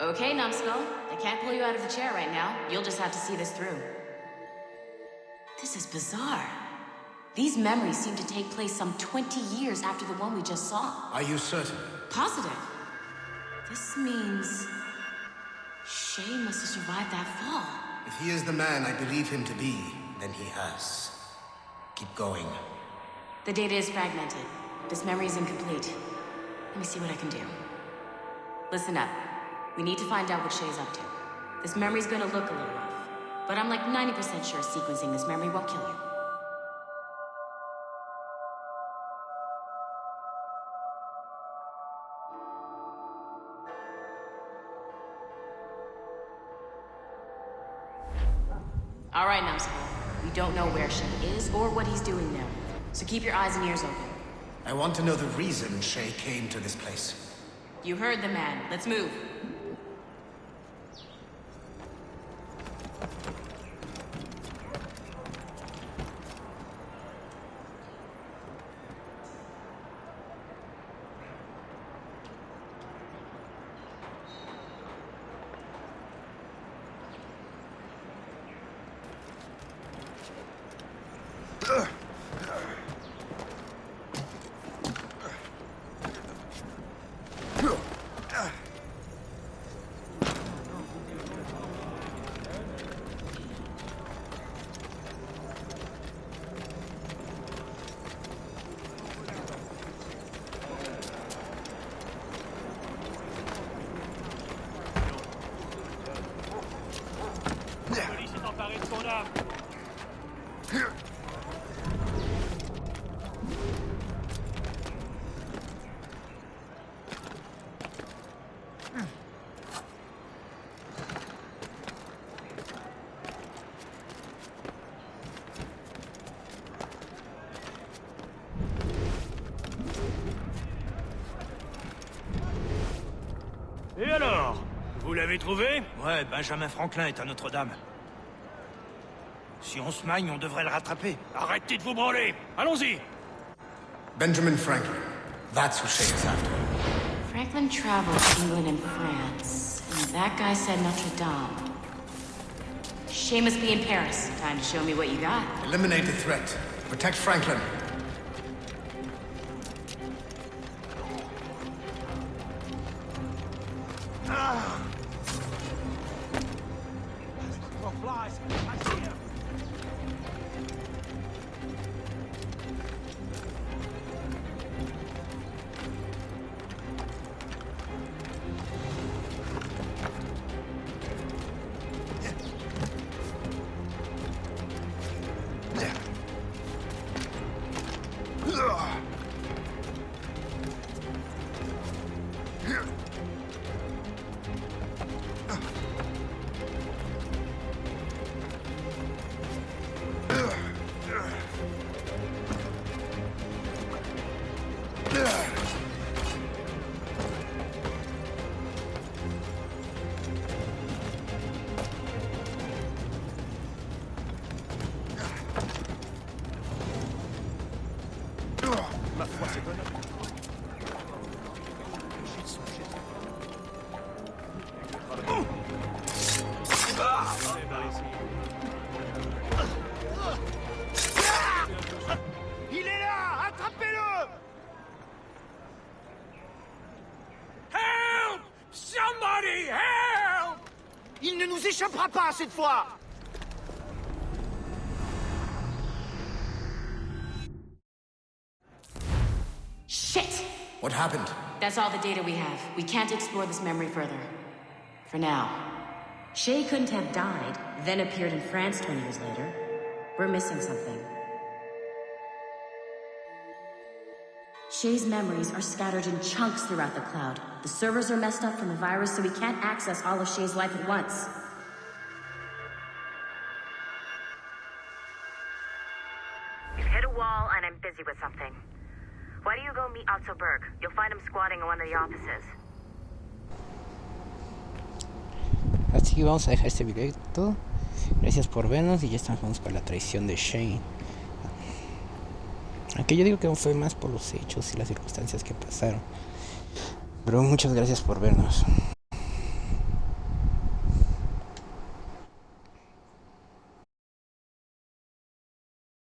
P: Okay, numbskull. I can't pull you out of the chair right now. You'll just have to see this through. This is bizarre. These memories seem to take place some 20 years after the one we just saw.
D: Are you certain?
P: Positive. This means... Shay must have survived that fall.
D: If he is the man I believe him to be, then he has. Keep going.
P: The data is fragmented. This memory is incomplete. Let me see what I can do. Listen up. We need to find out what Shay's up to. This memory's gonna look a little rough, but I'm like 90% sure sequencing this memory won't kill you. All right, numbskull. We don't know where Shay is or what he's doing now. So keep your eyes and ears open.
D: I want to know the reason Shay came to this place.
P: You heard the man. Let's move.
F: Et alors? Vous l'avez trouvé? Ouais, Benjamin Franklin est à Notre-Dame. Si on se magne, on devrait le rattraper. Arrêtez de vous branler! Allons-y!
D: Benjamin Franklin. That's who Shay is after.
P: Franklin traveled to England and France, and that guy said Notre-Dame. Shay must be in Paris. Time to show me what you got.
D: Eliminate the threat. Protect Franklin.
S: guys. I see you. Il est là! Attrapez-le! Help! Somebody help! Il ne nous échappera pas cette fois!
P: Shit!
D: What happened?
P: That's all the data we have. We can't explore this memory further. For now. Shay couldn't have died, then appeared in France 20 years later. We're missing something. Shay's memories are scattered in chunks throughout the cloud. The servers are messed up from the virus, so we can't access all of Shay's life at once.
I: You've hit a wall, and I'm busy with something. Why don't you go meet Otto Berg? You'll find him squatting in one of the offices.
L: Así que vamos a dejar este directo. Gracias por vernos y ya estamos con la traición de Shane. Aunque yo digo que fue más por los hechos y las circunstancias que pasaron. Pero muchas gracias por vernos.